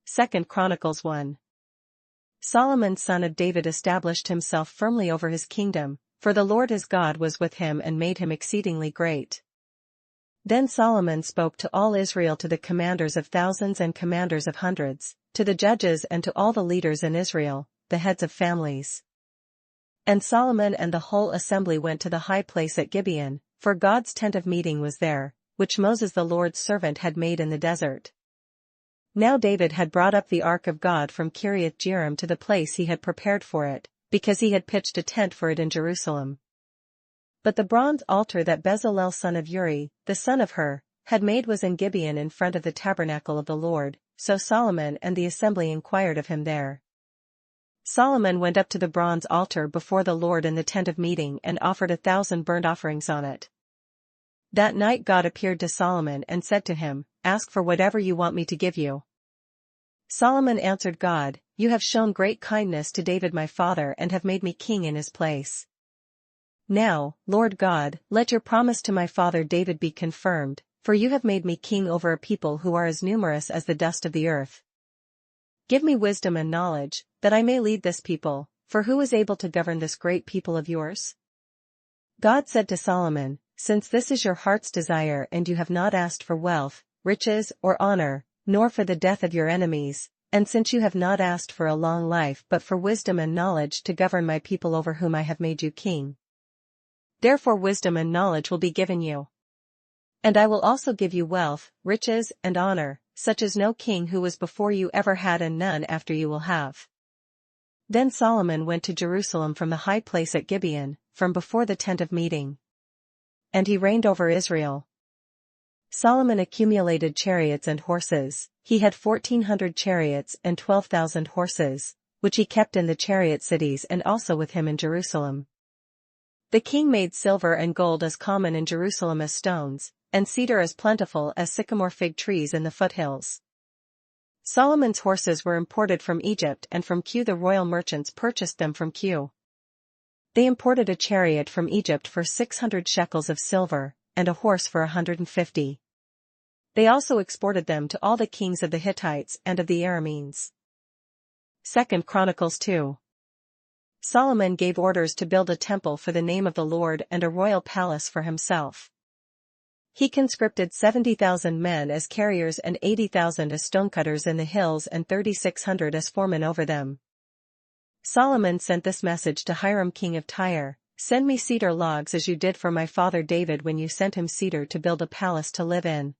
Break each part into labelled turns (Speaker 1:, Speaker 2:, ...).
Speaker 1: 2 Chronicles 1. Solomon son of David established himself firmly over his kingdom, for the Lord his God was with him and made him exceedingly great. Then Solomon spoke to all Israel, to the commanders of thousands and commanders of hundreds, to the judges and to all the leaders in Israel, the heads of families. And Solomon and the whole assembly went to the high place at Gibeon, for God's tent of meeting was there, which Moses the Lord's servant had made in the desert. Now David had brought up the ark of God from Kiriath-jearim to the place he had prepared for it, because he had pitched a tent for it in Jerusalem. But the bronze altar that Bezalel son of Uri, the son of Hur, had made was in Gibeon in front of the tabernacle of the Lord, so Solomon and the assembly inquired of him there. Solomon went up to the bronze altar before the Lord in the tent of meeting and offered 1,000 burnt offerings on it. That night God appeared to Solomon and said to him, "Ask for whatever you want me to give you." Solomon answered God, "You have shown great kindness to David my father and have made me king in his place. Now, Lord God, let your promise to my father David be confirmed, for you have made me king over a people who are as numerous as the dust of the earth. Give me wisdom and knowledge, that I may lead this people, for who is able to govern this great people of yours?" God said to Solomon, "Since this is your heart's desire and you have not asked for wealth, riches or honor, nor for the death of your enemies, and since you have not asked for a long life but for wisdom and knowledge to govern my people over whom I have made you king, therefore wisdom and knowledge will be given you. And I will also give you wealth, riches and honor, such as no king who was before you ever had and none after you will have." Then Solomon went to Jerusalem from the high place at Gibeon, from before the tent of meeting. And he reigned over Israel. Solomon accumulated chariots and horses. He had 1,400 chariots and 12,000 horses, which he kept in the chariot cities and also with him in Jerusalem. The king made silver and gold as common in Jerusalem as stones, and cedar as plentiful as sycamore fig trees in the foothills. Solomon's horses were imported from Egypt, and from Kue the royal merchants purchased them from Kue. They imported a chariot from Egypt for 600 shekels of silver, and a horse for 150. They also exported them to all the kings of the Hittites and of the Arameans. 2 Chronicles 2. Solomon gave orders to build a temple for the name of the Lord and a royal palace for himself. He conscripted 70,000 men as carriers and 80,000 as stonecutters in the hills and 3,600 as foremen over them. Solomon sent this message to Hiram king of Tyre, "Send me cedar logs as you did for my father David when you sent him cedar to build a palace to live in.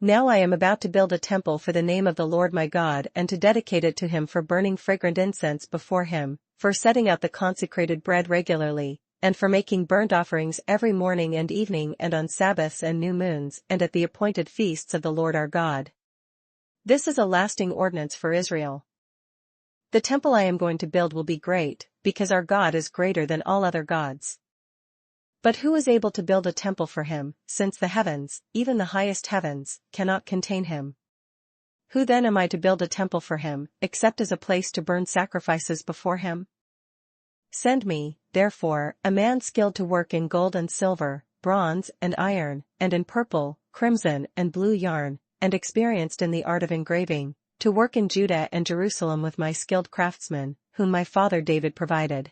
Speaker 1: Now I am about to build a temple for the name of the Lord my God and to dedicate it to him for burning fragrant incense before him, for setting out the consecrated bread regularly, and for making burnt offerings every morning and evening and on Sabbaths and new moons and at the appointed feasts of the Lord our God. This is a lasting ordinance for Israel. The temple I am going to build will be great, because our God is greater than all other gods. But who is able to build a temple for him, since the heavens, even the highest heavens, cannot contain him? Who then am I to build a temple for him, except as a place to burn sacrifices before him? Send me, therefore, a man skilled to work in gold and silver, bronze and iron, and in purple, crimson and blue yarn, and experienced in the art of engraving, to work in Judah and Jerusalem with my skilled craftsmen, whom my father David provided.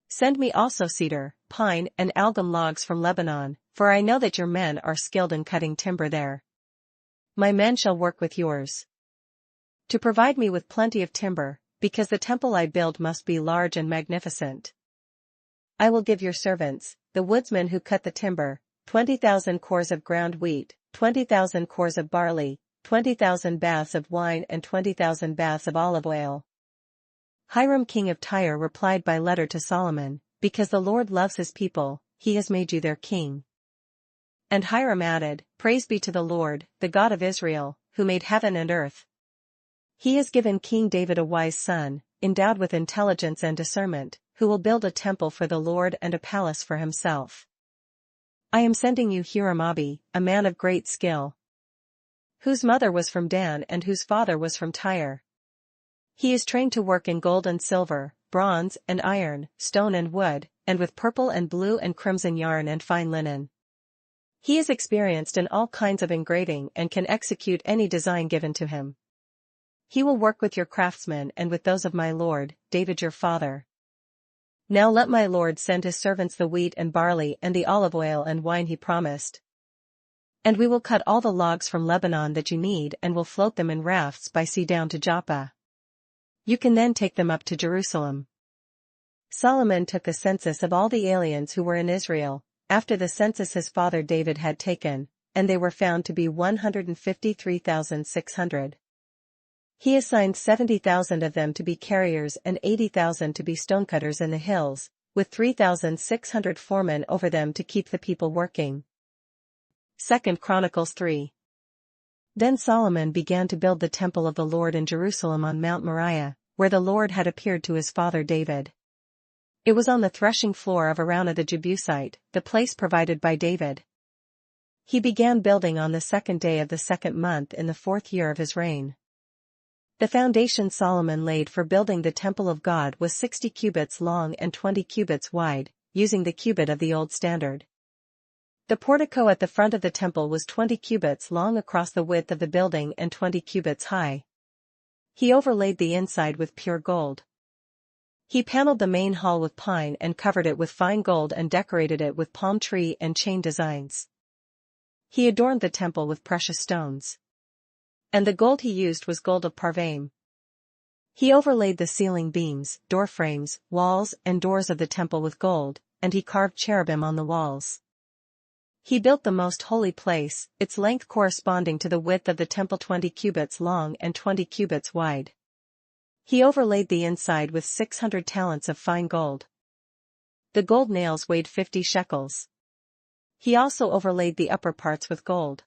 Speaker 1: Send me also cedar, pine and algum logs from Lebanon, for I know that your men are skilled in cutting timber there. My men shall work with yours to provide me with plenty of timber, because the temple I build must be large and magnificent. I will give your servants, the woodsmen who cut the timber, 20,000 cores of ground wheat, 20,000 cores of barley, 20,000 baths of wine and 20,000 baths of olive oil." Hiram king of Tyre replied by letter to Solomon, "Because the Lord loves his people, he has made you their king." And Hiram added, "Praise be to the Lord, the God of Israel, who made heaven and earth. He has given King David a wise son, endowed with intelligence and discernment, who will build a temple for the Lord and a palace for himself. I am sending you Hiram-Abi, a man of great skill, whose mother was from Dan and whose father was from Tyre. He is trained to work in gold and silver, bronze and iron, stone and wood, and with purple and blue and crimson yarn and fine linen. He is experienced in all kinds of engraving and can execute any design given to him. He will work with your craftsmen and with those of my lord, David your father. Now let my lord send his servants the wheat and barley and the olive oil and wine he promised. And we will cut all the logs from Lebanon that you need and will float them in rafts by sea down to Joppa. You can then take them up to Jerusalem." Solomon took a census of all the aliens who were in Israel, after the census his father David had taken, and they were found to be 153,600. He assigned 70,000 of them to be carriers and 80,000 to be stonecutters in the hills, with 3,600 foremen over them to keep the people working. 2 Chronicles 3. Then Solomon began to build the temple of the Lord in Jerusalem on Mount Moriah, where the Lord had appeared to his father David. It was on the threshing floor of Araunah the Jebusite, the place provided by David. He began building on the 2nd day of the 2nd month in the 4th year of his reign. The foundation Solomon laid for building the temple of God was 60 cubits long and 20 cubits wide, using the cubit of the old standard. The portico at the front of the temple was 20 cubits long across the width of the building and 20 cubits high. He overlaid the inside with pure gold. He paneled the main hall with pine and covered it with fine gold and decorated it with palm tree and chain designs. He adorned the temple with precious stones. And the gold he used was gold of Parvaim. He overlaid the ceiling beams, door frames, walls, and doors of the temple with gold, and he carved cherubim on the walls. He built the most holy place, its length corresponding to the width of the temple 20 cubits long and 20 cubits wide. He overlaid the inside with 600 talents of fine gold. The gold nails weighed 50 shekels. He also overlaid the upper parts with gold.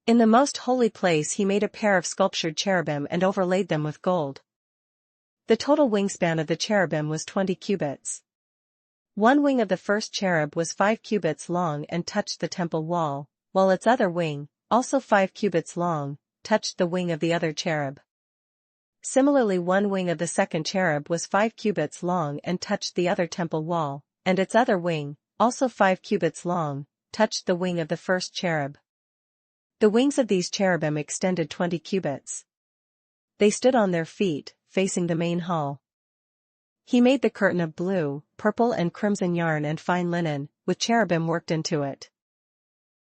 Speaker 1: In the most holy place he made a pair of sculptured cherubim and overlaid them with gold. The total wingspan of the cherubim was 20 cubits. One wing of the first cherub was 5 cubits long and touched the temple wall, while its other wing, also 5 cubits long, touched the wing of the other cherub. Similarly, one wing of the second cherub was 5 cubits long and touched the other temple wall, and its other wing, also 5 cubits long, touched the wing of the first cherub. The wings of these cherubim extended 20 cubits. They stood on their feet, facing the main hall. He made the curtain of blue, purple and crimson yarn and fine linen, with cherubim worked into it.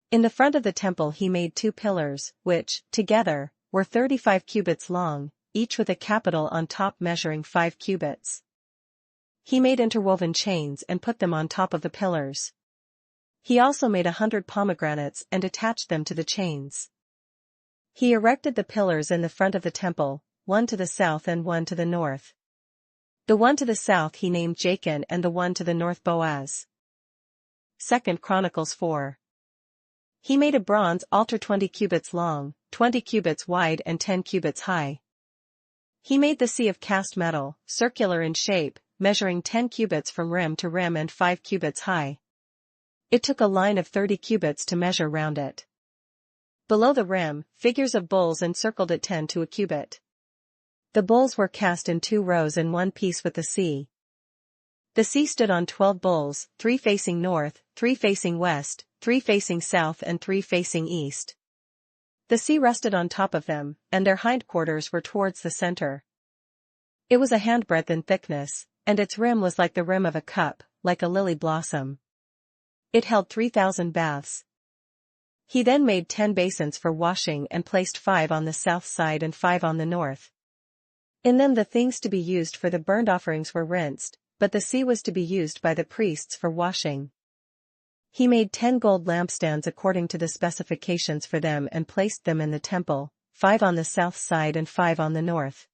Speaker 1: In the front of the temple he made 2 pillars, which, together, were 35 cubits long, each with a capital on top measuring 5 cubits. He made interwoven chains and put them on top of the pillars. He also made 100 pomegranates and attached them to the chains. He erected the pillars in the front of the temple, one to the south and one to the north. The one to the south he named Jachin and the one to the north Boaz. 2 Chronicles 4. He made a bronze altar 20 cubits long, 20 cubits wide and 10 cubits high. He made the sea of cast metal, circular in shape, measuring 10 cubits from rim to rim and 5 cubits high. It took a line of 30 cubits to measure round it. Below the rim, figures of bulls encircled it 10 to a cubit. The bulls were cast in 2 rows in one piece with the sea. The sea stood on 12 bulls, 3 facing north, 3 facing west, 3 facing south and 3 facing east. The sea rested on top of them, and their hindquarters were towards the center. It was a handbreadth in thickness, and its rim was like the rim of a cup, like a lily blossom. It held 3,000 baths. He then made 10 basins for washing and placed 5 on the south side and 5 on the north. In them the things to be used for the burnt offerings were rinsed, but the sea was to be used by the priests for washing. He made 10 gold lampstands according to the specifications for them and placed them in the temple, 5 on the south side and 5 on the north.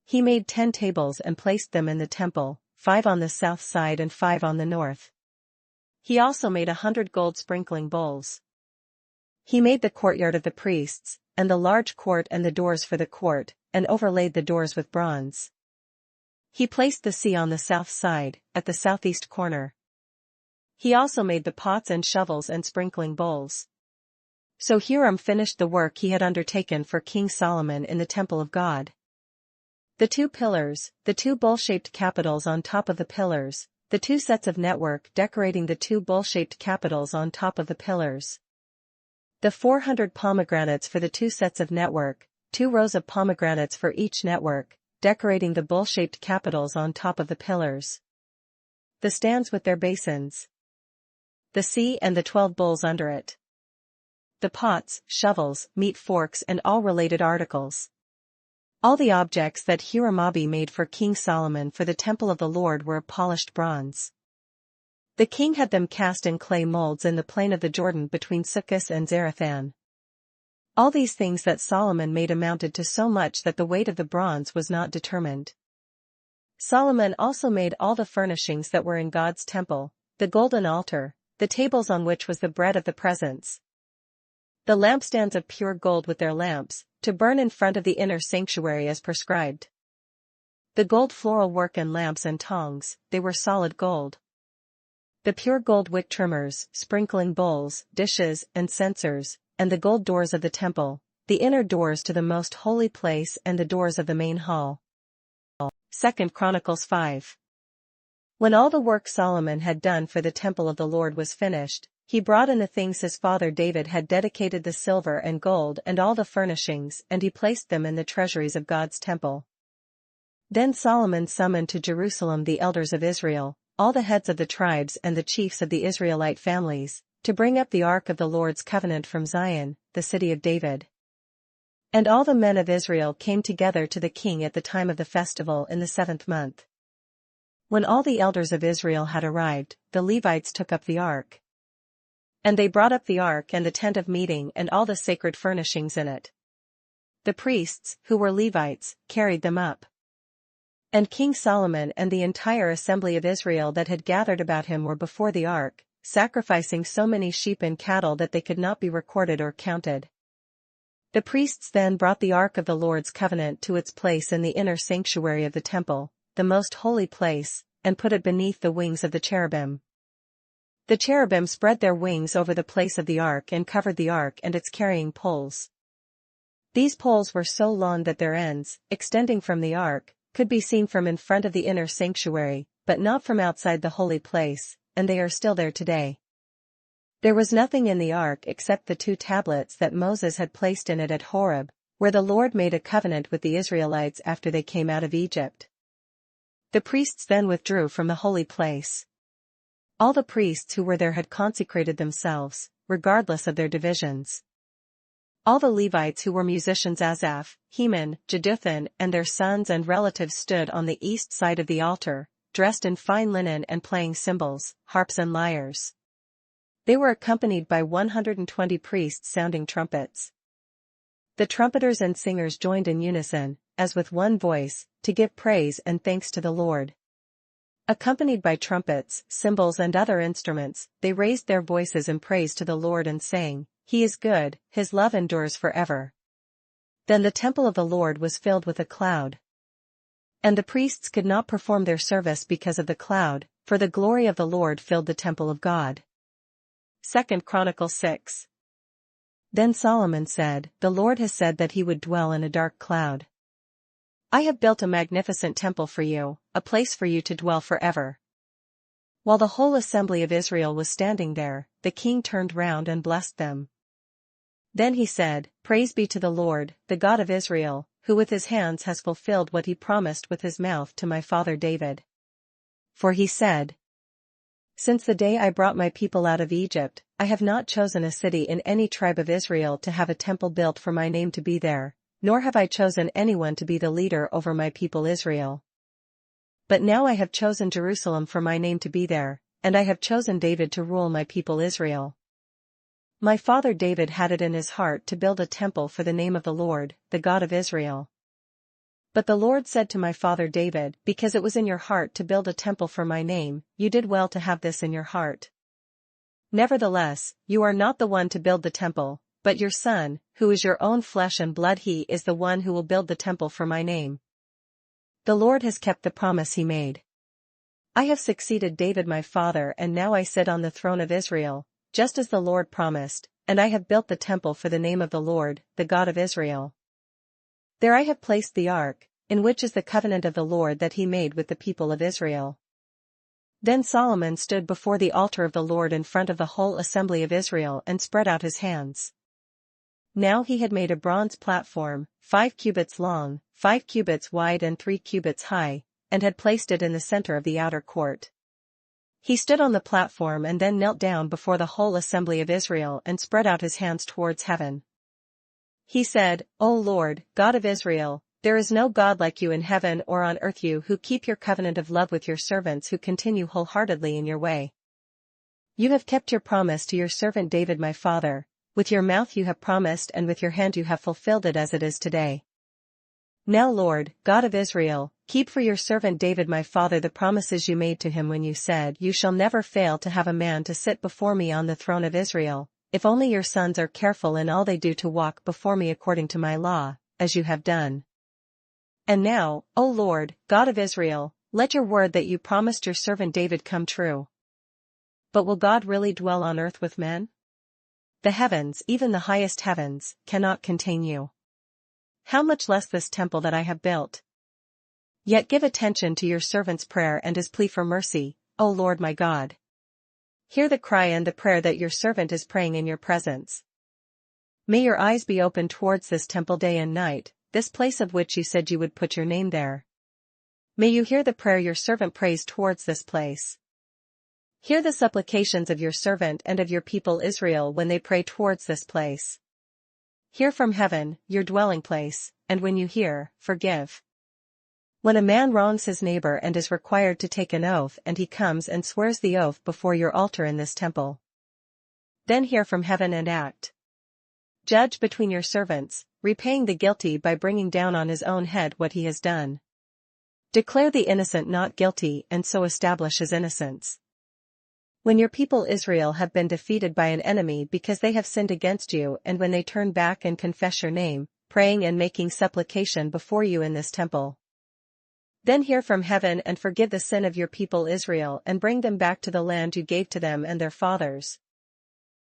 Speaker 1: He made 10 tables and placed them in the temple, 5 on the south side and 5 on the north. He also made 100 gold sprinkling bowls. He made the courtyard of the priests, and the large court and the doors for the court, and overlaid the doors with bronze. He placed the sea on the south side, at the southeast corner. He also made the pots and shovels and sprinkling bowls. So Hiram finished the work he had undertaken for King Solomon in the temple of God. The 2 pillars, the 2 bowl-shaped capitals on top of the pillars, the 2 sets of network decorating the 2 bowl-shaped capitals on top of the pillars. The 400 pomegranates for the 2 sets of network, 2 rows of pomegranates for each network, decorating the bowl-shaped capitals on top of the pillars. The stands with their basins. The sea and the 12 bowls under it. The pots, shovels, meat forks and all related articles. All the objects that Hiram made for King Solomon for the temple of the Lord were of polished bronze. The king had them cast in clay molds in the plain of the Jordan between Succoth and Zarethan. All these things that Solomon made amounted to so much that the weight of the bronze was not determined. Solomon also made all the furnishings that were in God's temple, the golden altar, the tables on which was the bread of the presence, the lampstands of pure gold with their lamps, to burn in front of the inner sanctuary as prescribed. The gold floral work and lamps and tongs, they were solid gold. The pure gold wick trimmers, sprinkling bowls, dishes, and censers, and the gold doors of the temple, the inner doors to the most holy place and the doors of the main hall. 2 Chronicles 5. When all the work Solomon had done for the temple of the Lord was finished, he brought in the things his father David had dedicated, the silver and gold and all the furnishings, and he placed them in the treasuries of God's temple. Then Solomon summoned to Jerusalem the elders of Israel, all the heads of the tribes and the chiefs of the Israelite families, to bring up the ark of the Lord's covenant from Zion, the city of David. And all the men of Israel came together to the king at the time of the festival in the 7th month. When all the elders of Israel had arrived, the Levites took up the ark. And they brought up the ark and the tent of meeting and all the sacred furnishings in it. The priests, who were Levites, carried them up. And King Solomon and the entire assembly of Israel that had gathered about him were before the ark, sacrificing so many sheep and cattle that they could not be recorded or counted. The priests then brought the ark of the Lord's covenant to its place in the inner sanctuary of the temple, the most holy place, and put it beneath the wings of the cherubim. The cherubim spread their wings over the place of the ark and covered the ark and its carrying poles. These poles were so long that their ends, extending from the ark, could be seen from in front of the inner sanctuary, but not from outside the holy place, and they are still there today. There was nothing in the ark except the 2 tablets that Moses had placed in it at Horeb, where the Lord made a covenant with the Israelites after they came out of Egypt. The priests then withdrew from the holy place. All the priests who were there had consecrated themselves, regardless of their divisions. All the Levites who were musicians, Asaph, Heman, Jeduthun and their sons and relatives, stood on the east side of the altar, dressed in fine linen and playing cymbals, harps and lyres. They were accompanied by 120 priests sounding trumpets. The trumpeters and singers joined in unison, as with one voice, to give praise and thanks to the Lord. Accompanied by trumpets, cymbals and other instruments, they raised their voices in praise to the Lord and sang, "He is good, his love endures forever." Then the temple of the Lord was filled with a cloud. And the priests could not perform their service because of the cloud, for the glory of the Lord filled the temple of God. 2 Chronicles 6. Then Solomon said, "The Lord has said that he would dwell in a dark cloud. I have built a magnificent temple for you, a place for you to dwell forever." While the whole assembly of Israel was standing there, the king turned round and blessed them. Then he said, "Praise be to the Lord, the God of Israel, who with his hands has fulfilled what he promised with his mouth to my father David. For he said, 'Since the day I brought my people out of Egypt, I have not chosen a city in any tribe of Israel to have a temple built for my name to be there, nor have I chosen anyone to be the leader over my people Israel. But now I have chosen Jerusalem for my name to be there, and I have chosen David to rule my people Israel.' My father David had it in his heart to build a temple for the name of the Lord, the God of Israel. But the Lord said to my father David, 'Because it was in your heart to build a temple for my name, you did well to have this in your heart. Nevertheless, you are not the one to build the temple, but your son, who is your own flesh and blood, he is the one who will build the temple for my name.' The Lord has kept the promise he made. I have succeeded David my father, and now I sit on the throne of Israel, just as the Lord promised, and I have built the temple for the name of the Lord, the God of Israel. There I have placed the ark, in which is the covenant of the Lord that he made with the people of Israel." Then Solomon stood before the altar of the Lord in front of the whole assembly of Israel and spread out his hands. Now he had made a bronze platform, 5 cubits long, 5 cubits wide and 3 cubits high, and had placed it in the center of the outer court. He stood on the platform and then knelt down before the whole assembly of Israel and spread out his hands towards heaven. He said, O Lord, God of Israel, there is no God like you in heaven or on earth, you who keep your covenant of love with your servants who continue wholeheartedly in your way. You have kept your promise to your servant David my father, with your mouth you have promised and with your hand you have fulfilled it as it is today. Now Lord, God of Israel, keep for your servant David my father the promises you made to him when you said, You shall never fail to have a man to sit before me on the throne of Israel, if only your sons are careful in all they do to walk before me according to my law, as you have done. And now, O Lord, God of Israel, let your word that you promised your servant David come true. But will God really dwell on earth with men? The heavens, even the highest heavens, cannot contain you. How much less this temple that I have built? Yet give attention to your servant's prayer and his plea for mercy, O Lord my God. Hear the cry and the prayer that your servant is praying in your presence. May your eyes be open towards this temple day and night, this place of which you said you would put your name there. May you hear the prayer your servant prays towards this place. Hear the supplications of your servant and of your people Israel when they pray towards this place. Hear from heaven, your dwelling place, and when you hear, forgive. When a man wrongs his neighbor and is required to take an oath and he comes and swears the oath before your altar in this temple, then hear from heaven and act. Judge between your servants, repaying the guilty by bringing down on his own head what he has done. Declare the innocent not guilty and so establish his innocence. When your people Israel have been defeated by an enemy because they have sinned against you and when they turn back and confess your name, praying and making supplication before you in this temple, then hear from heaven and forgive the sin of your people Israel and bring them back to the land you gave to them and their fathers.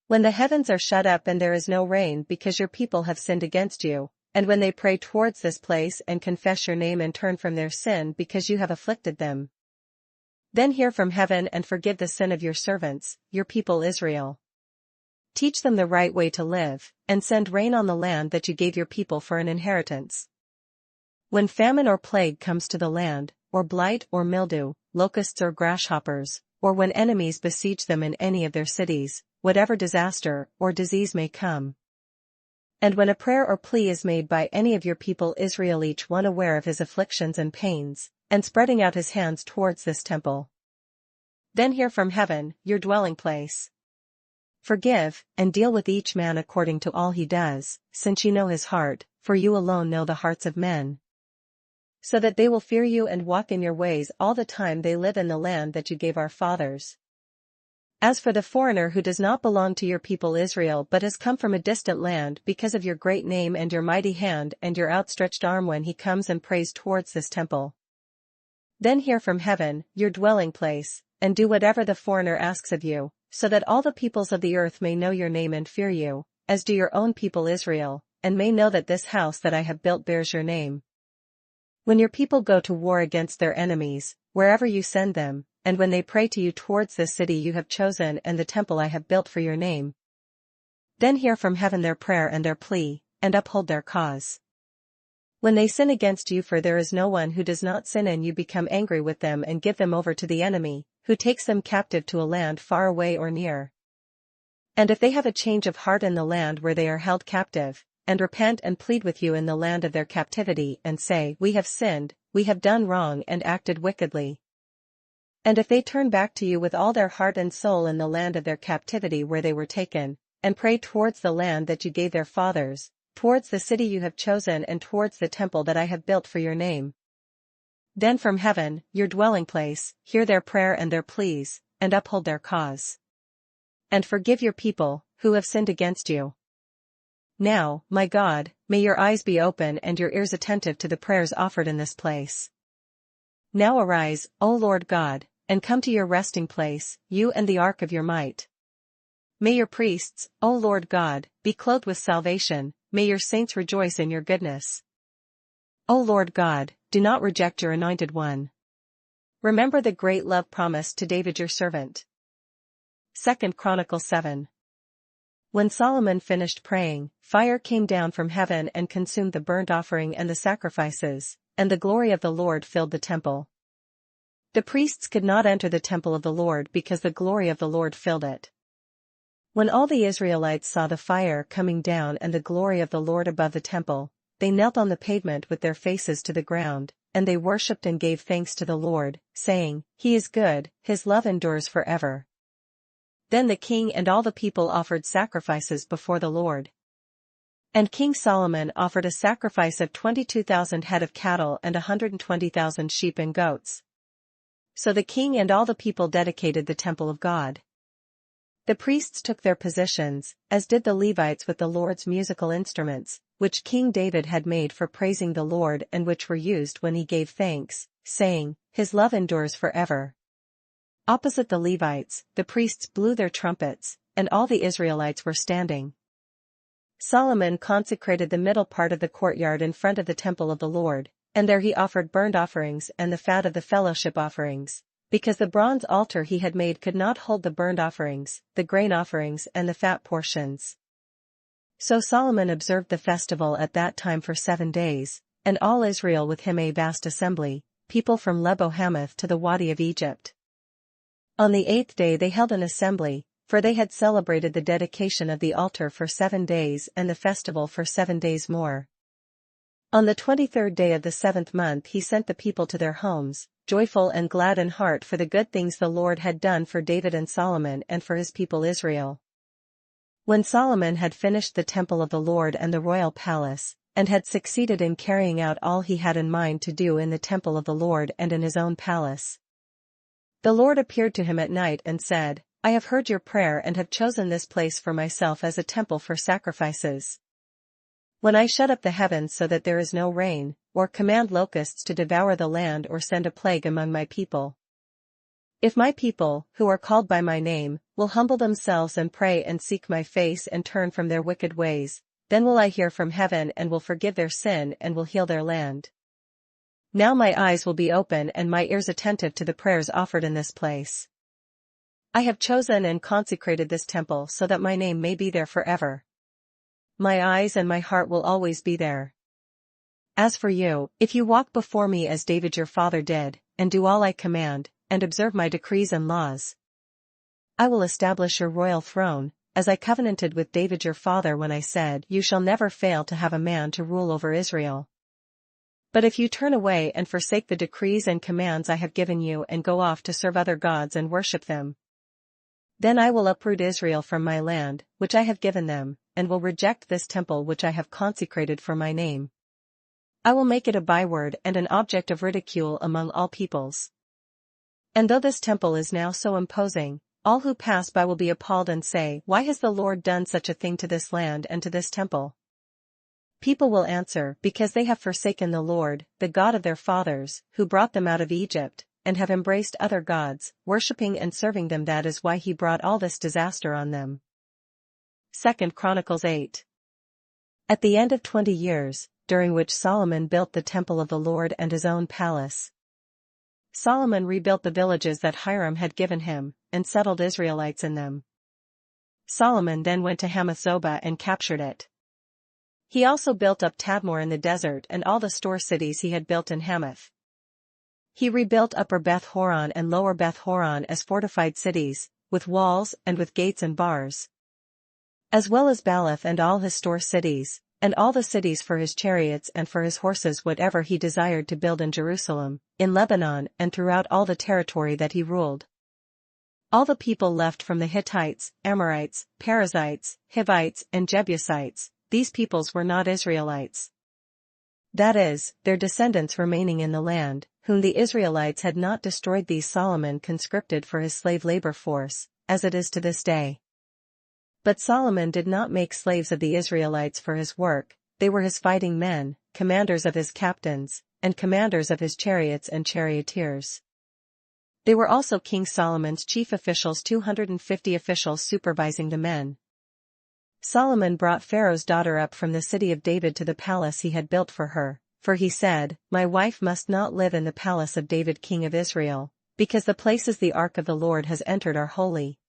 Speaker 1: When the heavens are shut up and there is no rain because your people have sinned against you, and when they pray towards this place and confess your name and turn from their sin because you have afflicted them, then hear from heaven and forgive the sin of your servants, your people Israel. Teach them the right way to live, and send rain on the land that you gave your people for an inheritance. When famine or plague comes to the land, or blight or mildew, locusts or grasshoppers, or when enemies besiege them in any of their cities, whatever disaster or disease may come. And when a prayer or plea is made by any of your people Israel, each one aware of his afflictions and pains, and spreading out his hands towards this temple, then hear from heaven, your dwelling place. Forgive, and deal with each man according to all he does, since you know his heart, for you alone know the hearts of men, so that they will fear you and walk in your ways all the time they live in the land that you gave our fathers. As for the foreigner who does not belong to your people Israel but has come from a distant land because of your great name and your mighty hand and your outstretched arm when he comes and prays towards this temple, then hear from heaven, your dwelling place, and do whatever the foreigner asks of you, so that all the peoples of the earth may know your name and fear you, as do your own people Israel, and may know that this house that I have built bears your name. When your people go to war against their enemies, wherever you send them, and when they pray to you towards this city you have chosen and the temple I have built for your name, then hear from heaven their prayer and their plea, and uphold their cause. When they sin against you, for there is no one who does not sin, and you become angry with them and give them over to the enemy, who takes them captive to a land far away or near. And if they have a change of heart in the land where they are held captive, and repent and plead with you in the land of their captivity and say, We have sinned, we have done wrong and acted wickedly. And if they turn back to you with all their heart and soul in the land of their captivity where they were taken, and pray towards the land that you gave their fathers, towards the city you have chosen and towards the temple that I have built for your name, then from heaven, your dwelling place, hear their prayer and their pleas, and uphold their cause. And forgive your people, who have sinned against you. Now, my God, may your eyes be open and your ears attentive to the prayers offered in this place. Now arise, O Lord God, and come to your resting place, you and the ark of your might. May your priests, O Lord God, be clothed with salvation, may your saints rejoice in your goodness. O Lord God, do not reject your anointed one. Remember the great love promised to David your servant. 2 Chronicles 7. When Solomon finished praying, fire came down from heaven and consumed the burnt offering and the sacrifices, and the glory of the Lord filled the temple. The priests could not enter the temple of the Lord because the glory of the Lord filled it. When all the Israelites saw the fire coming down and the glory of the Lord above the temple, they knelt on the pavement with their faces to the ground, and they worshipped and gave thanks to the Lord, saying, "He is good, his love endures forever." Then the king and all the people offered sacrifices before the Lord. And King Solomon offered a sacrifice of 22,000 head of cattle and 120,000 sheep and goats. So the king and all the people dedicated the temple of God. The priests took their positions, as did the Levites with the Lord's musical instruments, which King David had made for praising the Lord and which were used when he gave thanks, saying, "His love endures forever." Opposite the Levites, the priests blew their trumpets, and all the Israelites were standing. Solomon consecrated the middle part of the courtyard in front of the temple of the Lord, and there he offered burnt offerings and the fat of the fellowship offerings, because the bronze altar he had made could not hold the burnt offerings, the grain offerings and the fat portions. So Solomon observed the festival at that time for 7 days, and all Israel with him a vast assembly, people from Lebo-Hamath to the Wadi of Egypt. On the 8th day they held an assembly, for they had celebrated the dedication of the altar for 7 days and the festival for 7 days more. On the 23rd day of the 7th month he sent the people to their homes, joyful and glad in heart for the good things the Lord had done for David and Solomon and for his people Israel. When Solomon had finished the temple of the Lord and the royal palace, and had succeeded in carrying out all he had in mind to do in the temple of the Lord and in his own palace, the Lord appeared to him at night and said, "I have heard your prayer and have chosen this place for myself as a temple for sacrifices. When I shut up the heavens so that there is no rain, or command locusts to devour the land or send a plague among my people, if my people, who are called by my name, will humble themselves and pray and seek my face and turn from their wicked ways, then will I hear from heaven and will forgive their sin and will heal their land. Now my eyes will be open and my ears attentive to the prayers offered in this place. I have chosen and consecrated this temple so that my name may be there forever. My eyes and my heart will always be there. As for you, if you walk before me as David your father did, and do all I command, and observe my decrees and laws, I will establish your royal throne, as I covenanted with David your father when I said, 'You shall never fail to have a man to rule over Israel.' But if you turn away and forsake the decrees and commands I have given you and go off to serve other gods and worship them, then I will uproot Israel from my land, which I have given them, and will reject this temple which I have consecrated for my name. I will make it a byword and an object of ridicule among all peoples. And though this temple is now so imposing, all who pass by will be appalled and say, 'Why has the Lord done such a thing to this land and to this temple?' People will answer, 'Because they have forsaken the Lord, the God of their fathers, who brought them out of Egypt, and have embraced other gods, worshipping and serving them. That is why he brought all this disaster on them.'" 2 Chronicles 8. At the end of 20 years, during which Solomon built the temple of the Lord and his own palace, Solomon rebuilt the villages that Hiram had given him, and settled Israelites in them. Solomon then went to Hamath-zobah and captured it. He also built up Tadmor in the desert and all the store cities he had built in Hamath. He rebuilt Upper Beth Horon and Lower Beth Horon as fortified cities, with walls and with gates and bars, as well as Baalath and all his store cities, and all the cities for his chariots and for his horses, whatever he desired to build in Jerusalem, in Lebanon and throughout all the territory that he ruled. All the people left from the Hittites, Amorites, Perizzites, Hivites and Jebusites. These peoples were not Israelites. That is, their descendants remaining in the land, whom the Israelites had not destroyed. These Solomon conscripted for his slave labor force, as it is to this day. But Solomon did not make slaves of the Israelites for his work. They were his fighting men, commanders of his captains, and commanders of his chariots and charioteers. They were also King Solomon's chief officials, 250 officials supervising the men. Solomon brought Pharaoh's daughter up from the city of David to the palace he had built for her, for he said, "My wife must not live in the palace of David king of Israel, because the places the ark of the Lord has entered are holy."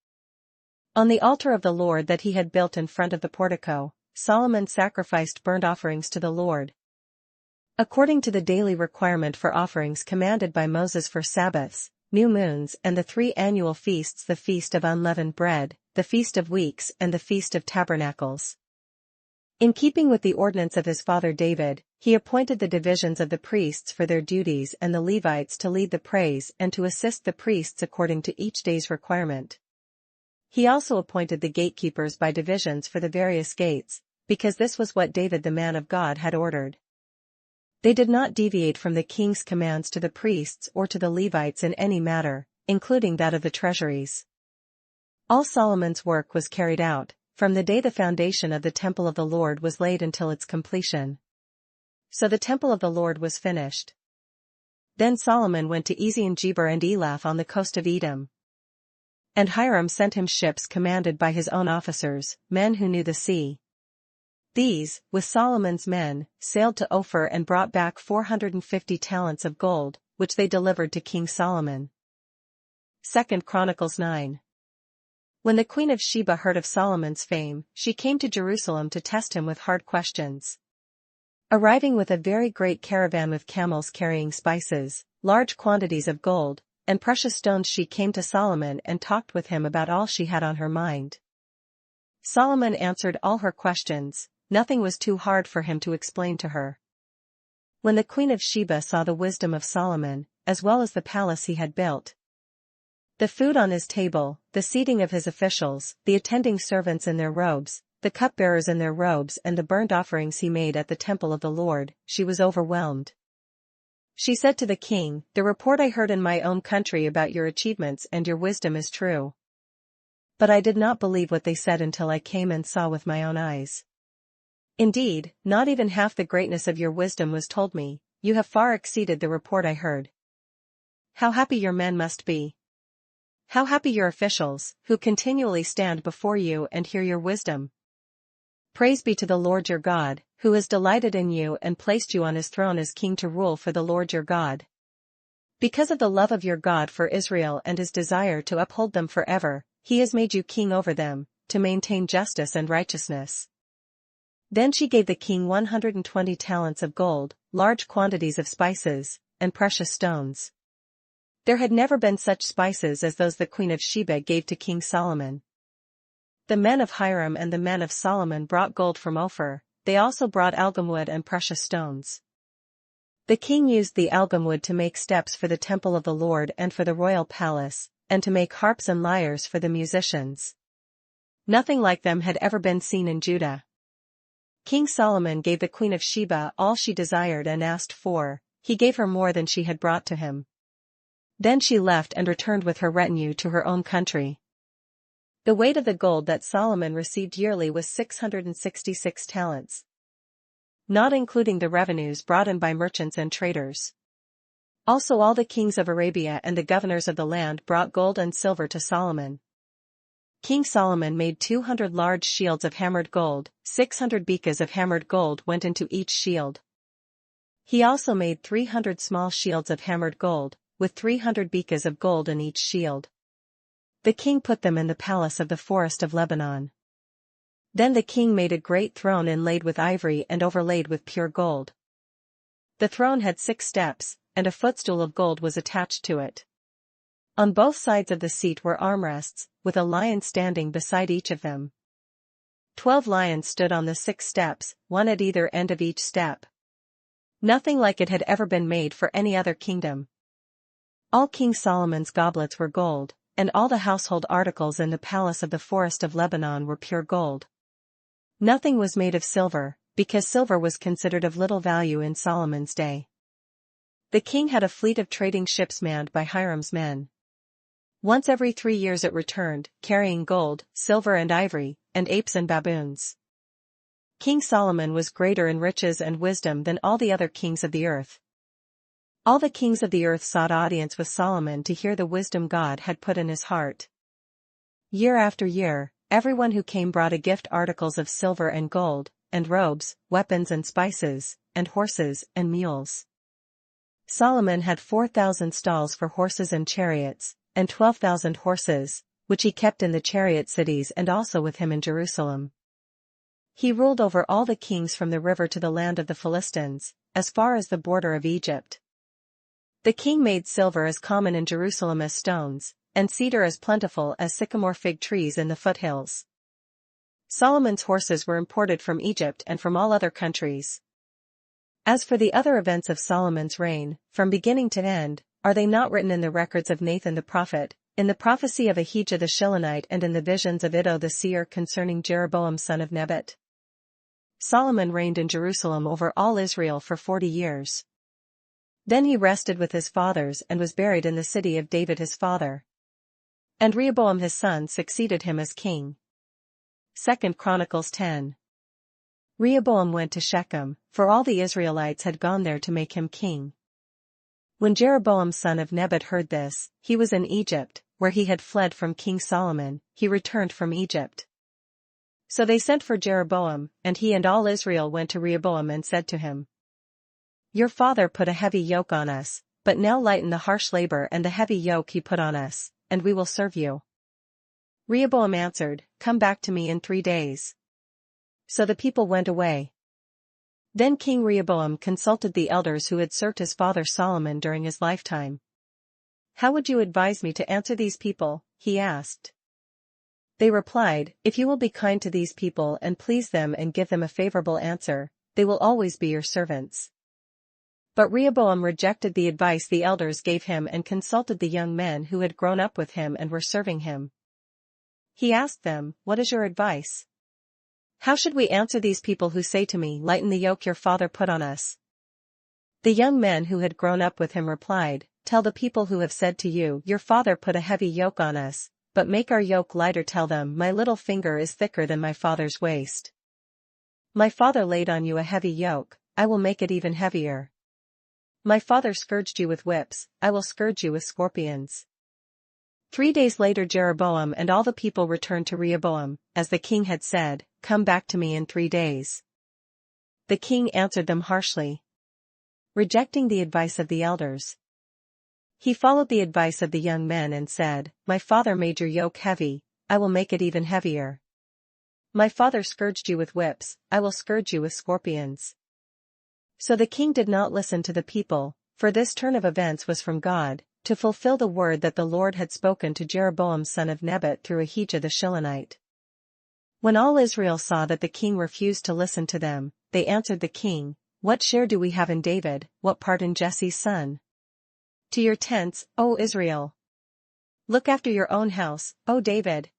Speaker 1: On the altar of the Lord that he had built in front of the portico, Solomon sacrificed burnt offerings to the Lord. According to the daily requirement for offerings commanded by Moses for Sabbaths, new moons and the 3 annual feasts, the Feast of Unleavened Bread, the Feast of Weeks and the Feast of Tabernacles. In keeping with the ordinance of his father David, he appointed the divisions of the priests for their duties and the Levites to lead the praise and to assist the priests according to each day's requirement. He also appointed the gatekeepers by divisions for the various gates, because this was what David the man of God had ordered. They did not deviate from the king's commands to the priests or to the Levites in any matter, including that of the treasuries. All Solomon's work was carried out, from the day the foundation of the temple of the Lord was laid until its completion. So the temple of the Lord was finished. Then Solomon went to Ezion-Geber and Elath on the coast of Edom. And Hiram sent him ships commanded by his own officers, men who knew the sea. These, with Solomon's men, sailed to Ophir and brought back 450 talents of gold, which they delivered to King Solomon. 2 Chronicles 9. When the Queen of Sheba heard of Solomon's fame, she came to Jerusalem to test him with hard questions. Arriving with a very great caravan with camels carrying spices, large quantities of gold, and precious stones, she came to Solomon and talked with him about all she had on her mind. Solomon answered all her questions. Nothing was too hard for him to explain to her. When the Queen of Sheba saw the wisdom of Solomon, as well as the palace he had built, the food on his table, the seating of his officials, the attending servants in their robes, the cupbearers in their robes and the burnt offerings he made at the temple of the Lord, she was overwhelmed. She said to the king, "The report I heard in my own country about your achievements and your wisdom is true. But I did not believe what they said until I came and saw with my own eyes. Indeed, not even half the greatness of your wisdom was told me. You have far exceeded the report I heard. How happy your men must be! How happy your officials, who continually stand before you and hear your wisdom! Praise be to the Lord your God, who has delighted in you and placed you on his throne as king to rule for the Lord your God. Because of the love of your God for Israel and his desire to uphold them forever, he has made you king over them, to maintain justice and righteousness." Then she gave the king 120 talents of gold, large quantities of spices, and precious stones. There had never been such spices as those the Queen of Sheba gave to King Solomon. The men of Hiram and the men of Solomon brought gold from Ophir. They also brought algum and precious stones. The king used the algum to make steps for the temple of the Lord and for the royal palace, and to make harps and lyres for the musicians. Nothing like them had ever been seen in Judah. King Solomon gave the Queen of Sheba all she desired and asked for. He gave her more than she had brought to him. Then she left and returned with her retinue to her own country. The weight of the gold that Solomon received yearly was 666 talents, not including the revenues brought in by merchants and traders. Also all the kings of Arabia and the governors of the land brought gold and silver to Solomon. King Solomon made 200 large shields of hammered gold, 600 bekas of hammered gold went into each shield. He also made 300 small shields of hammered gold, with 300 bekas of gold in each shield. The king put them in the palace of the forest of Lebanon. Then the king made a great throne inlaid with ivory and overlaid with pure gold. The throne had 6 steps, and a footstool of gold was attached to it. On both sides of the seat were armrests, with a lion standing beside each of them. 12 lions stood on the 6 steps, one at either end of each step. Nothing like it had ever been made for any other kingdom. All King Solomon's goblets were gold, and all the household articles in the palace of the forest of Lebanon were pure gold. Nothing was made of silver, because silver was considered of little value in Solomon's day. The king had a fleet of trading ships manned by Hiram's men. Once every 3 years it returned, carrying gold, silver and ivory, and apes and baboons. King Solomon was greater in riches and wisdom than all the other kings of the earth. All the kings of the earth sought audience with Solomon to hear the wisdom God had put in his heart. Year after year, everyone who came brought a gift, articles of silver and gold, and robes, weapons and spices, and horses and mules. Solomon had 4,000 stalls for horses and chariots, and 12,000 horses, which he kept in the chariot cities and also with him in Jerusalem. He ruled over all the kings from the river to the land of the Philistines, as far as the border of Egypt. The king made silver as common in Jerusalem as stones, and cedar as plentiful as sycamore fig trees in the foothills. Solomon's horses were imported from Egypt and from all other countries. As for the other events of Solomon's reign, from beginning to end, are they not written in the records of Nathan the prophet, in the prophecy of Ahijah the Shilonite and in the visions of Iddo the seer concerning Jeroboam son of Nebat? Solomon reigned in Jerusalem over all Israel for 40 years. Then he rested with his fathers and was buried in the city of David his father. And Rehoboam his son succeeded him as king. 2 Chronicles 10. Rehoboam went to Shechem, for all the Israelites had gone there to make him king. When Jeroboam son of Nebat heard this, he was in Egypt, where he had fled from King Solomon. He returned from Egypt. So they sent for Jeroboam, and he and all Israel went to Rehoboam and said to him, "Your father put a heavy yoke on us, but now lighten the harsh labor and the heavy yoke he put on us, and we will serve you." Rehoboam answered, "Come back to me in 3 days." So the people went away. Then King Rehoboam consulted the elders who had served his father Solomon during his lifetime. "How would you advise me to answer these people?" he asked. They replied, "If you will be kind to these people and please them and give them a favorable answer, they will always be your servants." But Rehoboam rejected the advice the elders gave him and consulted the young men who had grown up with him and were serving him. He asked them, "What is your advice? How should we answer these people who say to me, 'Lighten the yoke your father put on us'?" The young men who had grown up with him replied, "Tell the people who have said to you, 'Your father put a heavy yoke on us, but make our yoke lighter.' Tell them, 'My little finger is thicker than my father's waist. My father laid on you a heavy yoke, I will make it even heavier. My father scourged you with whips, I will scourge you with scorpions." 3 days later Jeroboam and all the people returned to Rehoboam, as the king had said, "Come back to me in 3 days." The king answered them harshly, rejecting the advice of the elders. He followed the advice of the young men and said, "My father made your yoke heavy, I will make it even heavier. My father scourged you with whips, I will scourge you with scorpions." So the king did not listen to the people, for this turn of events was from God, to fulfill the word that the Lord had spoken to Jeroboam son of Nebat through Ahijah the Shilonite. When all Israel saw that the king refused to listen to them, they answered the king, "What share do we have in David, what part in Jesse's son? To your tents, O Israel! Look after your own house, O David!"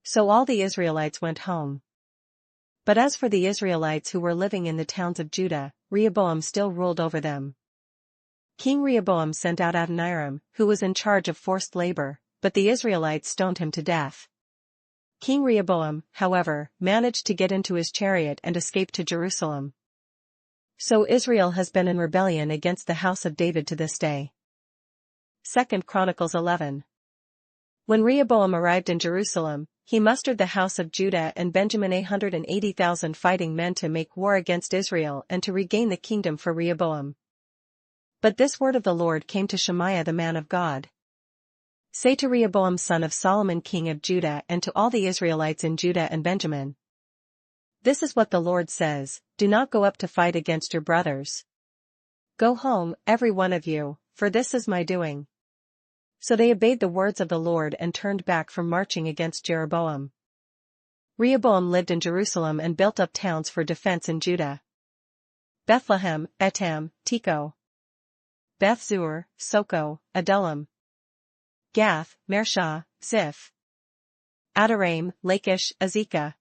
Speaker 1: So all the Israelites went home. But as for the Israelites who were living in the towns of Judah, Rehoboam still ruled over them. King Rehoboam sent out Adoniram, who was in charge of forced labor, but the Israelites stoned him to death. King Rehoboam, however, managed to get into his chariot and escape to Jerusalem. So Israel has been in rebellion against the house of David to this day. 2 Chronicles 11. When Rehoboam arrived in Jerusalem, he mustered the house of Judah and Benjamin 180,000 fighting men to make war against Israel and to regain the kingdom for Rehoboam. But this word of the Lord came to Shemaiah the man of God. "Say to Rehoboam son of Solomon king of Judah and to all the Israelites in Judah and Benjamin, this is what the Lord says, do not go up to fight against your brothers. Go home, every one of you, for this is my doing." So they obeyed the words of the Lord and turned back from marching against Jeroboam. Rehoboam lived in Jerusalem and built up towns for defense in Judah: Bethlehem, Etam, Tekoa, Beth-zur, Soko, Adullam, Gath, Mareshah, Ziph, Adoraim, Lachish, Azekah,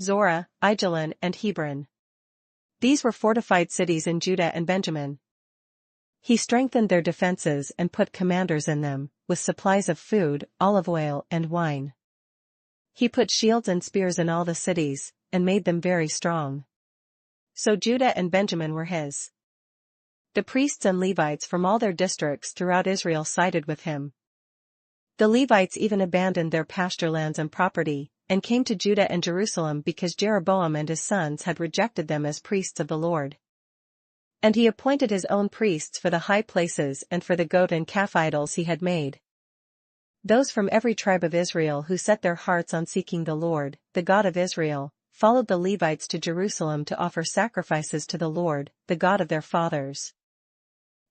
Speaker 1: Zorah, Aijalon and Hebron. These were fortified cities in Judah and Benjamin. He strengthened their defenses and put commanders in them, with supplies of food, olive oil and wine. He put shields and spears in all the cities, and made them very strong. So Judah and Benjamin were his. The priests and Levites from all their districts throughout Israel sided with him. The Levites even abandoned their pasture lands and property, and came to Judah and Jerusalem because Jeroboam and his sons had rejected them as priests of the Lord. And he appointed his own priests for the high places and for the goat and calf idols he had made. Those from every tribe of Israel who set their hearts on seeking the Lord, the God of Israel, followed the Levites to Jerusalem to offer sacrifices to the Lord, the God of their fathers.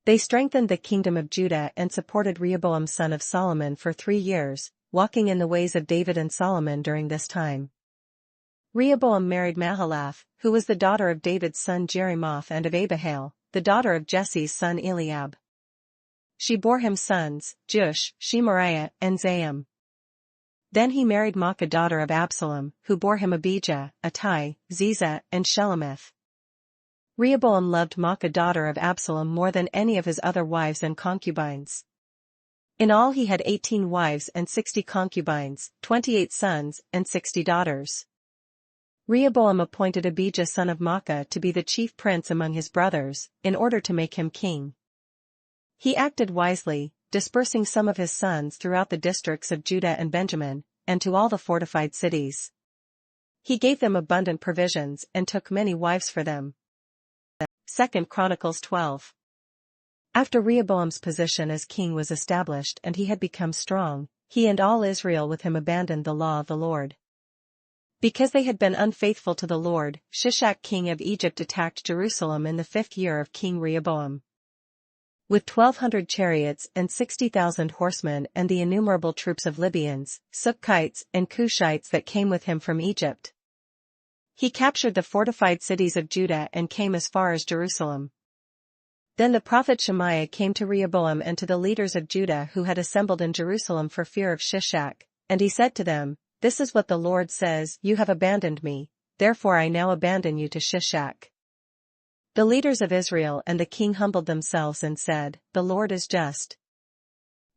Speaker 1: They strengthened the kingdom of Judah and supported Rehoboam son of Solomon for 3 years, walking in the ways of David and Solomon during this time. Rehoboam married Mahalath, who was the daughter of David's son Jerimoth and of Abihail, the daughter of Jesse's son Eliab. She bore him sons, Jush, Shemariah, and Zaim. Then he married Maacah daughter of Absalom, who bore him Abijah, Attai, Ziza, and Shelemith. Rehoboam loved Maacah daughter of Absalom more than any of his other wives and concubines. In all he had 18 wives and 60 concubines, 28 sons, and 60 daughters. Rehoboam appointed Abijah son of Maacah to be the chief prince among his brothers, in order to make him king. He acted wisely, dispersing some of his sons throughout the districts of Judah and Benjamin, and to all the fortified cities. He gave them abundant provisions and took many wives for them. 2 Chronicles 12. After Rehoboam's position as king was established and he had become strong, he and all Israel with him abandoned the law of the Lord. Because they had been unfaithful to the Lord, Shishak king of Egypt attacked Jerusalem in the 5th year of King Rehoboam. With 1,200 chariots and 60,000 horsemen and the innumerable troops of Libyans, Sukkites, and Cushites that came with him from Egypt. He captured the fortified cities of Judah and came as far as Jerusalem. Then the prophet Shemaiah came to Rehoboam and to the leaders of Judah who had assembled in Jerusalem for fear of Shishak, and he said to them, "This is what the Lord says, you have abandoned me, therefore I now abandon you to Shishak." The leaders of Israel and the king humbled themselves and said, "The Lord is just."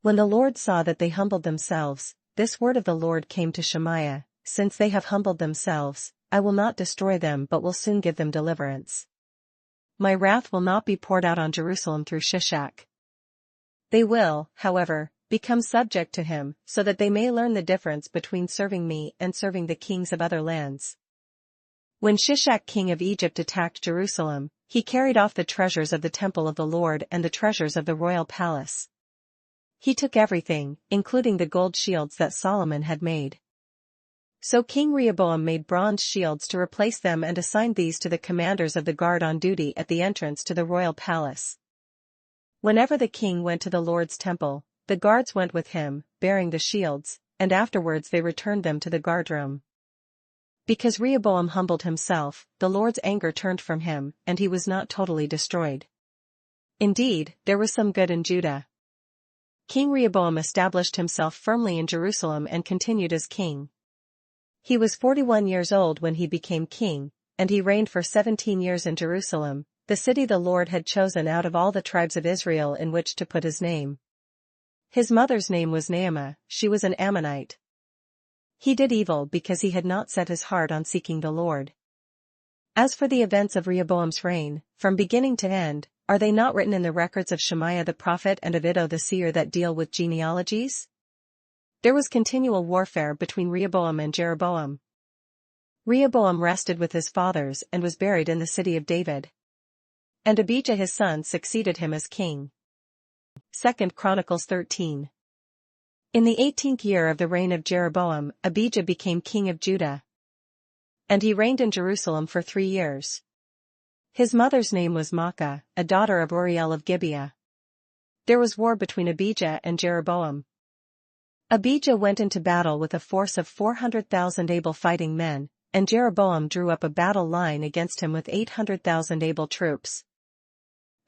Speaker 1: When the Lord saw that they humbled themselves, this word of the Lord came to Shemaiah, "Since they have humbled themselves, I will not destroy them but will soon give them deliverance. My wrath will not be poured out on Jerusalem through Shishak. They will, however, become subject to him, so that they may learn the difference between serving me and serving the kings of other lands." When Shishak king of Egypt attacked Jerusalem, he carried off the treasures of the temple of the Lord and the treasures of the royal palace. He took everything, including the gold shields that Solomon had made. So King Rehoboam made bronze shields to replace them and assigned these to the commanders of the guard on duty at the entrance to the royal palace. Whenever the king went to the Lord's temple, the guards went with him, bearing the shields, and afterwards they returned them to the guardroom. Because Rehoboam humbled himself, the Lord's anger turned from him, and he was not totally destroyed. Indeed, there was some good in Judah. King Rehoboam established himself firmly in Jerusalem and continued as king. He was 41 years old when he became king, and he reigned for 17 years in Jerusalem, the city the Lord had chosen out of all the tribes of Israel in which to put his name. His mother's name was Naamah, she was an Ammonite. He did evil because he had not set his heart on seeking the Lord. As for the events of Rehoboam's reign, from beginning to end, are they not written in the records of Shemaiah the prophet and of Iddo the seer that deal with genealogies? There was continual warfare between Rehoboam and Jeroboam. Rehoboam rested with his fathers and was buried in the city of David. And Abijah his son succeeded him as king. 2 Chronicles 13. In the 18th year of the reign of Jeroboam, Abijah became king of Judah. And he reigned in Jerusalem for 3 years. His mother's name was Maacah, a daughter of Uriel of Gibeah. There was war between Abijah and Jeroboam. Abijah went into battle with a force of 400,000 able fighting men, and Jeroboam drew up a battle line against him with 800,000 able troops.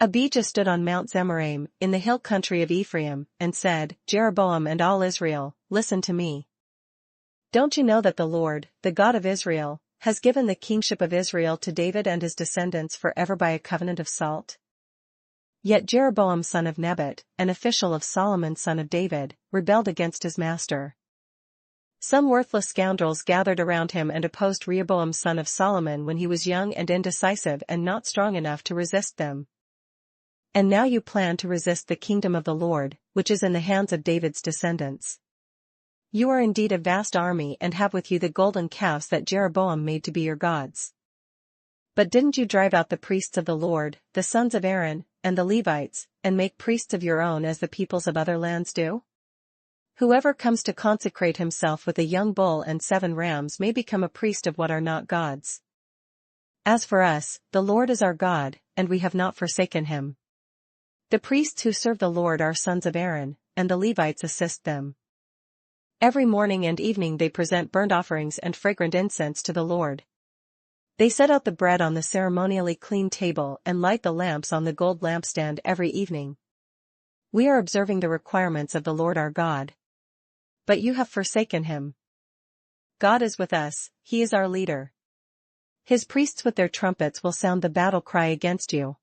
Speaker 1: Abijah stood on Mount Zemaraim, in the hill country of Ephraim, and said, "Jeroboam and all Israel, listen to me. Don't you know that the Lord, the God of Israel, has given the kingship of Israel to David and his descendants forever by a covenant of salt? Yet Jeroboam son of Nebat, an official of Solomon son of David, rebelled against his master. Some worthless scoundrels gathered around him and opposed Rehoboam son of Solomon when he was young and indecisive and not strong enough to resist them. And now you plan to resist the kingdom of the Lord, which is in the hands of David's descendants. You are indeed a vast army and have with you the golden calves that Jeroboam made to be your gods. But didn't you drive out the priests of the Lord, the sons of Aaron, and the Levites, and make priests of your own as the peoples of other lands do? Whoever comes to consecrate himself with a young bull and 7 rams may become a priest of what are not gods. As for us, the Lord is our God, and we have not forsaken him. The priests who serve the Lord are sons of Aaron, and the Levites assist them. Every morning and evening they present burnt offerings and fragrant incense to the Lord. They set out the bread on the ceremonially clean table and light the lamps on the gold lampstand every evening. We are observing the requirements of the Lord our God. But you have forsaken him. God is with us, he is our leader. His priests with their trumpets will sound the battle cry against you.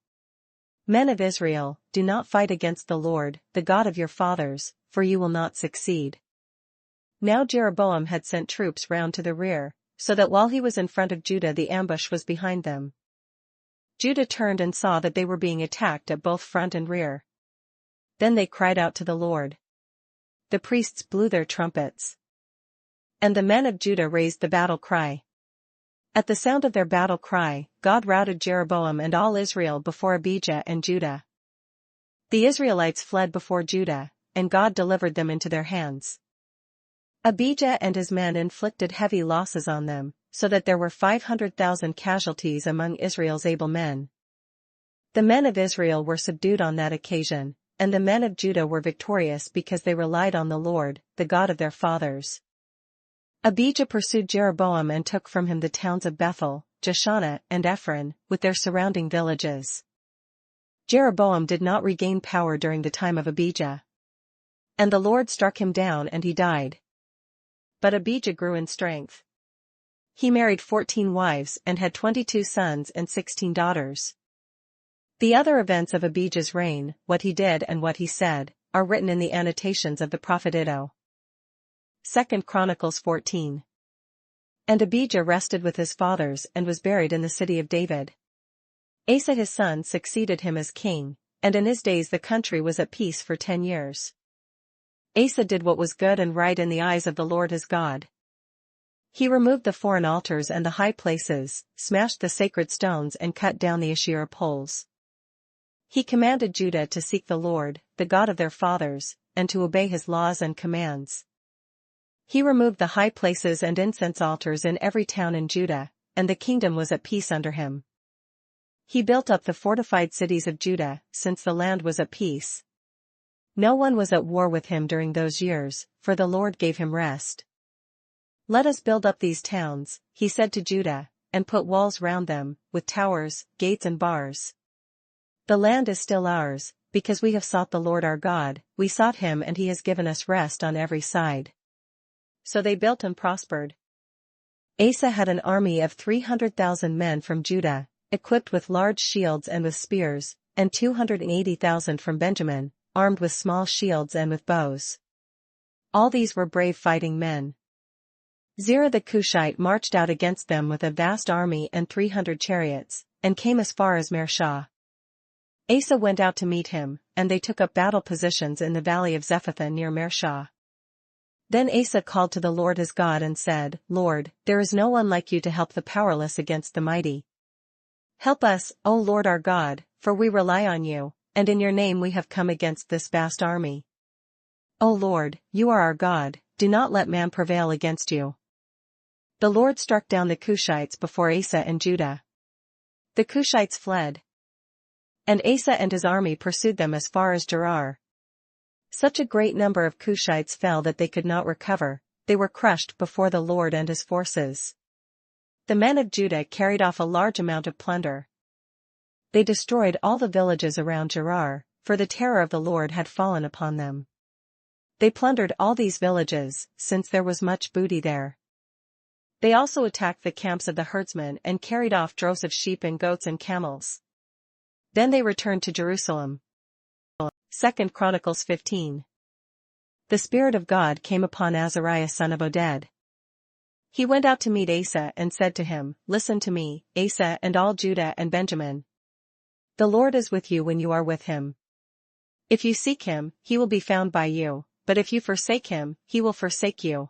Speaker 1: Men of Israel, do not fight against the Lord, the God of your fathers, for you will not succeed. Now Jeroboam had sent troops round to the rear, so that while he was in front of Judah the ambush was behind them. Judah turned and saw that they were being attacked at both front and rear. Then they cried out to the Lord. The priests blew their trumpets. And the men of Judah raised the battle cry. At the sound of their battle cry, God routed Jeroboam and all Israel before Abijah and Judah. The Israelites fled before Judah, and God delivered them into their hands. Abijah and his men inflicted heavy losses on them, so that there were 500,000 casualties among Israel's able men. The men of Israel were subdued on that occasion, and the men of Judah were victorious because they relied on the Lord, the God of their fathers. Abijah pursued Jeroboam and took from him the towns of Bethel, Jeshanah, and Ephron, with their surrounding villages. Jeroboam did not regain power during the time of Abijah. And the Lord struck him down and he died. But Abijah grew in strength. He married 14 wives and had 22 sons and 16 daughters. The other events of Abijah's reign, what he did and what he said, are written in the annotations of the prophet Iddo. 2 Chronicles 14. And Abijah rested with his fathers and was buried in the city of David. Asa his son succeeded him as king, and in his days the country was at peace for 10 years. Asa did what was good and right in the eyes of the Lord his God. He removed the foreign altars and the high places, smashed the sacred stones and cut down the Asherah poles. He commanded Judah to seek the Lord, the God of their fathers, and to obey his laws and commands. He removed the high places and incense altars in every town in Judah, and the kingdom was at peace under him. He built up the fortified cities of Judah, since the land was at peace. No one was at war with him during those years, for the Lord gave him rest. Let us build up these towns, he said to Judah, and put walls round them, with towers, gates and bars. The land is still ours, because we have sought the Lord our God, we sought him and he has given us rest on every side. So they built and prospered. Asa had an army of 300,000 men from Judah, equipped with large shields and with spears, and 280,000 from Benjamin, armed with small shields and with bows. All these were brave fighting men. Zerah the Cushite marched out against them with a vast army and 300 chariots, and came as far as Mareshah. Asa went out to meet him, and they took up battle positions in the valley of Zephathah near Mareshah. Then Asa called to the Lord his God and said, Lord, there is no one like you to help the powerless against the mighty. Help us, O Lord our God, for we rely on you, and in your name we have come against this vast army. O Lord, you are our God, do not let man prevail against you. The Lord struck down the Cushites before Asa and Judah. The Cushites fled. And Asa and his army pursued them as far as Gerar. Such a great number of Cushites fell that they could not recover, they were crushed before the Lord and his forces. The men of Judah carried off a large amount of plunder. They destroyed all the villages around Gerar, for the terror of the Lord had fallen upon them. They plundered all these villages, since there was much booty there. They also attacked the camps of the herdsmen and carried off droves of sheep and goats and camels. Then they returned to Jerusalem. 2 Chronicles 15. The Spirit of God came upon Azariah son of Oded. He went out to meet Asa and said to him, Listen to me, Asa and all Judah and Benjamin. The Lord is with you when you are with him. If you seek him, he will be found by you, but if you forsake him, he will forsake you.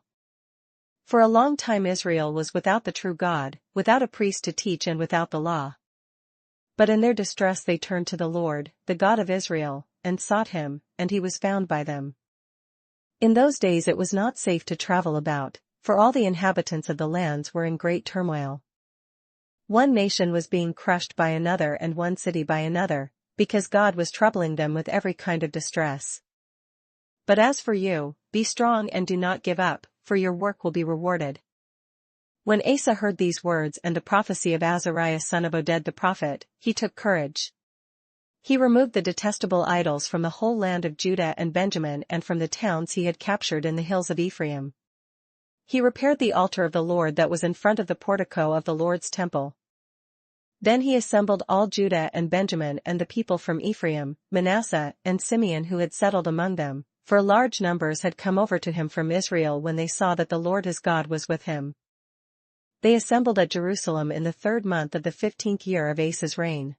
Speaker 1: For a long time Israel was without the true God, without a priest to teach and without the law. But in their distress they turned to the Lord, the God of Israel, and sought him, and he was found by them. In those days it was not safe to travel about, for all the inhabitants of the lands were in great turmoil. One nation was being crushed by another and one city by another, because God was troubling them with every kind of distress. But as for you, be strong and do not give up, for your work will be rewarded. When Asa heard these words and the prophecy of Azariah son of Oded the prophet, he took courage. He removed the detestable idols from the whole land of Judah and Benjamin and from the towns he had captured in the hills of Ephraim. He repaired the altar of the Lord that was in front of the portico of the Lord's temple. Then he assembled all Judah and Benjamin and the people from Ephraim, Manasseh, and Simeon who had settled among them, for large numbers had come over to him from Israel when they saw that the Lord his God was with him. They assembled at Jerusalem in the 3rd month of the 15th year of Asa's reign.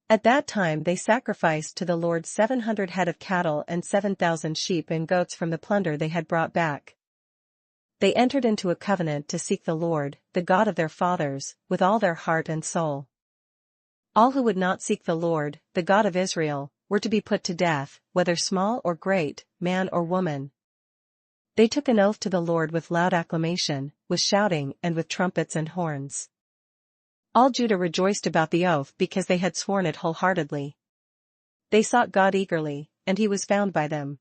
Speaker 1: At that time they sacrificed to the Lord 700 head of cattle and 7,000 sheep and goats from the plunder they had brought back. They entered into a covenant to seek the Lord, the God of their fathers, with all their heart and soul. All who would not seek the Lord, the God of Israel, were to be put to death, whether small or great, man or woman. They took an oath to the Lord with loud acclamation, with shouting and with trumpets and horns. All Judah rejoiced about the oath because they had sworn it wholeheartedly. They sought God eagerly, and he was found by them.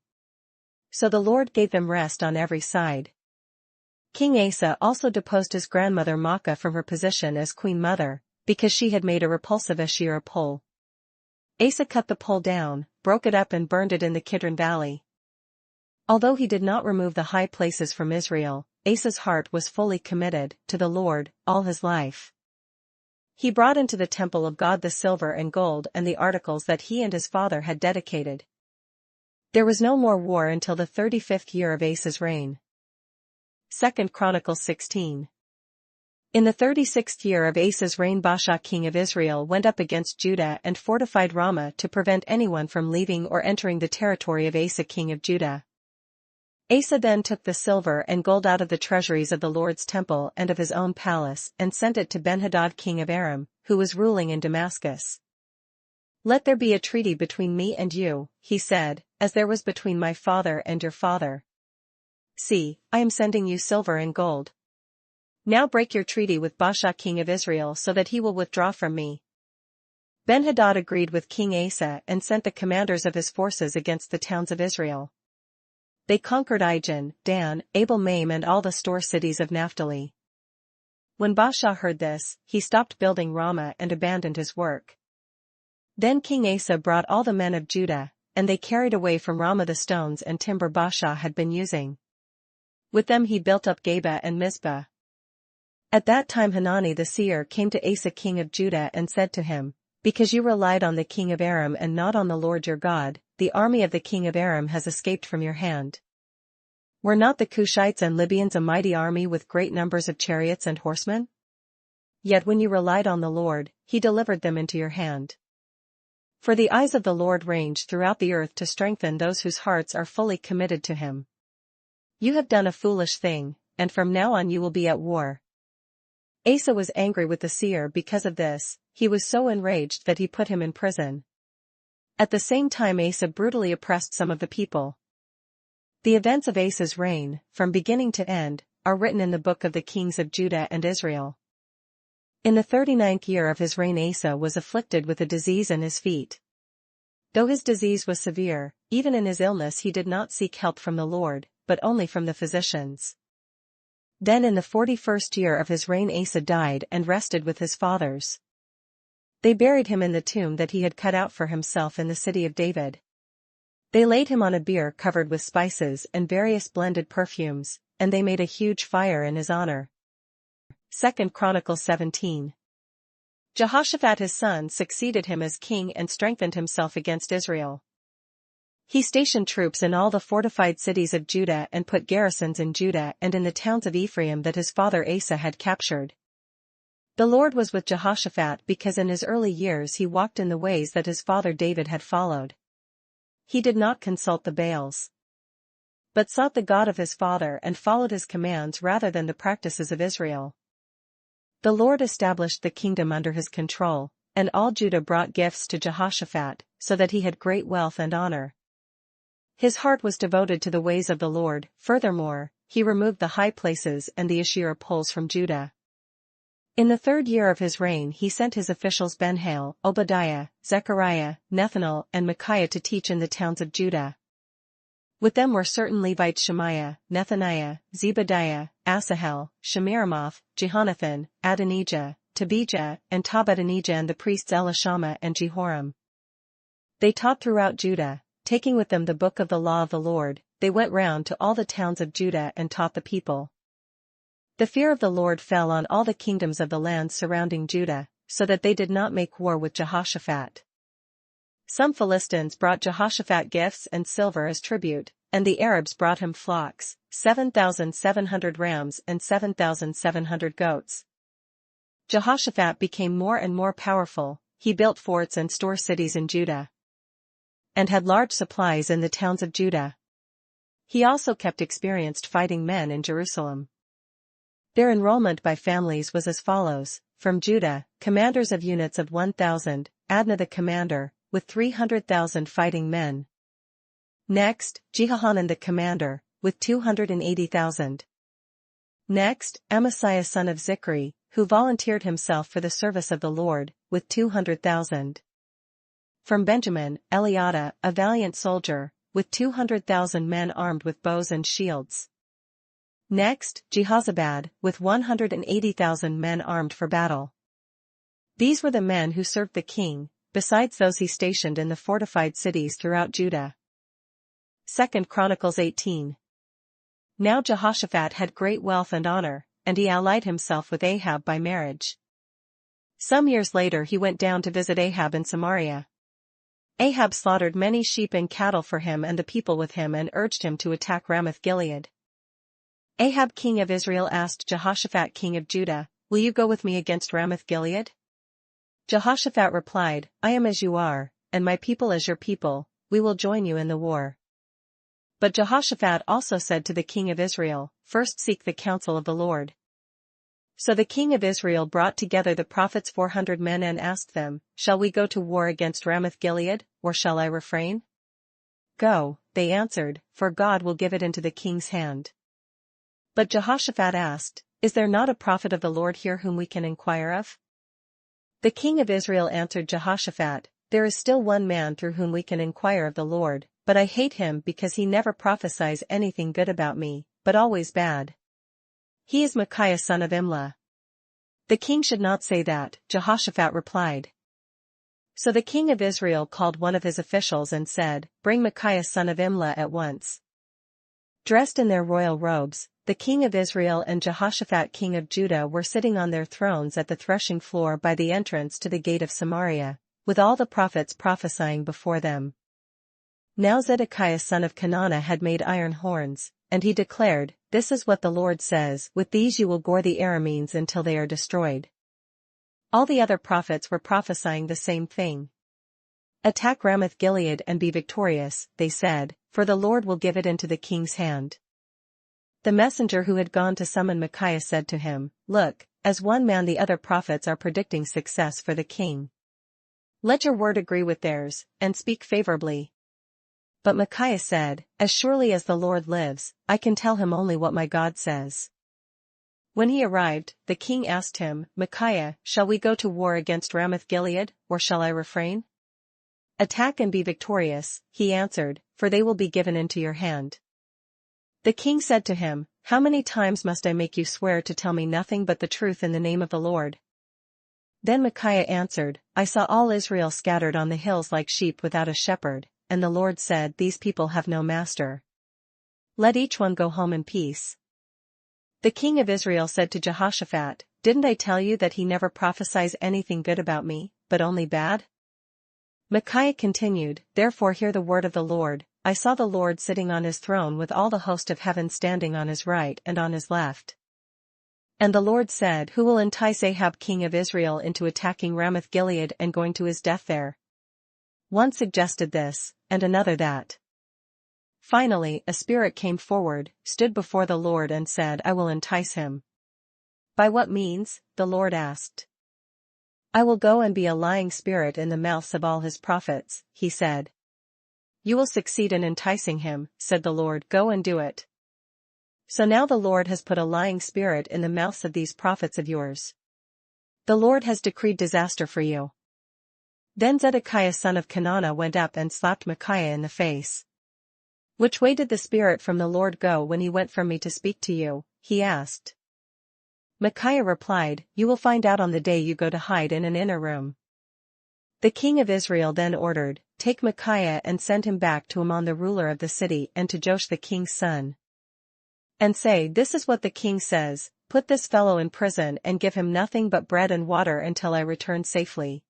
Speaker 1: So the Lord gave them rest on every side. King Asa also deposed his grandmother Maacah from her position as queen mother, because she had made a repulsive Asherah pole. Asa cut the pole down, broke it up and burned it in the Kidron valley. Although he did not remove the high places from Israel, Asa's heart was fully committed to the Lord all his life. He brought into the temple of God the silver and gold and the articles that he and his father had dedicated. There was no more war until the 35th year of Asa's reign. 2 Chronicles 16. In the 36th year of Asa's reign Baasha king of Israel went up against Judah and fortified Ramah to prevent anyone from leaving or entering the territory of Asa king of Judah. Asa then took the silver and gold out of the treasuries of the Lord's temple and of his own palace and sent it to Ben-Hadad king of Aram, who was ruling in Damascus. "Let there be a treaty between me and you," he said, "as there was between my father and your father. See, I am sending you silver and gold. Now break your treaty with Baasha king of Israel so that he will withdraw from me." Ben-Hadad agreed with King Asa and sent the commanders of his forces against the towns of Israel. They conquered Ijon, Dan, Abel-Maim and all the store cities of Naphtali. When Baasha heard this, he stopped building Ramah and abandoned his work. Then King Asa brought all the men of Judah, and they carried away from Ramah the stones and timber Baasha had been using. With them he built up Geba and Mizpah. At that time Hanani the seer came to Asa king of Judah and said to him, "Because you relied on the king of Aram and not on the Lord your God, the army of the king of Aram has escaped from your hand. Were not the Cushites and Libyans a mighty army with great numbers of chariots and horsemen? Yet when you relied on the Lord, he delivered them into your hand. For the eyes of the Lord range throughout the earth to strengthen those whose hearts are fully committed to him. You have done a foolish thing, and from now on you will be at war." Asa was angry with the seer because of this. He was so enraged that he put him in prison. At the same time Asa brutally oppressed some of the people. The events of Asa's reign, from beginning to end, are written in the book of the kings of Judah and Israel. In the 39th year of his reign Asa was afflicted with a disease in his feet. Though his disease was severe, even in his illness he did not seek help from the Lord, but only from the physicians. Then in the 41st year of his reign Asa died and rested with his fathers. They buried him in the tomb that he had cut out for himself in the city of David. They laid him on a bier covered with spices and various blended perfumes, and they made a huge fire in his honor. 2 Chronicles 17. Jehoshaphat his son succeeded him as king and strengthened himself against Israel. He stationed troops in all the fortified cities of Judah and put garrisons in Judah and in the towns of Ephraim that his father Asa had captured. The Lord was with Jehoshaphat because in his early years he walked in the ways that his father David had followed. He did not consult the Baals, but sought the God of his father and followed his commands rather than the practices of Israel. The Lord established the kingdom under his control, and all Judah brought gifts to Jehoshaphat, so that he had great wealth and honor. His heart was devoted to the ways of the Lord. Furthermore, he removed the high places and the Asherah poles from Judah. In the 3rd year of his reign he sent his officials Benhail, Obadiah, Zechariah, Nethanel and Micaiah to teach in the towns of Judah. With them were certain Levites Shemaiah, Nethaniah, Zebadiah, Asahel, Shemiramoth, Jehonathan, Adonijah, Tobijah, and Tobadonijah and the priests Elishama and Jehoram. They taught throughout Judah, taking with them the book of the law of the Lord. They went round to all the towns of Judah and taught the people. The fear of the Lord fell on all the kingdoms of the lands surrounding Judah, so that they did not make war with Jehoshaphat. Some Philistines brought Jehoshaphat gifts and silver as tribute, and the Arabs brought him flocks, 7,700 rams and 7,700 goats. Jehoshaphat became more and more powerful. He built forts and store cities in Judah, and had large supplies in the towns of Judah. He also kept experienced fighting men in Jerusalem. Their enrollment by families was as follows: from Judah, commanders of units of 1,000, Adnah the commander, with 300,000 fighting men. Next, Jehohanan the commander, with 280,000. Next, Amasiah son of Zichri, who volunteered himself for the service of the Lord, with 200,000. From Benjamin, Eliada, a valiant soldier, with 200,000 men armed with bows and shields. Next, Jehozabad, with 180,000 men armed for battle. These were the men who served the king, besides those he stationed in the fortified cities throughout Judah. 2 Chronicles 18. Now Jehoshaphat had great wealth and honor, and he allied himself with Ahab by marriage. Some years later he went down to visit Ahab in Samaria. Ahab slaughtered many sheep and cattle for him and the people with him and urged him to attack Ramoth-Gilead. Ahab king of Israel asked Jehoshaphat king of Judah, "Will you go with me against Ramoth-Gilead?" Jehoshaphat replied, "I am as you are, and my people as your people, we will join you in the war." But Jehoshaphat also said to the king of Israel, "First seek the counsel of the Lord." So the king of Israel brought together the prophets 400 men and asked them, "Shall we go to war against Ramoth-Gilead, or shall I refrain?" "Go," they answered, "for God will give it into the king's hand." But Jehoshaphat asked, "Is there not a prophet of the Lord here whom we can inquire of?" The king of Israel answered Jehoshaphat, "There is still one man through whom we can inquire of the Lord, but I hate him because he never prophesies anything good about me, but always bad. He is Micaiah son of Imlah." "The king should not say that," Jehoshaphat replied. So the king of Israel called one of his officials and said, "Bring Micaiah son of Imlah at once." Dressed in their royal robes, the king of Israel and Jehoshaphat king of Judah were sitting on their thrones at the threshing floor by the entrance to the gate of Samaria, with all the prophets prophesying before them. Now Zedekiah son of Kenana had made iron horns, and he declared, "This is what the Lord says, with these you will gore the Arameans until they are destroyed." All the other prophets were prophesying the same thing. "Attack Ramoth-Gilead and be victorious," they said, "for the Lord will give it into the king's hand." The messenger who had gone to summon Micaiah said to him, "Look, as one man the other prophets are predicting success for the king. Let your word agree with theirs, and speak favorably." But Micaiah said, "As surely as the Lord lives, I can tell him only what my God says." When he arrived, the king asked him, "Micaiah, shall we go to war against Ramoth-Gilead, or shall I refrain?" "Attack and be victorious," he answered, "for they will be given into your hand." The king said to him, "How many times must I make you swear to tell me nothing but the truth in the name of the Lord?" Then Micaiah answered, "I saw all Israel scattered on the hills like sheep without a shepherd, and the Lord said, 'These people have no master. Let each one go home in peace.'" The king of Israel said to Jehoshaphat, "Didn't I tell you that he never prophesies anything good about me, but only bad?" Micaiah continued, "Therefore hear the word of the Lord. I saw the Lord sitting on his throne with all the host of heaven standing on his right and on his left. And the Lord said, 'Who will entice Ahab king of Israel into attacking Ramoth-Gilead and going to his death there?' One suggested this, and another that. Finally, a spirit came forward, stood before the Lord and said, 'I will entice him.'" "By what means?" the Lord asked. "I will go and be a lying spirit in the mouths of all his prophets," he said. You will succeed in enticing him, said the Lord. Go and do it. So now the Lord has put a lying spirit in the mouths of these prophets of yours. The Lord has decreed disaster for you. Then Zedekiah son of Kenana went up and slapped Micaiah in the face. Which way did the Spirit from the Lord go when he went from me to speak to you? He asked. Micaiah replied, You will find out on the day you go to hide in an inner room. The king of Israel then ordered, Take Micaiah and send him back to Amon the ruler of the city and to Joash the king's son. And say, This is what the king says, Put this fellow in prison and give him nothing but bread and water until I return safely.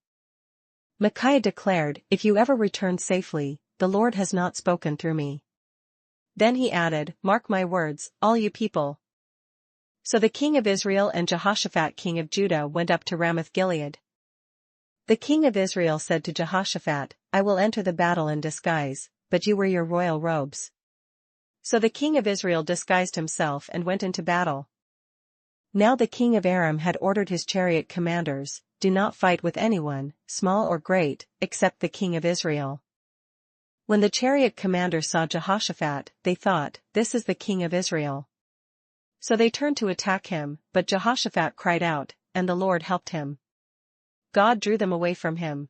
Speaker 1: Micaiah declared, If you ever return safely, the Lord has not spoken through me. Then he added, Mark my words, all you people. So the king of Israel and Jehoshaphat king of Judah went up to Ramoth-Gilead. The king of Israel said to Jehoshaphat, I will enter the battle in disguise, but you wear your royal robes. So the king of Israel disguised himself and went into battle. Now the king of Aram had ordered his chariot commanders, Do not fight with anyone, small or great, except the king of Israel. When the chariot commanders saw Jehoshaphat, they thought, This is the king of Israel. So they turned to attack him, but Jehoshaphat cried out, and the Lord helped him. God drew them away from him.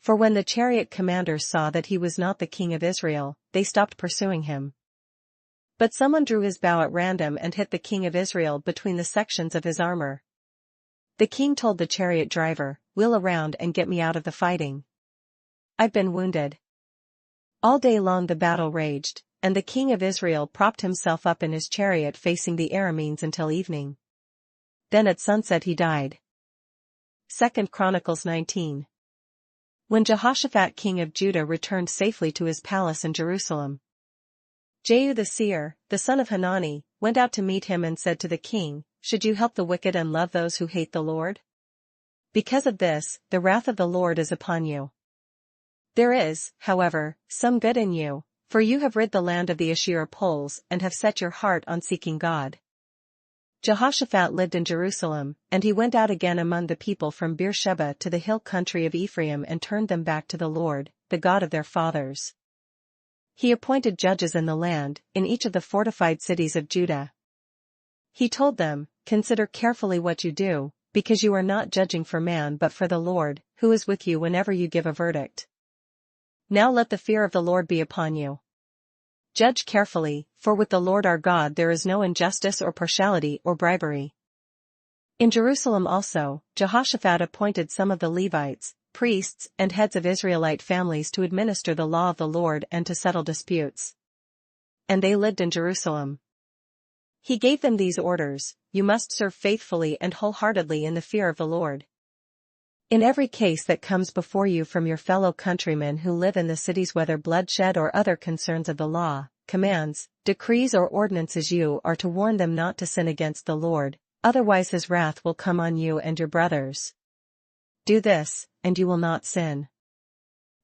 Speaker 1: For when the chariot commanders saw that he was not the king of Israel, they stopped pursuing him. But someone drew his bow at random and hit the king of Israel between the sections of his armor. The king told the chariot driver, Wheel around and get me out of the fighting. I've been wounded. All day long the battle raged, and the king of Israel propped himself up in his chariot facing the Arameans until evening. Then at sunset he died. 2 Chronicles 19. When Jehoshaphat king of Judah returned safely to his palace in Jerusalem, Jehu the seer, the son of Hanani, went out to meet him and said to the king, Should you help the wicked and love those who hate the Lord? Because of this, the wrath of the Lord is upon you. There is, however, some good in you, for you have rid the land of the Asherah poles and have set your heart on seeking God. Jehoshaphat lived in Jerusalem, and he went out again among the people from Beersheba to the hill country of Ephraim and turned them back to the Lord, the God of their fathers. He appointed judges in the land, in each of the fortified cities of Judah. He told them, Consider carefully what you do, because you are not judging for man but for the Lord, who is with you whenever you give a verdict. Now let the fear of the Lord be upon you. Judge carefully, for with the Lord our God there is no injustice or partiality or bribery. In Jerusalem also, Jehoshaphat appointed some of the Levites, priests and heads of Israelite families to administer the law of the Lord and to settle disputes. And they lived in Jerusalem. He gave them these orders, You must serve faithfully and wholeheartedly in the fear of the Lord. In every case that comes before you from your fellow countrymen who live in the cities, whether bloodshed or other concerns of the law, commands, decrees or ordinances, you are to warn them not to sin against the Lord, otherwise his wrath will come on you and your brothers. Do this, and you will not sin.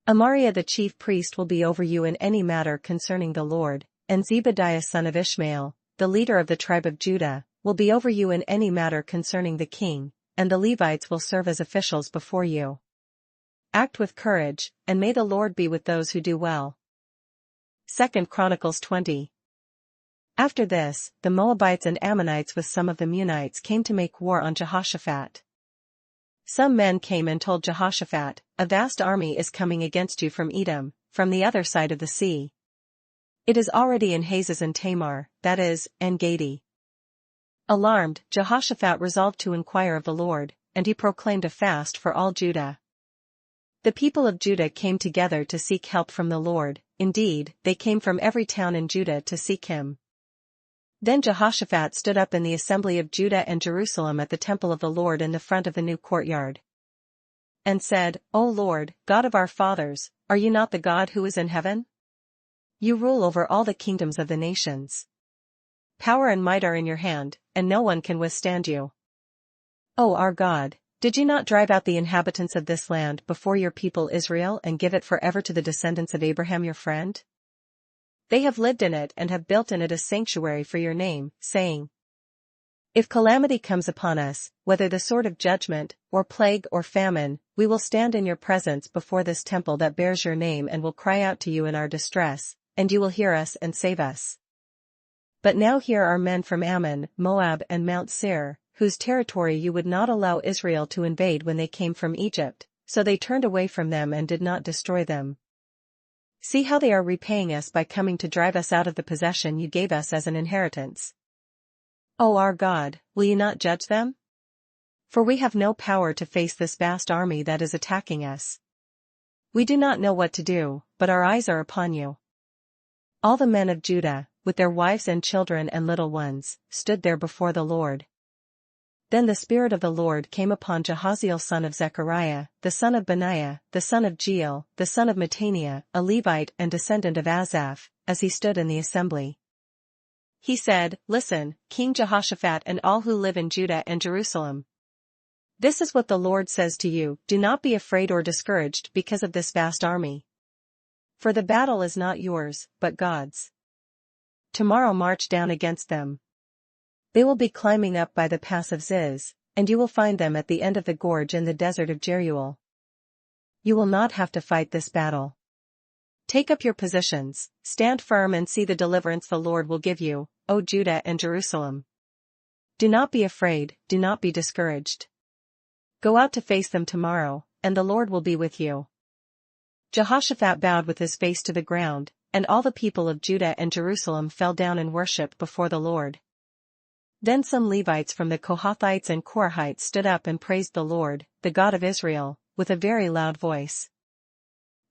Speaker 1: Amariah the chief priest will be over you in any matter concerning the Lord, and Zebadiah son of Ishmael, the leader of the tribe of Judah, will be over you in any matter concerning the king, and the Levites will serve as officials before you. Act with courage, and may the Lord be with those who do well. 2 Chronicles 20. After this, the Moabites and Ammonites with some of the Meunites came to make war on Jehoshaphat. Some men came and told Jehoshaphat, A vast army is coming against you from Edom, from the other side of the sea. It is already in Hazes and Tamar, that is, En-Gedi. Alarmed, Jehoshaphat resolved to inquire of the Lord, and he proclaimed a fast for all Judah. The people of Judah came together to seek help from the Lord, indeed, they came from every town in Judah to seek him. Then Jehoshaphat stood up in the assembly of Judah and Jerusalem at the temple of the Lord in the front of the new courtyard, and said, O Lord, God of our fathers, are you not the God who is in heaven? You rule over all the kingdoms of the nations. Power and might are in your hand, and no one can withstand you. O our God, did you not drive out the inhabitants of this land before your people Israel and give it forever to the descendants of Abraham your friend? They have lived in it and have built in it a sanctuary for your name, saying, If calamity comes upon us, whether the sword of judgment, or plague or famine, we will stand in your presence before this temple that bears your name and will cry out to you in our distress, and you will hear us and save us. But now here are men from Ammon, Moab and Mount Seir, whose territory you would not allow Israel to invade when they came from Egypt, so they turned away from them and did not destroy them. See how they are repaying us by coming to drive us out of the possession you gave us as an inheritance. O our God, will you not judge them? For we have no power to face this vast army that is attacking us. We do not know what to do, but our eyes are upon you. All the men of Judah, with their wives and children and little ones, stood there before the Lord. Then the Spirit of the Lord came upon Jahaziel son of Zechariah, the son of Benaiah, the son of Jeiel, the son of Mattaniah, a Levite and descendant of Asaph, as he stood in the assembly. He said, Listen, King Jehoshaphat and all who live in Judah and Jerusalem. This is what the Lord says to you, do not be afraid or discouraged because of this vast army. For the battle is not yours, but God's. Tomorrow march down against them. They will be climbing up by the pass of Ziz, and you will find them at the end of the gorge in the desert of Jeruel. You will not have to fight this battle. Take up your positions, stand firm and see the deliverance the Lord will give you, O Judah and Jerusalem. Do not be afraid, do not be discouraged. Go out to face them tomorrow, and the Lord will be with you. Jehoshaphat bowed with his face to the ground, and all the people of Judah and Jerusalem fell down in worship before the Lord. Then some Levites from the Kohathites and Korahites stood up and praised the Lord, the God of Israel, with a very loud voice.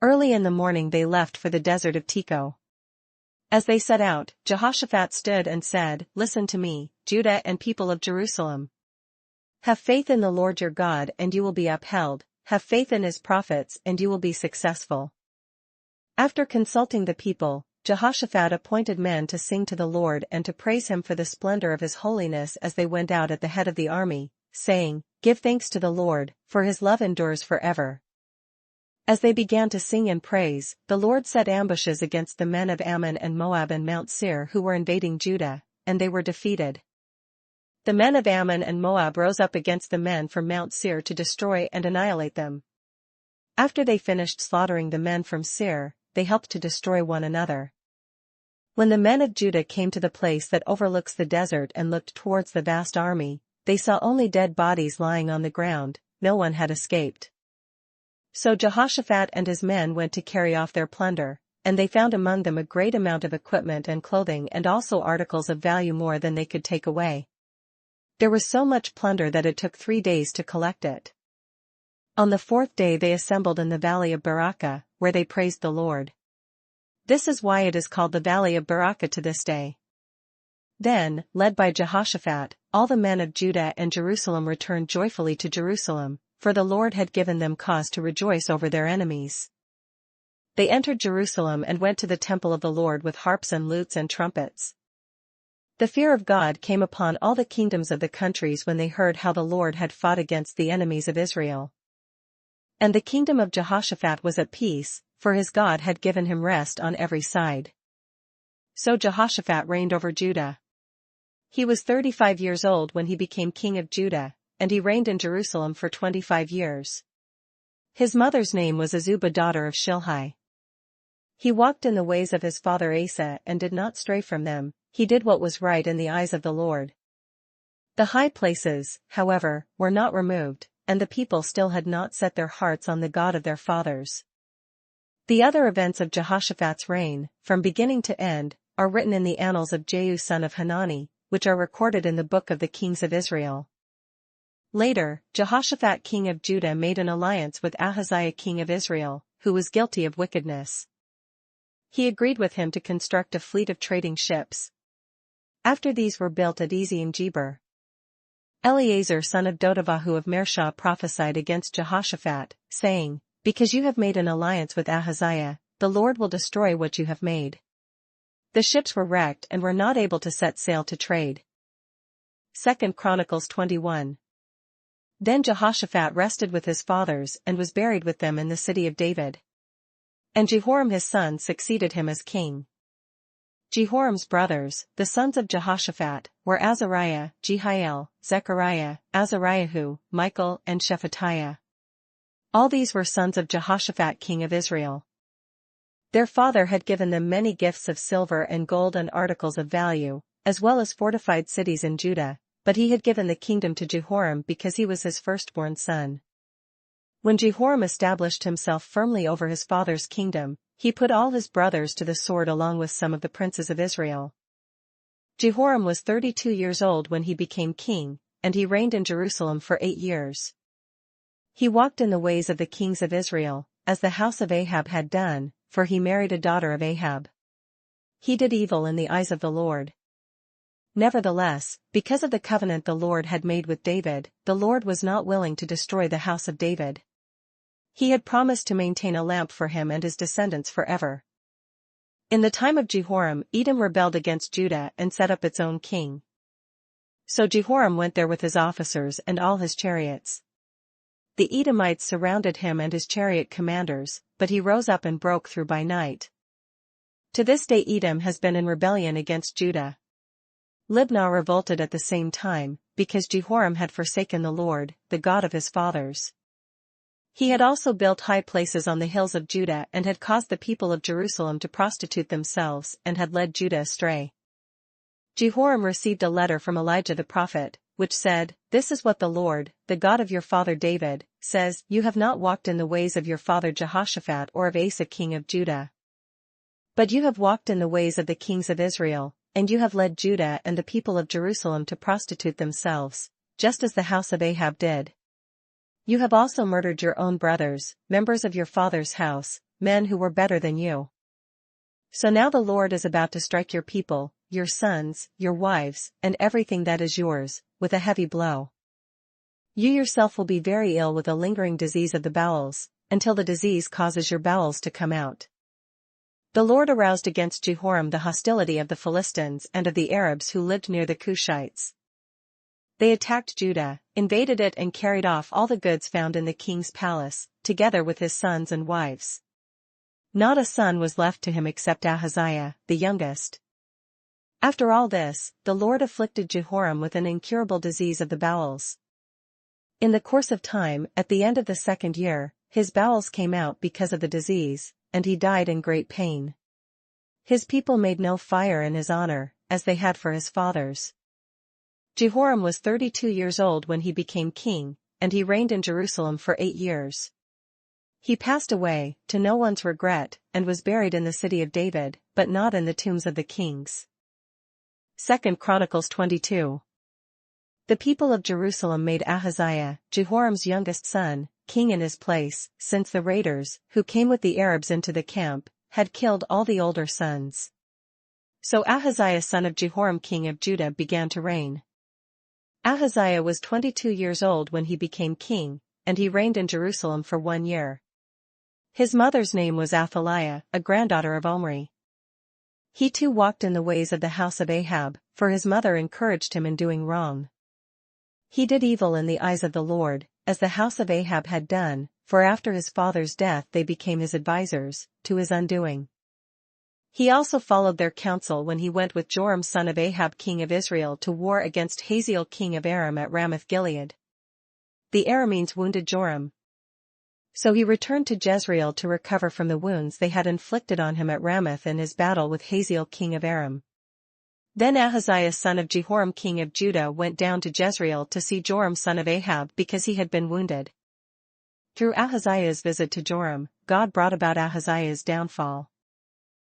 Speaker 1: Early in the morning they left for the desert of Tekoa. As they set out, Jehoshaphat stood and said, Listen to me, Judah and people of Jerusalem. Have faith in the Lord your God and you will be upheld, have faith in his prophets and you will be successful. After consulting the people, Jehoshaphat appointed men to sing to the Lord and to praise him for the splendor of his holiness as they went out at the head of the army, saying, Give thanks to the Lord, for his love endures forever. As they began to sing and praise, the Lord set ambushes against the men of Ammon and Moab and Mount Seir who were invading Judah, and they were defeated. The men of Ammon and Moab rose up against the men from Mount Seir to destroy and annihilate them. After they finished slaughtering the men from Seir, they helped to destroy one another. When the men of Judah came to the place that overlooks the desert and looked towards the vast army, they saw only dead bodies lying on the ground, no one had escaped. So Jehoshaphat and his men went to carry off their plunder, and they found among them a great amount of equipment and clothing and also articles of value more than they could take away. There was so much plunder that it took 3 days to collect it. On the 4th day they assembled in the valley of Barakah, where they praised the Lord. This is why it is called the valley of Barakah to this day. Then, led by Jehoshaphat, all the men of Judah and Jerusalem returned joyfully to Jerusalem, for the Lord had given them cause to rejoice over their enemies. They entered Jerusalem and went to the temple of the Lord with harps and lutes and trumpets. The fear of God came upon all the kingdoms of the countries when they heard how the Lord had fought against the enemies of Israel. And the kingdom of Jehoshaphat was at peace, for his God had given him rest on every side. So Jehoshaphat reigned over Judah. He was 35 years old when he became king of Judah, and he reigned in Jerusalem for 25 years. His mother's name was Azubah daughter of Shilhi. He walked in the ways of his father Asa and did not stray from them, he did what was right in the eyes of the Lord. The high places, however, were not removed, and the people still had not set their hearts on the God of their fathers. The other events of Jehoshaphat's reign, from beginning to end, are written in the annals of Jehu son of Hanani, which are recorded in the book of the kings of Israel. Later, Jehoshaphat king of Judah made an alliance with Ahaziah king of Israel, who was guilty of wickedness. He agreed with him to construct a fleet of trading ships. After these were built at Ezion-Geber. Eleazar son of Dodavahu of Mershah prophesied against Jehoshaphat, saying, Because you have made an alliance with Ahaziah, the Lord will destroy what you have made. The ships were wrecked and were not able to set sail to trade. 2 Chronicles 21. Then Jehoshaphat rested with his fathers and was buried with them in the city of David. And Jehoram his son succeeded him as king. Jehoram's brothers, the sons of Jehoshaphat, were Azariah, Jehiel, Zechariah, Azariahu, Michael, and Shephatiah. All these were sons of Jehoshaphat king of Israel. Their father had given them many gifts of silver and gold and articles of value, as well as fortified cities in Judah, but he had given the kingdom to Jehoram because he was his firstborn son. When Jehoram established himself firmly over his father's kingdom, he put all his brothers to the sword along with some of the princes of Israel. Jehoram was 32 years old when he became king, and he reigned in Jerusalem for 8 years. He walked in the ways of the kings of Israel, as the house of Ahab had done, for he married a daughter of Ahab. He did evil in the eyes of the Lord. Nevertheless, because of the covenant the Lord had made with David, the Lord was not willing to destroy the house of David. He had promised to maintain a lamp for him and his descendants forever. In the time of Jehoram, Edom rebelled against Judah and set up its own king. So Jehoram went there with his officers and all his chariots. The Edomites surrounded him and his chariot commanders, but he rose up and broke through by night. To this day Edom has been in rebellion against Judah. Libnah revolted at the same time, because Jehoram had forsaken the Lord, the God of his fathers. He had also built high places on the hills of Judah and had caused the people of Jerusalem to prostitute themselves and had led Judah astray. Jehoram received a letter from Elijah the prophet, which said, "This is what the Lord, the God of your father David, says, you have not walked in the ways of your father Jehoshaphat or of Asa king of Judah. But you have walked in the ways of the kings of Israel, and you have led Judah and the people of Jerusalem to prostitute themselves, just as the house of Ahab did. You have also murdered your own brothers, members of your father's house, men who were better than you. So now the Lord is about to strike your people, your sons, your wives, and everything that is yours, with a heavy blow. You yourself will be very ill with a lingering disease of the bowels, until the disease causes your bowels to come out." The Lord aroused against Jehoram the hostility of the Philistines and of the Arabs who lived near the Cushites. They attacked Judah, invaded it and carried off all the goods found in the king's palace, together with his sons and wives. Not a son was left to him except Ahaziah, the youngest. After all this, the Lord afflicted Jehoram with an incurable disease of the bowels. In the course of time, at the end of the 2nd year, his bowels came out because of the disease, and he died in great pain. His people made no fire in his honor, as they had for his fathers. Jehoram was 32 years old when he became king, and he reigned in Jerusalem for 8 years. He passed away, to no one's regret, and was buried in the city of David, but not in the tombs of the kings. 2 Chronicles 22. The people of Jerusalem made Ahaziah, Jehoram's youngest son, king in his place, since the raiders, who came with the Arabs into the camp, had killed all the older sons. So Ahaziah son of Jehoram king of Judah began to reign. Ahaziah was 22 years old when he became king, and he reigned in Jerusalem for 1 year. His mother's name was Athaliah, a granddaughter of Omri. He too walked in the ways of the house of Ahab, for his mother encouraged him in doing wrong. He did evil in the eyes of the Lord, as the house of Ahab had done, for after his father's death they became his advisers, to his undoing. He also followed their counsel when he went with Joram son of Ahab king of Israel to war against Hazael king of Aram at Ramoth-Gilead. The Arameans wounded Joram. So he returned to Jezreel to recover from the wounds they had inflicted on him at Ramoth in his battle with Hazael king of Aram. Then Ahaziah son of Jehoram king of Judah went down to Jezreel to see Joram son of Ahab because he had been wounded. Through Ahaziah's visit to Joram, God brought about Ahaziah's downfall.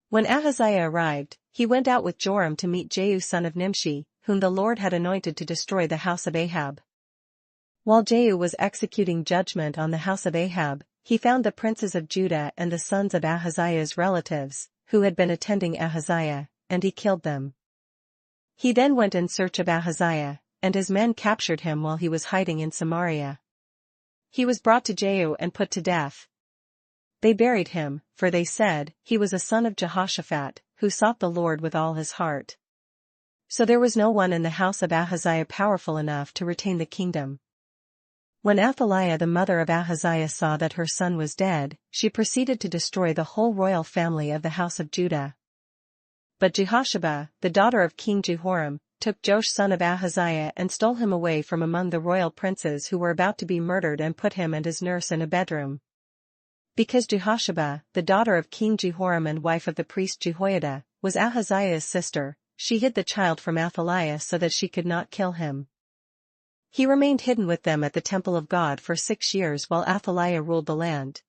Speaker 1: When Ahaziah arrived, he went out with Joram to meet Jehu son of Nimshi, whom the Lord had anointed to destroy the house of Ahab. While Jehu was executing judgment on the house of Ahab, he found the princes of Judah and the sons of Ahaziah's relatives, who had been attending Ahaziah, and he killed them. He then went in search of Ahaziah, and his men captured him while he was hiding in Samaria. He was brought to Jehu and put to death. They buried him, for they said, he was a son of Jehoshaphat, who sought the Lord with all his heart. So there was no one in the house of Ahaziah powerful enough to retain the kingdom. When Athaliah the mother of Ahaziah saw that her son was dead, she proceeded to destroy the whole royal family of the house of Judah. But Jehosheba, the daughter of King Jehoram, took Joash son of Ahaziah and stole him away from among the royal princes who were about to be murdered and put him and his nurse in a bedroom. Because Jehosheba, the daughter of King Jehoram and wife of the priest Jehoiada, was Ahaziah's sister, she hid the child from Athaliah so that she could not kill him. He remained hidden with them at the temple of God for 6 years while Athaliah ruled the land.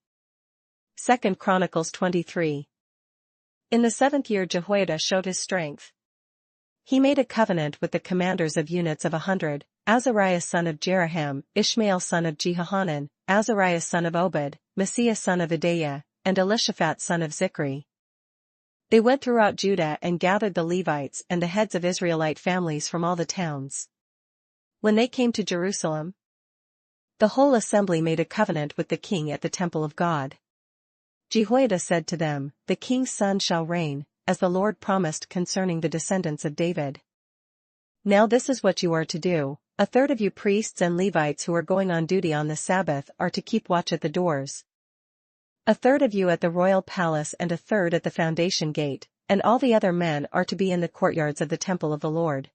Speaker 1: 2 Chronicles 23. In the 7th year Jehoiada showed his strength. He made a covenant with the commanders of units of 100, Azariah son of Jeraham, Ishmael son of Jehohanan, Azariah son of Obed, Messiah son of Adaiah, and Elishaphat son of Zichri. They went throughout Judah and gathered the Levites and the heads of Israelite families from all the towns. When they came to Jerusalem, the whole assembly made a covenant with the king at the temple of God. Jehoiada said to them, "The king's son shall reign, as the Lord promised concerning the descendants of David. Now this is what you are to do. A third of you priests and Levites who are going on duty on the Sabbath are to keep watch at the doors. A third of you at the royal palace and a third at the foundation gate, and all the other men are to be in the courtyards of the temple of the Lord.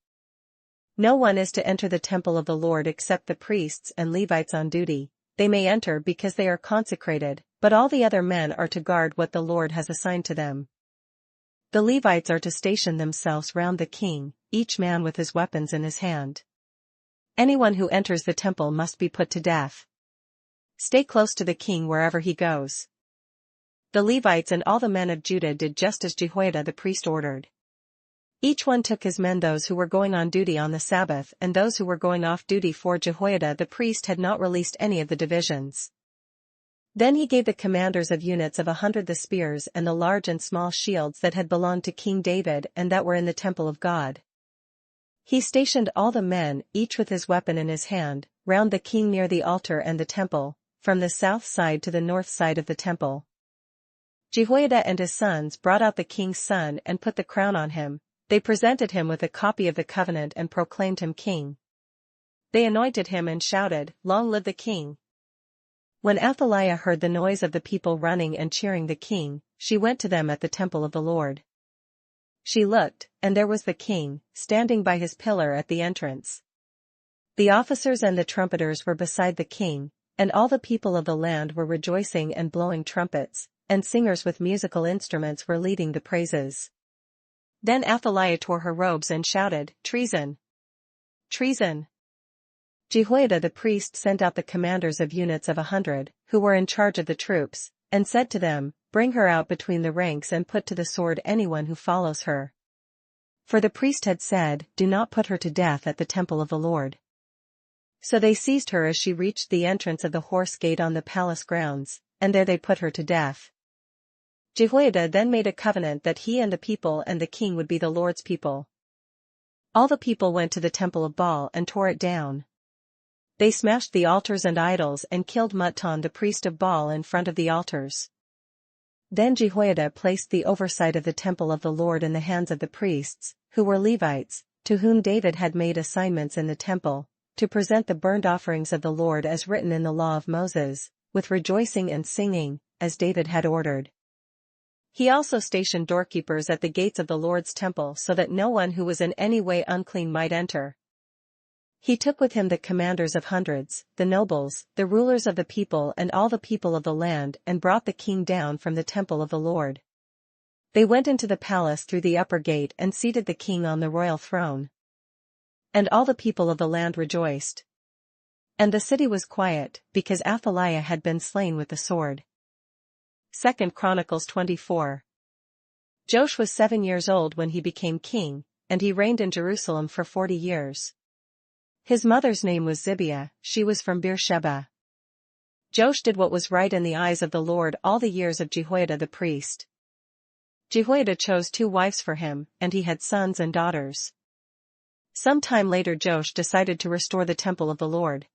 Speaker 1: No one is to enter the temple of the Lord except the priests and Levites on duty. They may enter because they are consecrated, but all the other men are to guard what the Lord has assigned to them. The Levites are to station themselves round the king, each man with his weapons in his hand. Anyone who enters the temple must be put to death. Stay close to the king wherever he goes." The Levites and all the men of Judah did just as Jehoiada the priest ordered. Each one took his men, those who were going on duty on the Sabbath and those who were going off duty, for Jehoiada the priest had not released any of the divisions. Then he gave the commanders of units of 100 the spears and the large and small shields that had belonged to King David and that were in the temple of God. He stationed all the men, each with his weapon in his hand, round the king near the altar and the temple, from the south side to the north side of the temple. Jehoiada and his sons brought out the king's son and put the crown on him. They presented him with a copy of the covenant and proclaimed him king. They anointed him and shouted, "Long live the king!" When Athaliah heard the noise of the people running and cheering the king, she went to them at the temple of the Lord. She looked, and there was the king, standing by his pillar at the entrance. The officers and the trumpeters were beside the king, and all the people of the land were rejoicing and blowing trumpets, and singers with musical instruments were leading the praises. Then Athaliah tore her robes and shouted, "Treason! Treason!" Jehoiada the priest sent out the commanders of units of 100, who were in charge of the troops, and said to them, "Bring her out between the ranks and put to the sword anyone who follows her." For the priest had said, "Do not put her to death at the temple of the Lord." So they seized her as she reached the entrance of the horse gate on the palace grounds, and there they put her to death. Jehoiada then made a covenant that he and the people and the king would be the Lord's people. All the people went to the temple of Baal and tore it down. They smashed the altars and idols and killed Mutton the priest of Baal in front of the altars. Then Jehoiada placed the oversight of the temple of the Lord in the hands of the priests, who were Levites, to whom David had made assignments in the temple, to present the burnt offerings of the Lord as written in the law of Moses, with rejoicing and singing, as David had ordered. He also stationed doorkeepers at the gates of the Lord's temple so that no one who was in any way unclean might enter. He took with him the commanders of hundreds, the nobles, the rulers of the people and all the people of the land, and brought the king down from the temple of the Lord. They went into the palace through the upper gate and seated the king on the royal throne. And all the people of the land rejoiced. And the city was quiet, because Athaliah had been slain with the sword. 2 Chronicles 24. Joash was 7 years old when he became king, and he reigned in Jerusalem for 40 years. His mother's name was Zibiah, she was from Beersheba. Joash did what was right in the eyes of the Lord all the years of Jehoiada the priest. Jehoiada chose 2 wives for him, and he had sons and daughters. Some time later Joash decided to restore the temple of the Lord.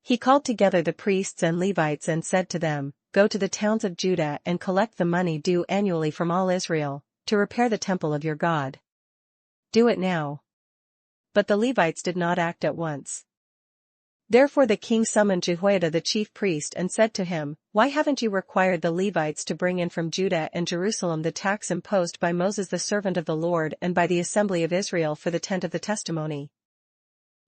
Speaker 1: He called together the priests and Levites and said to them, "Go to the towns of Judah and collect the money due annually from all Israel, to repair the temple of your God. Do it now." But the Levites did not act at once. Therefore the king summoned Jehoiada the chief priest and said to him, "Why haven't you required the Levites to bring in from Judah and Jerusalem the tax imposed by Moses the servant of the Lord and by the assembly of Israel for the tent of the testimony?"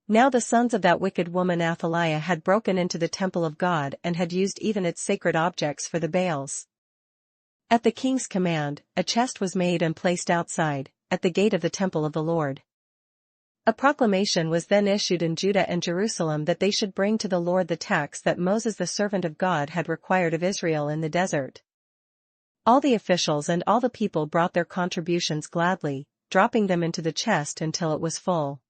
Speaker 1: Now the sons of that wicked woman Athaliah had broken into the temple of God and had used even its sacred objects for the Baals. At the king's command, a chest was made and placed outside, at the gate of the temple of the Lord. A proclamation was then issued in Judah and Jerusalem that they should bring to the Lord the tax that Moses the servant of God had required of Israel in the desert. All the officials and all the people brought their contributions gladly, dropping them into the chest until it was full.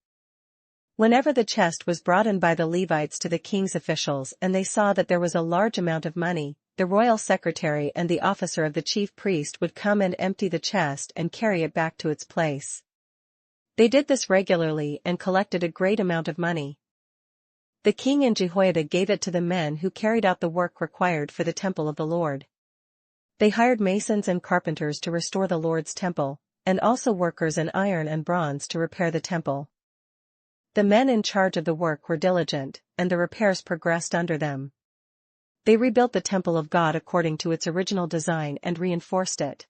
Speaker 1: Whenever the chest was brought in by the Levites to the king's officials and they saw that there was a large amount of money, the royal secretary and the officer of the chief priest would come and empty the chest and carry it back to its place. They did this regularly and collected a great amount of money. The king and Jehoiada gave it to the men who carried out the work required for the temple of the Lord. They hired masons and carpenters to restore the Lord's temple, and also workers in iron and bronze to repair the temple. The men in charge of the work were diligent, and the repairs progressed under them. They rebuilt the temple of God according to its original design and reinforced it.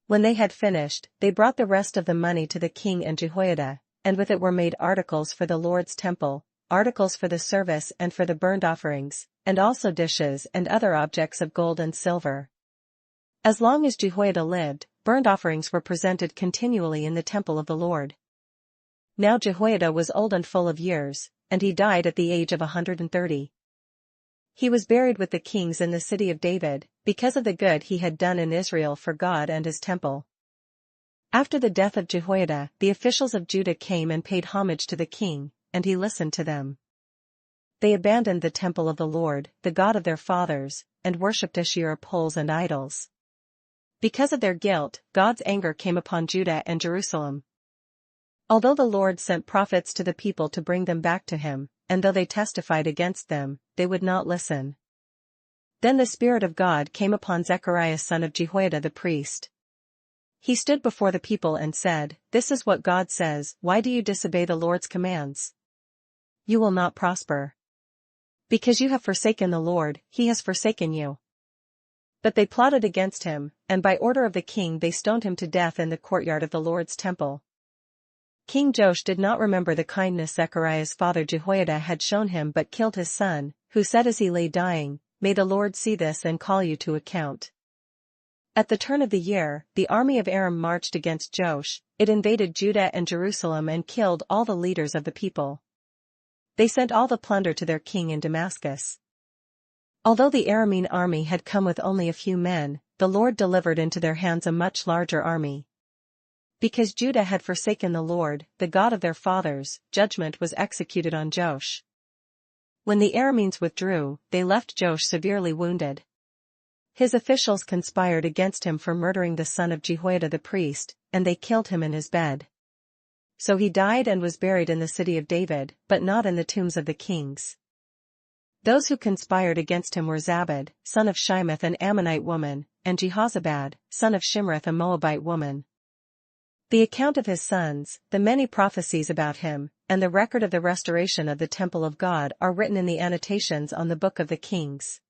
Speaker 1: When they had finished, they brought the rest of the money to the king and Jehoiada, and with it were made articles for the Lord's temple, articles for the service and for the burnt offerings, and also dishes and other objects of gold and silver. As long as Jehoiada lived, burnt offerings were presented continually in the temple of the Lord. Now Jehoiada was old and full of years, and he died at the age of 130. He was buried with the kings in the city of David, because of the good he had done in Israel for God and his temple. After the death of Jehoiada, the officials of Judah came and paid homage to the king, and he listened to them. They abandoned the temple of the Lord, the God of their fathers, and worshipped Asherah poles and idols. Because of their guilt, God's anger came upon Judah and Jerusalem. Although the Lord sent prophets to the people to bring them back to him, and though they testified against them, they would not listen. Then the Spirit of God came upon Zechariah son of Jehoiada the priest. He stood before the people and said, "This is what God says, why do you disobey the Lord's commands? You will not prosper. Because you have forsaken the Lord, he has forsaken you." But they plotted against him, and by order of the king they stoned him to death in the courtyard of the Lord's temple. King Joash did not remember the kindness Zechariah's father Jehoiada had shown him but killed his son, who said as he lay dying, "May the Lord see this and call you to account." At the turn of the year, the army of Aram marched against Joash. It invaded Judah and Jerusalem and killed all the leaders of the people. They sent all the plunder to their king in Damascus. Although the Aramean army had come with only a few men, the Lord delivered into their hands a much larger army. Because Judah had forsaken the Lord, the God of their fathers, judgment was executed on Joash. When the Arameans withdrew, they left Joash severely wounded. His officials conspired against him for murdering the son of Jehoiada the priest, and they killed him in his bed. So he died and was buried in the city of David, but not in the tombs of the kings. Those who conspired against him were Zabad, son of Shimeth an Ammonite woman, and Jehozabad, son of Shimrith a Moabite woman. The account of his sons, the many prophecies about him, and the record of the restoration of the temple of God are written in the annotations on the book of the Kings.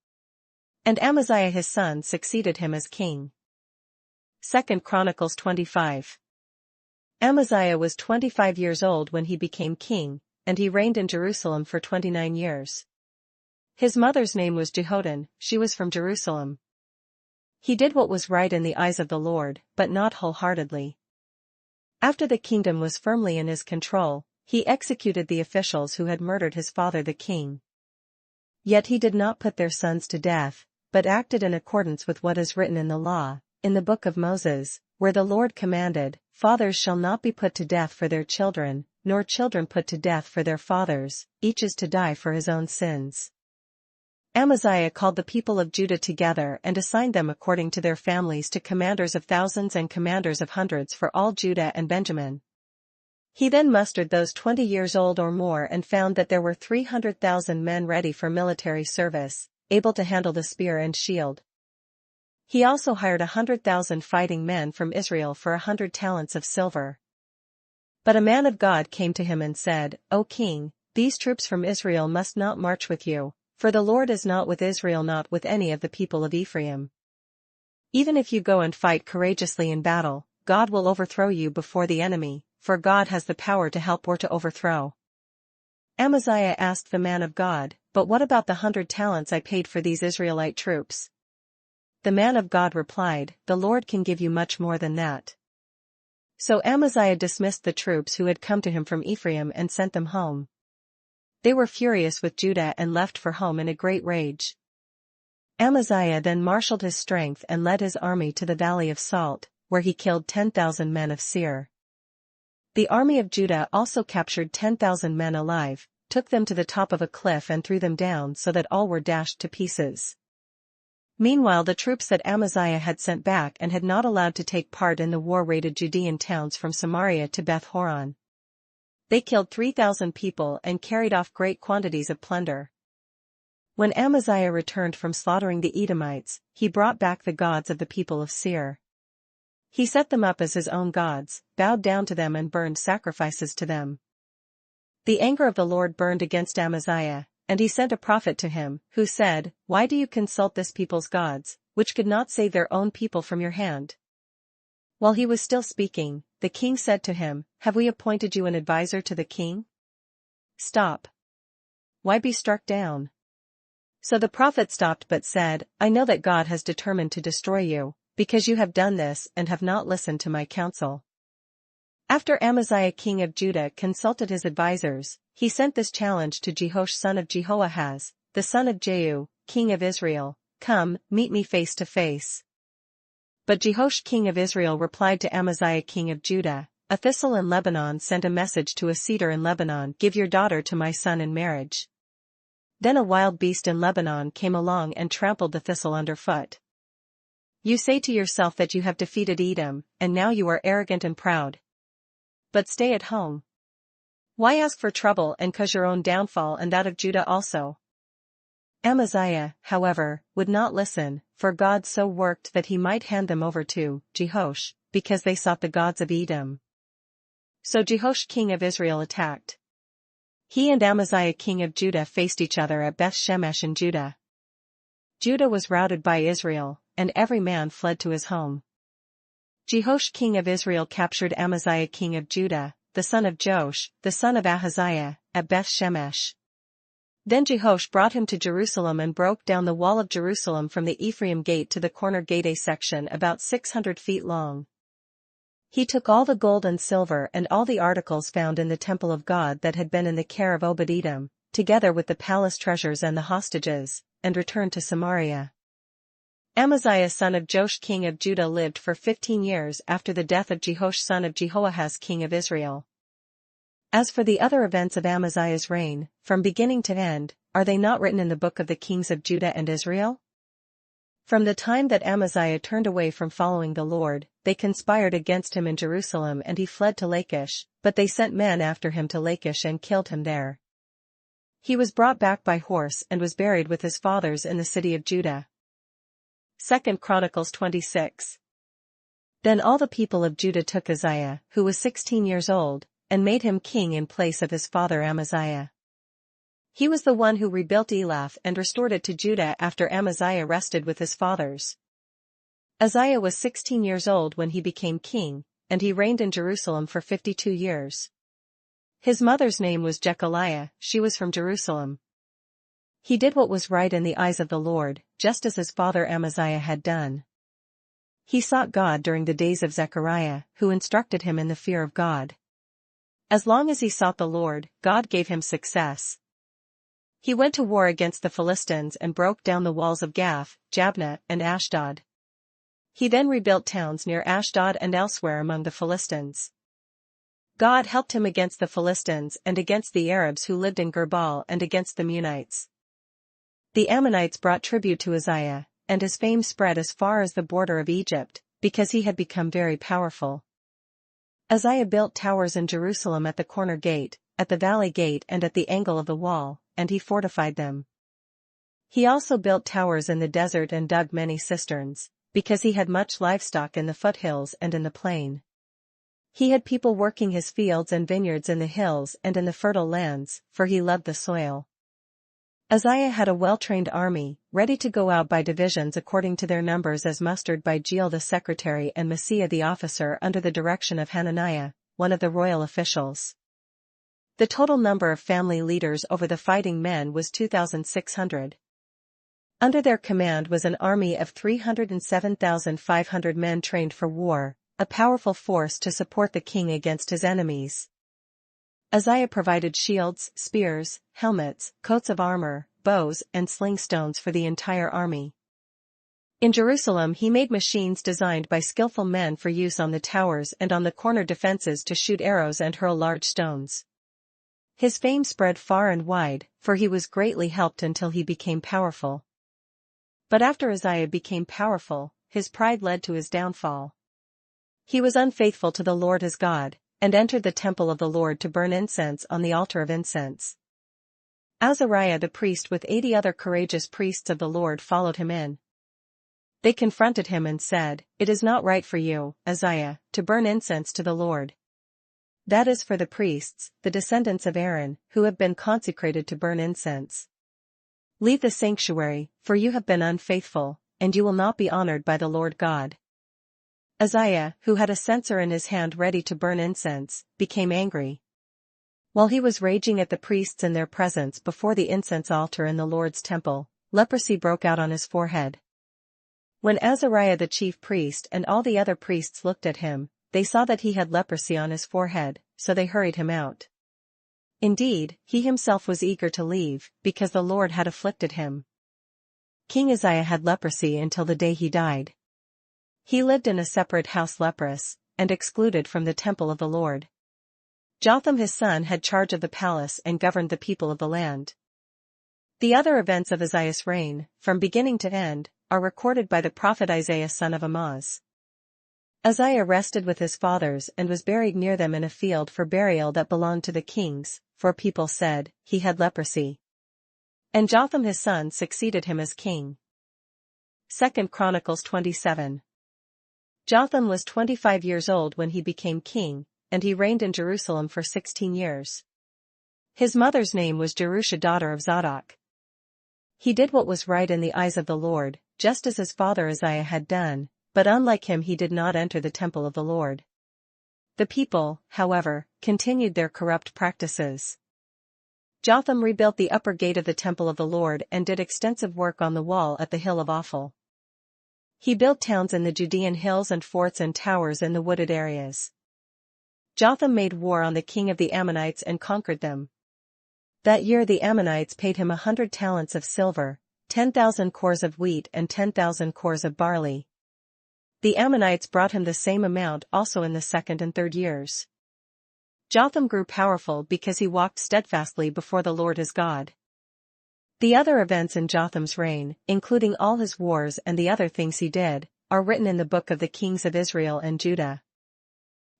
Speaker 1: And Amaziah his son succeeded him as king. 2 Chronicles 25. Amaziah was 25 years old when he became king, and he reigned in Jerusalem for 29 years. His mother's name was Jehoaddan, she was from Jerusalem. He did what was right in the eyes of the Lord, but not wholeheartedly. After the kingdom was firmly in his control, he executed the officials who had murdered his father the king. Yet he did not put their sons to death, but acted in accordance with what is written in the law, in the book of Moses, where the Lord commanded, "Fathers shall not be put to death for their children, nor children put to death for their fathers, each is to die for his own sins." Amaziah called the people of Judah together and assigned them according to their families to commanders of thousands and commanders of hundreds for all Judah and Benjamin. He then mustered those 20 years old or more and found that there were 300,000 men ready for military service, able to handle the spear and shield. He also hired 100,000 fighting men from Israel for 100 talents of silver. But a man of God came to him and said, "O king, These troops from Israel must not march with you, for the Lord is not with Israel, not with any of the people of Ephraim. Even if you go and fight courageously in battle, God will overthrow you before the enemy, for God has the power to help or to overthrow." Amaziah asked the man of God, "But what about the 100 talents I paid for these Israelite troops?" The man of God replied, "The Lord can give you much more than that." So Amaziah dismissed the troops who had come to him from Ephraim and sent them home. They were furious with Judah and left for home in a great rage. Amaziah then marshaled his strength and led his army to the Valley of Salt, where he killed 10,000 men of Seir. The army of Judah also captured 10,000 men alive, took them to the top of a cliff and threw them down so that all were dashed to pieces. Meanwhile, the troops that Amaziah had sent back and had not allowed to take part in the war raided Judean towns from Samaria to Beth-horon. They killed 3,000 people and carried off great quantities of plunder. When Amaziah returned from slaughtering the Edomites, he brought back the gods of the people of Seir. He set them up as his own gods, bowed down to them and burned sacrifices to them. The anger of the Lord burned against Amaziah, and he sent a prophet to him, who said, "Why do you consult this people's gods, which could not save their own people from your hand?" While he was still speaking, the king said to him, "Have we appointed you an advisor to the king? Stop. Why be struck down?" So the prophet stopped but said, "I know that God has determined to destroy you, because you have done this and have not listened to my counsel." After Amaziah king of Judah consulted his advisers, he sent this challenge to Jehoash son of Jehoahaz, the son of Jehu, king of Israel, "Come, meet me face to face." But Jehoash king of Israel replied to Amaziah king of Judah, "A thistle in Lebanon sent a message to a cedar in Lebanon, 'Give your daughter to my son in marriage.' Then a wild beast in Lebanon came along and trampled the thistle underfoot. You say to yourself that you have defeated Edom, and now you are arrogant and proud. But stay at home. Why ask for trouble and cause your own downfall and that of Judah also?" Amaziah, however, would not listen, for God so worked that he might hand them over to Jehoash, because they sought the gods of Edom. So Jehoash king of Israel attacked. He and Amaziah king of Judah faced each other at Beth-shemesh in Judah. Judah was routed by Israel, and every man fled to his home. Jehoash king of Israel captured Amaziah king of Judah, the son of Joash, the son of Ahaziah, at Beth-shemesh. Then Jehoash brought him to Jerusalem and broke down the wall of Jerusalem from the Ephraim gate to the corner gate, a section about 600 feet long. He took all the gold and silver and all the articles found in the temple of God that had been in the care of Obed-Edom, together with the palace treasures and the hostages, and returned to Samaria. Amaziah son of Joash king of Judah lived for 15 years after the death of Jehoash son of Jehoahaz king of Israel. As for the other events of Amaziah's reign, from beginning to end, are they not written in the book of the kings of Judah and Israel? From the time that Amaziah turned away from following the Lord, they conspired against him in Jerusalem and he fled to Lachish, but they sent men after him to Lachish and killed him there. He was brought back by horse and was buried with his fathers in the city of Judah. 2 Chronicles 26. Then all the people of Judah took Uzziah, who was 16 years old, and made him king in place of his father Amaziah. He was the one who rebuilt Elath and restored it to Judah after Amaziah rested with his fathers. Uzziah was 16 years old when he became king, and he reigned in Jerusalem for 52 years. His mother's name was Jechaliah, she was from Jerusalem. He did what was right in the eyes of the Lord, just as his father Amaziah had done. He sought God during the days of Zechariah, who instructed him in the fear of God. As long as he sought the Lord, God gave him success. He went to war against the Philistines and broke down the walls of Gath, Jabneh, and Ashdod. He then rebuilt towns near Ashdod and elsewhere among the Philistines. God helped him against the Philistines and against the Arabs who lived in Gerbal and against the Munites. The Ammonites brought tribute to Uzziah, and his fame spread as far as the border of Egypt, because he had become very powerful. Uzziah built towers in Jerusalem at the corner gate, at the valley gate and at the angle of the wall, and he fortified them. He also built towers in the desert and dug many cisterns, because he had much livestock in the foothills and in the plain. He had people working his fields and vineyards in the hills and in the fertile lands, for he loved the soil. Uzziah had a well-trained army, ready to go out by divisions according to their numbers as mustered by Jeiel the secretary and Maaseiah the officer under the direction of Hananiah, one of the royal officials. The total number of family leaders over the fighting men was 2,600. Under their command was an army of 307,500 men trained for war, a powerful force to support the king against his enemies. Uzziah provided shields, spears, helmets, coats of armor, bows, and sling stones for the entire army. In Jerusalem he made machines designed by skillful men for use on the towers and on the corner defenses to shoot arrows and hurl large stones. His fame spread far and wide, for he was greatly helped until he became powerful. But after Uzziah became powerful, his pride led to his downfall. He was unfaithful to the Lord his God, and entered the temple of the Lord to burn incense on the altar of incense. Azariah the priest with 80 other courageous priests of the Lord followed him in. They confronted him and said, "It is not right for you, Uzziah, to burn incense to the Lord. That is for the priests, the descendants of Aaron, who have been consecrated to burn incense. Leave the sanctuary, for you have been unfaithful, and you will not be honored by the Lord God." Uzziah, who had a censer in his hand ready to burn incense, became angry. While he was raging at the priests in their presence before the incense altar in the Lord's temple, leprosy broke out on his forehead. When Azariah the chief priest and all the other priests looked at him, they saw that he had leprosy on his forehead, so they hurried him out. Indeed, he himself was eager to leave, because the Lord had afflicted him. King Uzziah had leprosy until the day he died. He lived in a separate house leprous, and excluded from the temple of the Lord. Jotham his son had charge of the palace and governed the people of the land. The other events of Uzziah's reign, from beginning to end, are recorded by the prophet Isaiah son of Amoz. Uzziah rested with his fathers and was buried near them in a field for burial that belonged to the kings, for people said, he had leprosy. And Jotham his son succeeded him as king. 2 Chronicles 27. Jotham was 25 years old when he became king, and he reigned in Jerusalem for 16 years. His mother's name was Jerusha daughter of Zadok. He did what was right in the eyes of the Lord, just as his father Uzziah had done, but unlike him he did not enter the temple of the Lord. The people, however, continued their corrupt practices. Jotham rebuilt the upper gate of the temple of the Lord and did extensive work on the wall at the hill of Ophel. He built towns in the Judean hills and forts and towers in the wooded areas. Jotham made war on the king of the Ammonites and conquered them. That year the Ammonites paid him 100 talents of silver, 10,000 cores of wheat and 10,000 cores of barley. The Ammonites brought him the same amount also in the second and third years. Jotham grew powerful because he walked steadfastly before the Lord his God. The other events in Jotham's reign, including all his wars and the other things he did, are written in the book of the kings of Israel and Judah.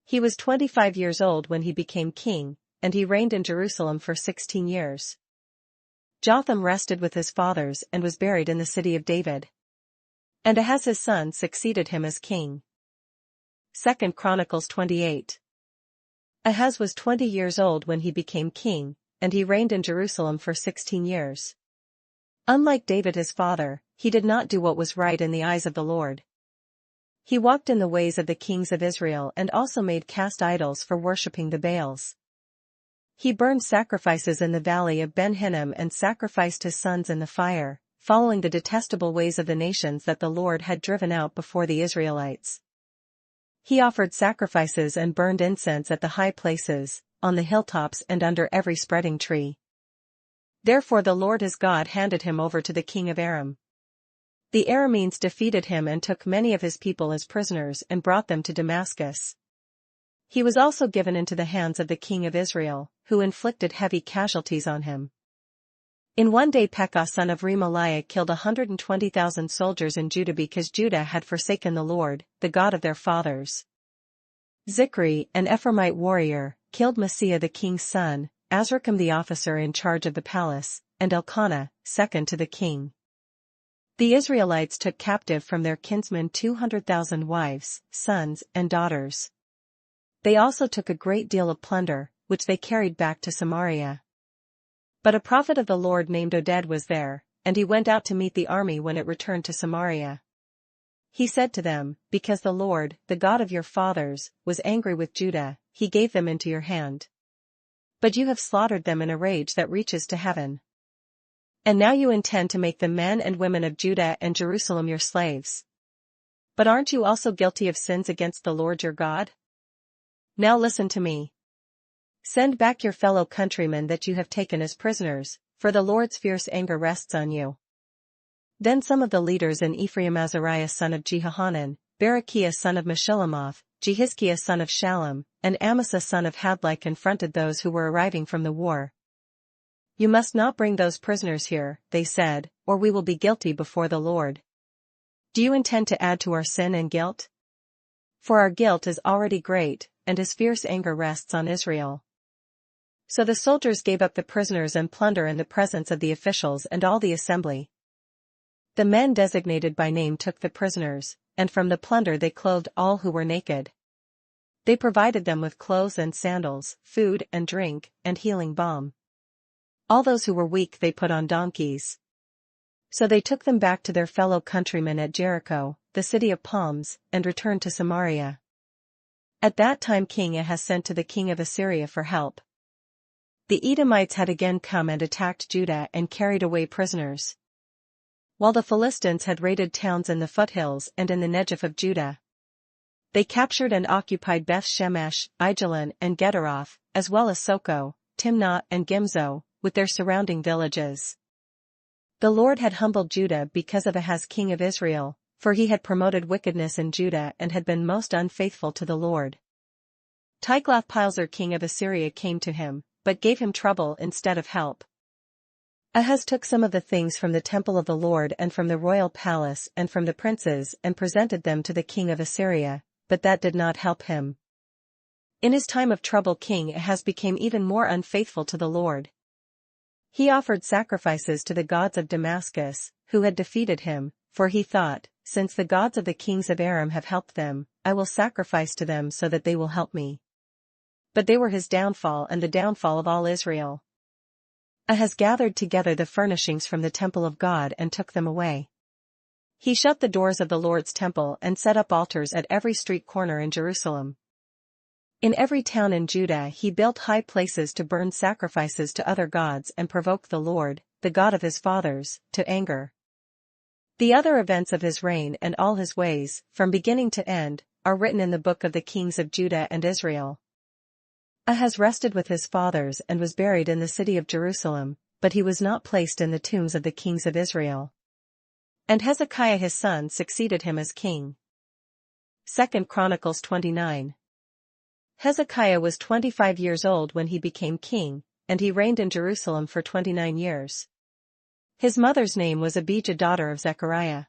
Speaker 1: He was 25 years old when he became king, and he reigned in Jerusalem for 16 years. Jotham rested with his fathers and was buried in the city of David. And Ahaz his son succeeded him as king. 2 Chronicles 28. Ahaz was 20 years old when he became king, and he reigned in Jerusalem for 16 years. Unlike David his father, he did not do what was right in the eyes of the Lord. He walked in the ways of the kings of Israel and also made cast idols for worshipping the Baals. He burned sacrifices in the valley of Ben Hinnom and sacrificed his sons in the fire, following the detestable ways of the nations that the Lord had driven out before the Israelites. He offered sacrifices and burned incense at the high places, on the hilltops and under every spreading tree. Therefore the Lord his God handed him over to the king of Aram. The Arameans defeated him and took many of his people as prisoners and brought them to Damascus. He was also given into the hands of the king of Israel, who inflicted heavy casualties on him. In one day Pekah son of Remaliah killed 120,000 soldiers in Judah because Judah had forsaken the Lord, the God of their fathers. Zichri, an Ephraimite warrior, killed Maaseiah the king's son, Azrikam the officer in charge of the palace, and Elkanah, second to the king. The Israelites took captive from their kinsmen 200,000 wives, sons, and daughters. They also took a great deal of plunder, which they carried back to Samaria. But a prophet of the Lord named Oded was there, and he went out to meet the army when it returned to Samaria. He said to them, "Because the Lord, the God of your fathers, was angry with Judah, he gave them into your hand. But you have slaughtered them in a rage that reaches to heaven. And now you intend to make the men and women of Judah and Jerusalem your slaves. But aren't you also guilty of sins against the Lord your God? Now listen to me. Send back your fellow countrymen that you have taken as prisoners, for the Lord's fierce anger rests on you." Then some of the leaders in Ephraim, Azariah son of Jehohanan, Berechiah son of Meshillemoth, Jehizkiah son of Shallum, and Amasa son of Hadlai confronted those who were arriving from the war. "You must not bring those prisoners here," they said, "or we will be guilty before the Lord. Do you intend to add to our sin and guilt? For our guilt is already great, and his fierce anger rests on Israel." So the soldiers gave up the prisoners and plunder in the presence of the officials and all the assembly. The men designated by name took the prisoners, and from the plunder they clothed all who were naked. They provided them with clothes and sandals, food and drink, and healing balm. All those who were weak they put on donkeys. So they took them back to their fellow countrymen at Jericho, the city of palms, and returned to Samaria. At that time King Ahaz sent to the king of Assyria for help. The Edomites had again come and attacked Judah and carried away prisoners, while the Philistines had raided towns in the foothills and in the Negev of Judah. They captured and occupied Beth-Shemesh, Aijalon and Gederoth, as well as Soko, Timnah and Gimzo, with their surrounding villages. The Lord had humbled Judah because of Ahaz king of Israel, for he had promoted wickedness in Judah and had been most unfaithful to the Lord. Tiglath-Pileser king of Assyria came to him, but gave him trouble instead of help. Ahaz took some of the things from the temple of the Lord and from the royal palace and from the princes and presented them to the king of Assyria, but that did not help him. In his time of trouble King Ahaz became even more unfaithful to the Lord. He offered sacrifices to the gods of Damascus, who had defeated him, for he thought, "Since the gods of the kings of Aram have helped them, I will sacrifice to them so that they will help me." But they were his downfall and the downfall of all Israel. Ahaz gathered together the furnishings from the temple of God and took them away. He shut the doors of the Lord's temple and set up altars at every street corner in Jerusalem. In every town in Judah he built high places to burn sacrifices to other gods and provoke the Lord, the God of his fathers, to anger. The other events of his reign and all his ways, from beginning to end, are written in the book of the kings of Judah and Israel. Ahaz rested with his fathers and was buried in the city of Jerusalem, but he was not placed in the tombs of the kings of Israel. And Hezekiah his son succeeded him as king. 2 Chronicles 29. Hezekiah was 25 years old when he became king, and he reigned in Jerusalem for 29 years. His mother's name was Abijah daughter of Zechariah.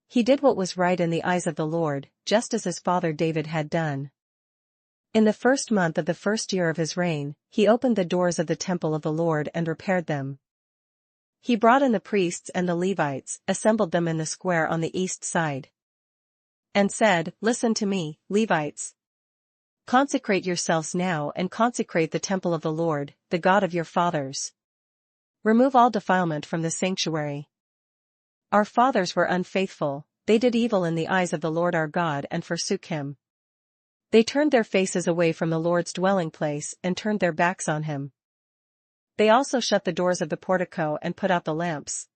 Speaker 1: He did what was right in the eyes of the Lord, just as his father David had done. In the first month of the first year of his reign, he opened the doors of the temple of the Lord and repaired them. He brought in the priests and the Levites, assembled them in the square on the east side, and said, "Listen to me, Levites. Consecrate yourselves now and consecrate the temple of the Lord, the God of your fathers. Remove all defilement from the sanctuary. Our fathers were unfaithful, they did evil in the eyes of the Lord our God and forsook him. They turned their faces away from the Lord's dwelling place and turned their backs on him. They also shut the doors of the portico and put out the lamps.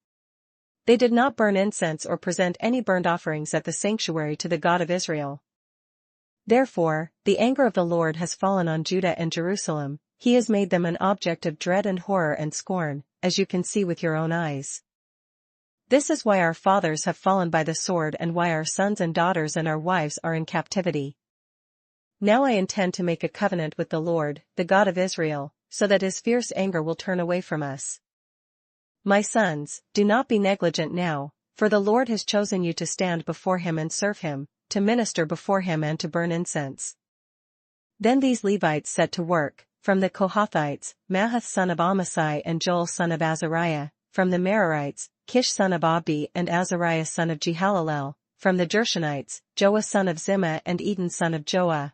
Speaker 1: They did not burn incense or present any burnt offerings at the sanctuary to the God of Israel. Therefore, the anger of the Lord has fallen on Judah and Jerusalem, he has made them an object of dread and horror and scorn, as you can see with your own eyes. This is why our fathers have fallen by the sword and why our sons and daughters and our wives are in captivity. Now I intend to make a covenant with the Lord, the God of Israel, so that his fierce anger will turn away from us. My sons, do not be negligent now, for the Lord has chosen you to stand before him and serve him, to minister before him and to burn incense." Then these Levites set to work, from the Kohathites, Mahath son of Amasai and Joel son of Azariah, from the Merarites, Kish son of Abdi and Azariah son of Jehalalel, from the Gershonites, Joah son of Zimmah and Eden son of Joah.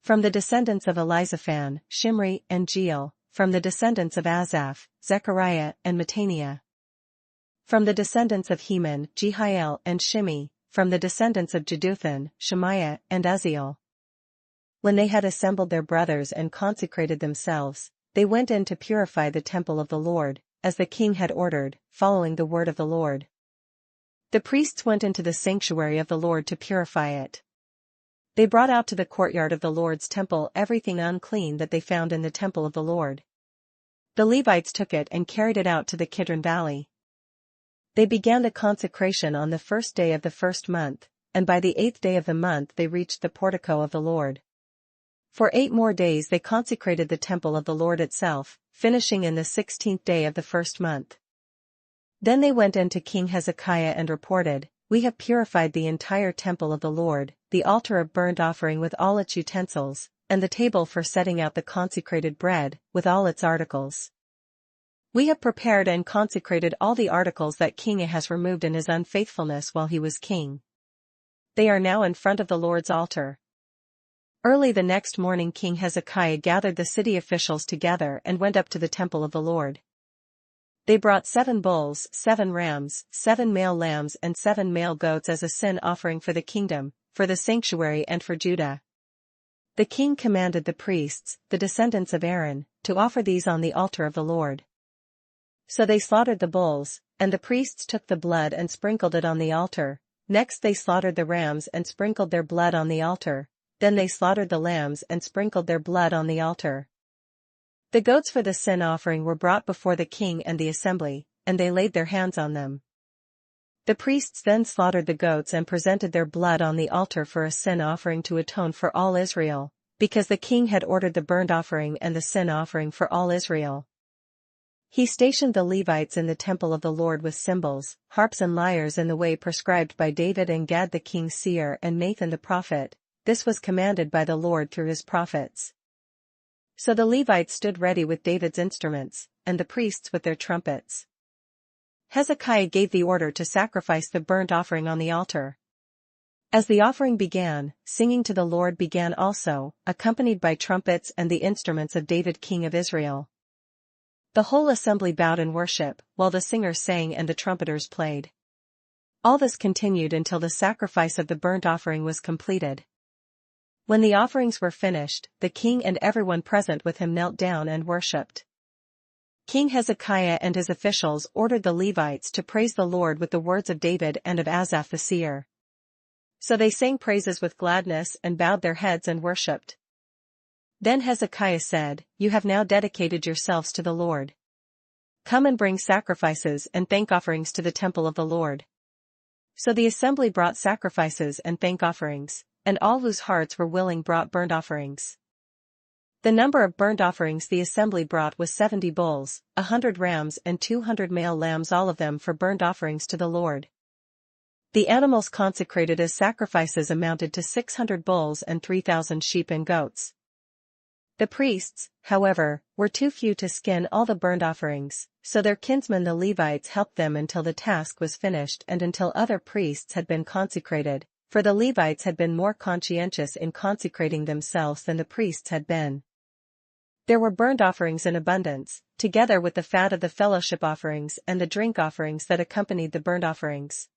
Speaker 1: From the descendants of Elizaphan, Shimri and Jeiel, from the descendants of Asaph, Zechariah and Mattaniah. From the descendants of Heman, Jehiel and Shimi, from the descendants of Jeduthun, Shemaiah and Uzziel. When they had assembled their brothers and consecrated themselves, they went in to purify the temple of the Lord, as the king had ordered, following the word of the Lord. The priests went into the sanctuary of the Lord to purify it. They brought out to the courtyard of the Lord's temple everything unclean that they found in the temple of the Lord. The Levites took it and carried it out to the Kidron Valley. They began the consecration on the first day of the first month, and by the 8th day of the month they reached the portico of the Lord. For 8 more days they consecrated the temple of the Lord itself, finishing in the 16th day of the first month. Then they went in to King Hezekiah and reported, "We have purified the entire temple of the Lord, the altar of burnt offering with all its utensils, and the table for setting out the consecrated bread, with all its articles. We have prepared and consecrated all the articles that King Ahaz removed in his unfaithfulness while he was king. They are now in front of the Lord's altar." Early the next morning King Hezekiah gathered the city officials together and went up to the temple of the Lord. They brought 7 bulls, 7 rams, 7 male lambs and 7 male goats as a sin offering for the kingdom, for the sanctuary and for Judah. The king commanded the priests, the descendants of Aaron, to offer these on the altar of the Lord. So they slaughtered the bulls, and the priests took the blood and sprinkled it on the altar. Next they slaughtered the rams and sprinkled their blood on the altar. Then they slaughtered the lambs and sprinkled their blood on the altar. The goats for the sin offering were brought before the king and the assembly, and they laid their hands on them. The priests then slaughtered the goats and presented their blood on the altar for a sin offering to atone for all Israel, because the king had ordered the burnt offering and the sin offering for all Israel. He stationed the Levites in the temple of the Lord with cymbals, harps and lyres in the way prescribed by David and Gad the king's seer and Nathan the prophet. This was commanded by the Lord through his prophets. So the Levites stood ready with David's instruments, and the priests with their trumpets. Hezekiah gave the order to sacrifice the burnt offering on the altar. As the offering began, singing to the Lord began also, accompanied by trumpets and the instruments of David king of Israel. The whole assembly bowed in worship, while the singers sang and the trumpeters played. All this continued until the sacrifice of the burnt offering was completed. When the offerings were finished, the king and everyone present with him knelt down and worshipped. King Hezekiah and his officials ordered the Levites to praise the Lord with the words of David and of Asaph the seer. So they sang praises with gladness and bowed their heads and worshipped. Then Hezekiah said, "You have now dedicated yourselves to the Lord. Come and bring sacrifices and thank offerings to the temple of the Lord." So the assembly brought sacrifices and thank offerings, and all whose hearts were willing brought burnt offerings. The number of burnt offerings the assembly brought was 70 bulls, 100 rams and 200 male lambs, all of them for burnt offerings to the Lord. The animals consecrated as sacrifices amounted to 600 bulls and 3,000 sheep and goats. The priests, however, were too few to skin all the burnt offerings, so their kinsmen the Levites helped them until the task was finished and until other priests had been consecrated, for the Levites had been more conscientious in consecrating themselves than the priests had been. There were burnt offerings in abundance, together with the fat of the fellowship offerings and the drink offerings that accompanied the burnt offerings.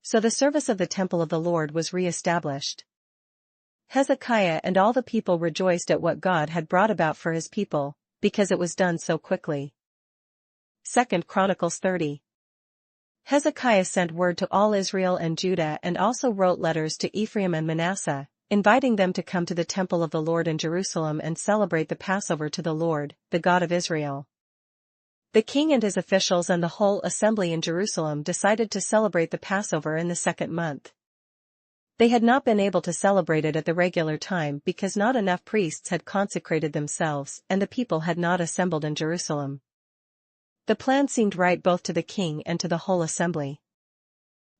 Speaker 1: So the service of the temple of the Lord was re-established. Hezekiah and all the people rejoiced at what God had brought about for his people, because it was done so quickly. 2 Chronicles 30. Hezekiah sent word to all Israel and Judah and also wrote letters to Ephraim and Manasseh, inviting them to come to the temple of the Lord in Jerusalem and celebrate the Passover to the Lord, the God of Israel. The king and his officials and the whole assembly in Jerusalem decided to celebrate the Passover in the 2nd month. They had not been able to celebrate it at the regular time because not enough priests had consecrated themselves and the people had not assembled in Jerusalem. The plan seemed right both to the king and to the whole assembly.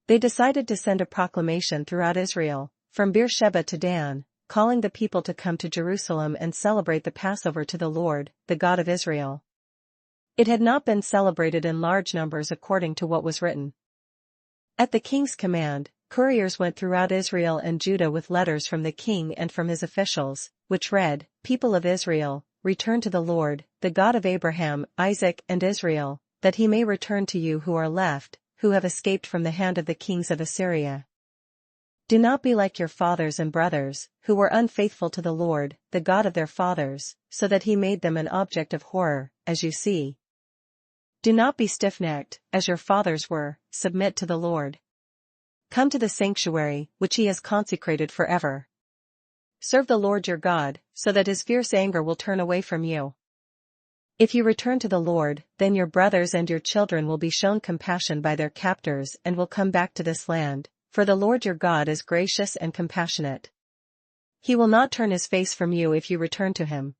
Speaker 1: They decided to send a proclamation throughout Israel, from Beersheba to Dan, calling the people to come to Jerusalem and celebrate the Passover to the Lord, the God of Israel. It had not been celebrated in large numbers according to what was written. At the king's command, couriers went throughout Israel and Judah with letters from the king and from his officials, which read, "People of Israel, return to the Lord, the God of Abraham, Isaac and Israel, that he may return to you who are left, who have escaped from the hand of the kings of Assyria. Do not be like your fathers and brothers, who were unfaithful to the Lord, the God of their fathers, so that he made them an object of horror, as you see. Do not be stiff-necked, as your fathers were, submit to the Lord. Come to the sanctuary, which he has consecrated forever. Serve the Lord your God, so that his fierce anger will turn away from you. If you return to the Lord, then your brothers and your children will be shown compassion by their captors and will come back to this land, for the Lord your God is gracious and compassionate. He will not turn his face from you if you return to him."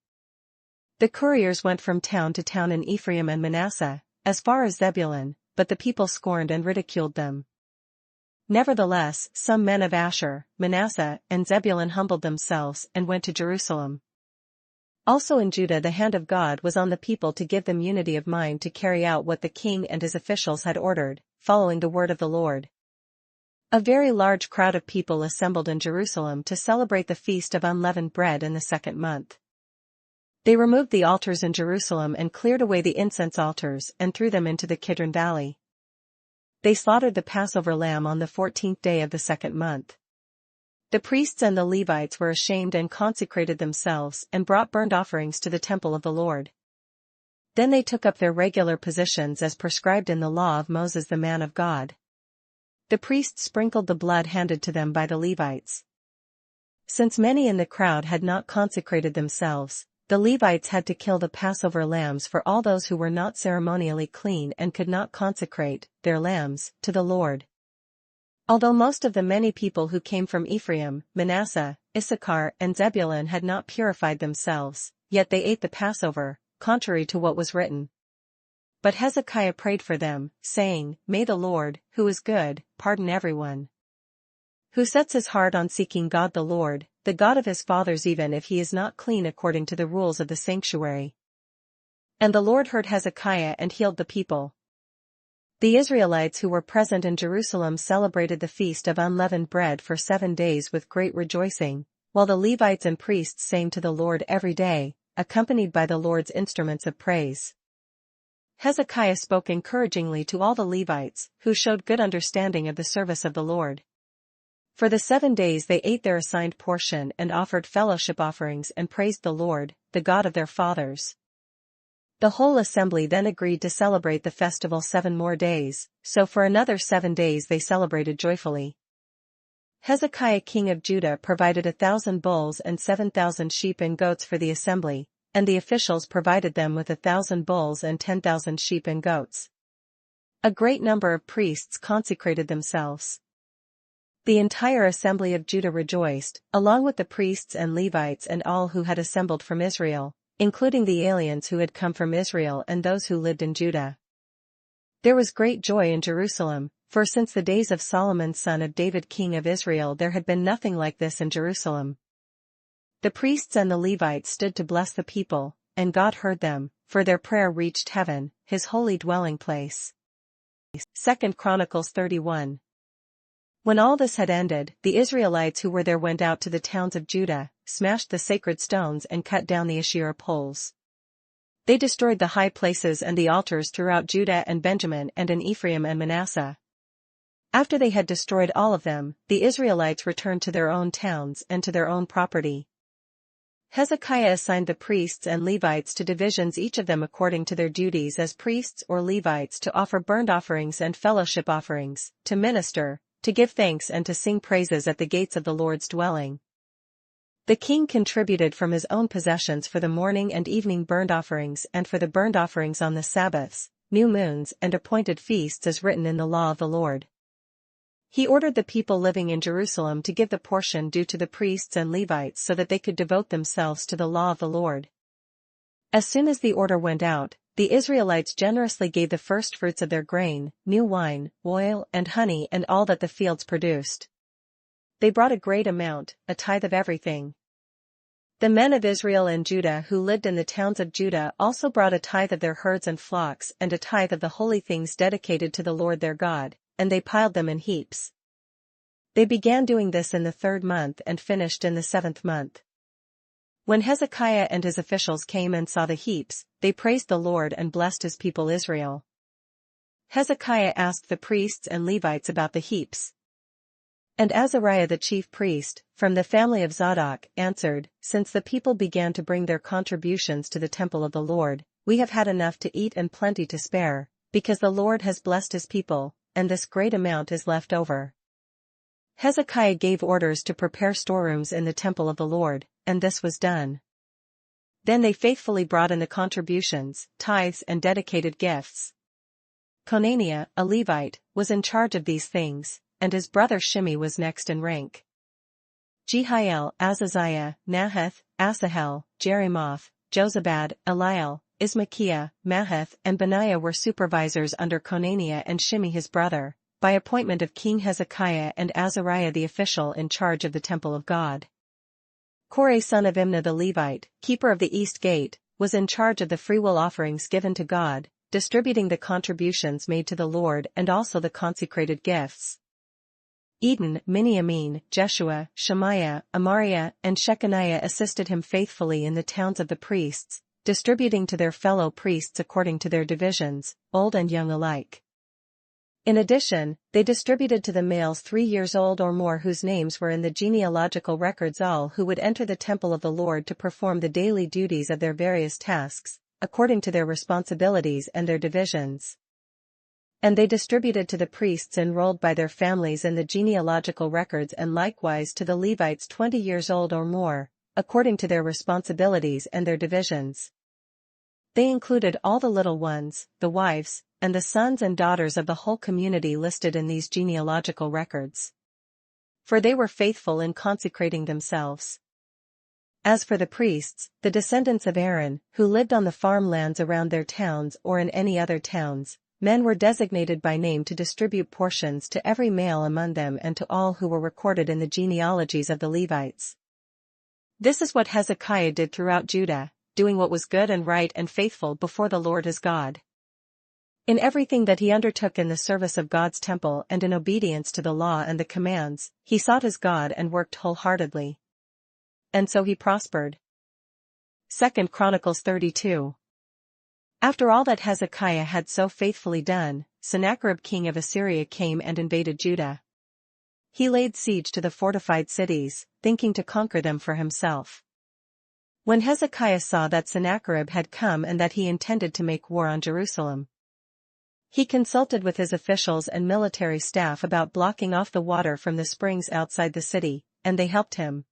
Speaker 1: The couriers went from town to town in Ephraim and Manasseh, as far as Zebulun, but the people scorned and ridiculed them. Nevertheless, some men of Asher, Manasseh, and Zebulun humbled themselves and went to Jerusalem. Also in Judah the hand of God was on the people to give them unity of mind to carry out what the king and his officials had ordered, following the word of the Lord. A very large crowd of people assembled in Jerusalem to celebrate the feast of unleavened bread in the 2nd month. They removed the altars in Jerusalem and cleared away the incense altars and threw them into the Kidron Valley. They slaughtered the Passover lamb on the 14th day of the 2nd month. The priests and the Levites were ashamed and consecrated themselves and brought burnt offerings to the temple of the Lord. Then they took up their regular positions as prescribed in the law of Moses the man of God. The priests sprinkled the blood handed to them by the Levites. Since many in the crowd had not consecrated themselves, the Levites had to kill the Passover lambs for all those who were not ceremonially clean and could not consecrate their lambs to the Lord. Although most of the many people who came from Ephraim, Manasseh, Issachar and Zebulun had not purified themselves, yet they ate the Passover, contrary to what was written. But Hezekiah prayed for them, saying, "May the Lord, who is good, pardon everyone who sets his heart on seeking God the Lord, the God of his fathers, even if he is not clean according to the rules of the sanctuary." And the Lord heard Hezekiah and healed the people. The Israelites who were present in Jerusalem celebrated the feast of unleavened bread for 7 days with great rejoicing, while the Levites and priests sang to the Lord every day, accompanied by the Lord's instruments of praise. Hezekiah spoke encouragingly to all the Levites, who showed good understanding of the service of the Lord. For the 7 days they ate their assigned portion and offered fellowship offerings and praised the Lord, the God of their fathers. The whole assembly then agreed to celebrate the festival 7 more days, so for another 7 days they celebrated joyfully. Hezekiah king of Judah provided 1,000 bulls and 7,000 sheep and goats for the assembly, and the officials provided them with 1,000 bulls and 10,000 sheep and goats. A great number of priests consecrated themselves. The entire assembly of Judah rejoiced, along with the priests and Levites and all who had assembled from Israel, including the aliens who had come from Israel and those who lived in Judah. There was great joy in Jerusalem, for since the days of Solomon son of David king of Israel there had been nothing like this in Jerusalem. The priests and the Levites stood to bless the people, and God heard them, for their prayer reached heaven, his holy dwelling place. 2 Chronicles 31. When all this had ended, the Israelites who were there went out to the towns of Judah, smashed the sacred stones and cut down the Asherah poles. They destroyed the high places and the altars throughout Judah and Benjamin and in Ephraim and Manasseh. After they had destroyed all of them, the Israelites returned to their own towns and to their own property. Hezekiah assigned the priests and Levites to divisions, each of them according to their duties as priests or Levites, to offer burnt offerings and fellowship offerings, to minister, to give thanks and to sing praises at the gates of the Lord's dwelling. The king contributed from his own possessions for the morning and evening burnt offerings and for the burnt offerings on the Sabbaths, new moons and appointed feasts as written in the law of the Lord. He ordered the people living in Jerusalem to give the portion due to the priests and Levites so that they could devote themselves to the law of the Lord. As soon as the order went out, the Israelites generously gave the firstfruits of their grain, new wine, oil and honey and all that the fields produced. They brought a great amount, a tithe of everything. The men of Israel and Judah who lived in the towns of Judah also brought a tithe of their herds and flocks and a tithe of the holy things dedicated to the Lord their God, and they piled them in heaps. They began doing this in the 3rd month and finished in the 7th month. When Hezekiah and his officials came and saw the heaps, they praised the Lord and blessed his people Israel. Hezekiah asked the priests and Levites about the heaps. And Azariah the chief priest, from the family of Zadok, answered, "Since the people began to bring their contributions to the temple of the Lord, we have had enough to eat and plenty to spare, because the Lord has blessed his people, and this great amount is left over." Hezekiah gave orders to prepare storerooms in the temple of the Lord, and this was done. Then they faithfully brought in the contributions, tithes and dedicated gifts. Conaniah, a Levite, was in charge of these things, and his brother Shimei was next in rank. Jehiel, Azaziah, Nahath, Asahel, Jerimoth, Jozabad, Eliel, Ismachiah, Mahath and Benaiah were supervisors under Conaniah and Shimei his brother, by appointment of King Hezekiah, and Azariah the official in charge of the temple of God. Korah son of Imnah the Levite, keeper of the east gate, was in charge of the freewill offerings given to God, distributing the contributions made to the Lord and also the consecrated gifts. Eden, Miniamin, Jeshua, Shemaiah, Amariah, and Shechaniah assisted him faithfully in the towns of the priests, distributing to their fellow priests according to their divisions, old and young alike. In addition, they distributed to the males 3 years old or more whose names were in the genealogical records all who would enter the temple of the Lord to perform the daily duties of their various tasks, according to their responsibilities and their divisions. And they distributed to the priests enrolled by their families in the genealogical records and likewise to the Levites 20 years old or more, according to their responsibilities and their divisions. They included all the little ones, the wives, and the sons and daughters of the whole community listed in these genealogical records. For they were faithful in consecrating themselves. As for the priests, the descendants of Aaron, who lived on the farmlands around their towns or in any other towns, men were designated by name to distribute portions to every male among them and to all who were recorded in the genealogies of the Levites. This is what Hezekiah did throughout Judah, doing what was good and right and faithful before the Lord his God. In everything that he undertook in the service of God's temple and in obedience to the law and the commands, he sought his God and worked wholeheartedly. And so he prospered. 2 Chronicles 32. After all that Hezekiah had so faithfully done, Sennacherib king of Assyria came and invaded Judah. He laid siege to the fortified cities, thinking to conquer them for himself. When Hezekiah saw that Sennacherib had come and that he intended to make war on Jerusalem, he consulted with his officials and military staff about blocking off the water from the springs outside the city, and they helped him.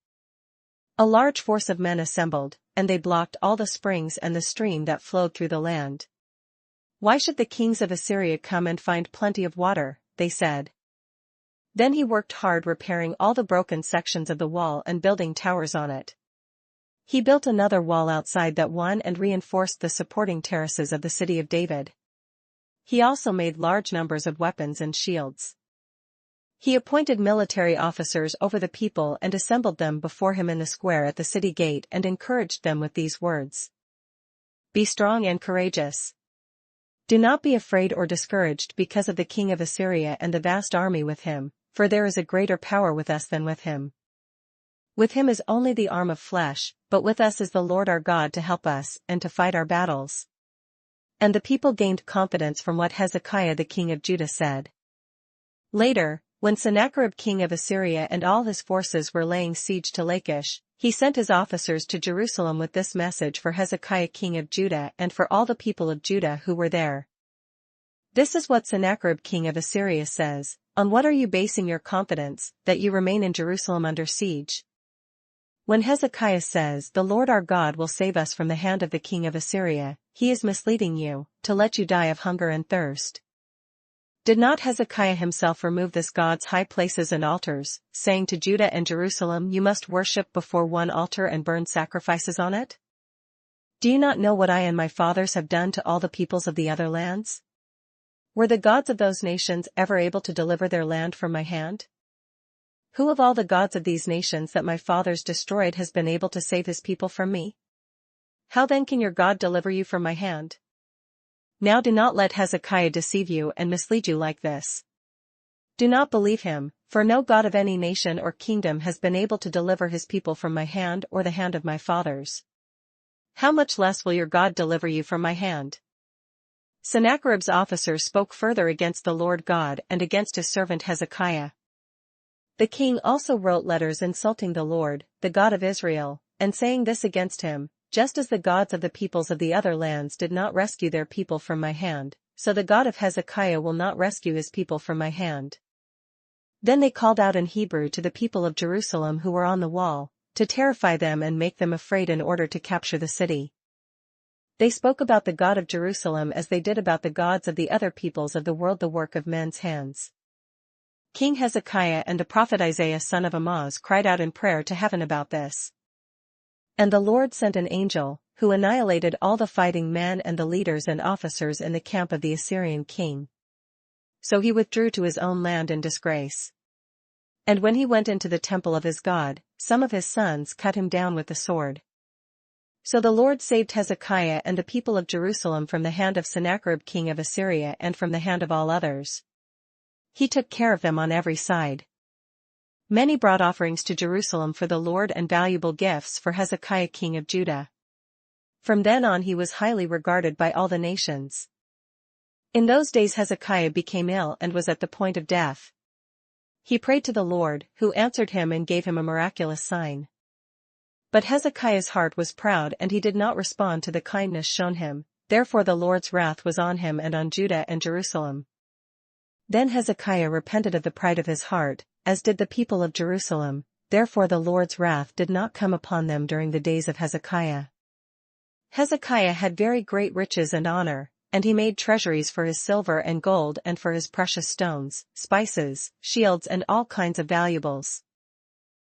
Speaker 1: A large force of men assembled, and they blocked all the springs and the stream that flowed through the land. "Why should the kings of Assyria come and find plenty of water?" they said. Then he worked hard repairing all the broken sections of the wall and building towers on it. He built another wall outside that one and reinforced the supporting terraces of the city of David. He also made large numbers of weapons and shields. He appointed military officers over the people and assembled them before him in the square at the city gate and encouraged them with these words: "Be strong and courageous. Do not be afraid or discouraged because of the king of Assyria and the vast army with him, for there is a greater power with us than with him. With him is only the arm of flesh, but with us is the Lord our God to help us and to fight our battles." And the people gained confidence from what Hezekiah the king of Judah said. Later, when Sennacherib king of Assyria and all his forces were laying siege to Lachish, he sent his officers to Jerusalem with this message for Hezekiah king of Judah and for all the people of Judah who were there. "This is what Sennacherib king of Assyria says: On what are you basing your confidence, that you remain in Jerusalem under siege? When Hezekiah says, 'The Lord our God will save us from the hand of the king of Assyria,' he is misleading you, to let you die of hunger and thirst. Did not Hezekiah himself remove this God's high places and altars, saying to Judah and Jerusalem, 'You must worship before one altar and burn sacrifices on it'? Do you not know what I and my fathers have done to all the peoples of the other lands? Were the gods of those nations ever able to deliver their land from my hand? Who of all the gods of these nations that my fathers destroyed has been able to save his people from me? How then can your God deliver you from my hand? Now do not let Hezekiah deceive you and mislead you like this. Do not believe him, for no God of any nation or kingdom has been able to deliver his people from my hand or the hand of my fathers. How much less will your God deliver you from my hand? Sennacherib's officers spoke further against the Lord God and against his servant Hezekiah. The king also wrote letters insulting the Lord, the God of Israel, and saying this against him, just as the gods of the peoples of the other lands did not rescue their people from my hand, so the God of Hezekiah will not rescue his people from my hand. Then they called out in Hebrew to the people of Jerusalem who were on the wall, to terrify them and make them afraid in order to capture the city. They spoke about the God of Jerusalem as they did about the gods of the other peoples of the world, the work of men's hands. King Hezekiah and the prophet Isaiah son of Amoz cried out in prayer to heaven about this. And the Lord sent an angel, who annihilated all the fighting men and the leaders and officers in the camp of the Assyrian king. So he withdrew to his own land in disgrace. And when he went into the temple of his God, some of his sons cut him down with the sword. So the Lord saved Hezekiah and the people of Jerusalem from the hand of Sennacherib king of Assyria and from the hand of all others. He took care of them on every side. Many brought offerings to Jerusalem for the Lord and valuable gifts for Hezekiah king of Judah. From then on he was highly regarded by all the nations. In those days Hezekiah became ill and was at the point of death. He prayed to the Lord, who answered him and gave him a miraculous sign. But Hezekiah's heart was proud and he did not respond to the kindness shown him, therefore the Lord's wrath was on him and on Judah and Jerusalem. Then Hezekiah repented of the pride of his heart, as did the people of Jerusalem, therefore the Lord's wrath did not come upon them during the days of Hezekiah. Hezekiah had very great riches and honor, and he made treasuries for his silver and gold and for his precious stones, spices, shields and all kinds of valuables.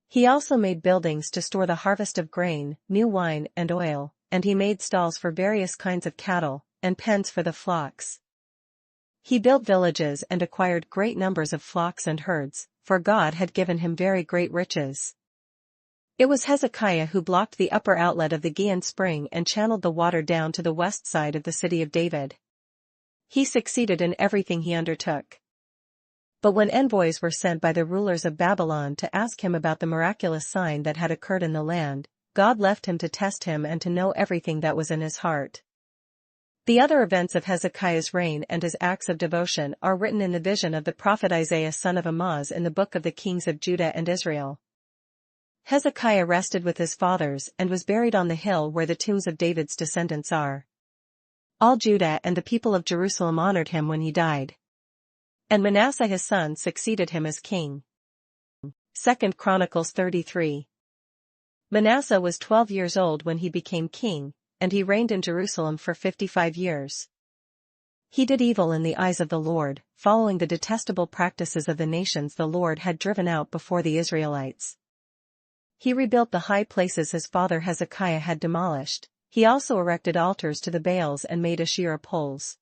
Speaker 1: He also made buildings to store the harvest of grain, new wine and oil, and he made stalls for various kinds of cattle, and pens for the flocks. He built villages and acquired great numbers of flocks and herds, for God had given him very great riches. It was Hezekiah who blocked the upper outlet of the Gihon spring and channeled the water down to the west side of the city of David. He succeeded in everything he undertook. But when envoys were sent by the rulers of Babylon to ask him about the miraculous sign that had occurred in the land, God left him to test him and to know everything that was in his heart. The other events of Hezekiah's reign and his acts of devotion are written in the vision of the prophet Isaiah son of Amoz in the book of the kings of Judah and Israel. Hezekiah rested with his fathers and was buried on the hill where the tombs of David's descendants are. All Judah and the people of Jerusalem honored him when he died. And Manasseh his son succeeded him as king. 2 Chronicles 33. Manasseh was 12 years old when he became king, and he reigned in Jerusalem for 55 years. He did evil in the eyes of the Lord, following the detestable practices of the nations the Lord had driven out before the Israelites. He rebuilt the high places his father Hezekiah had demolished. He also erected altars to the Baals and made Asherah poles.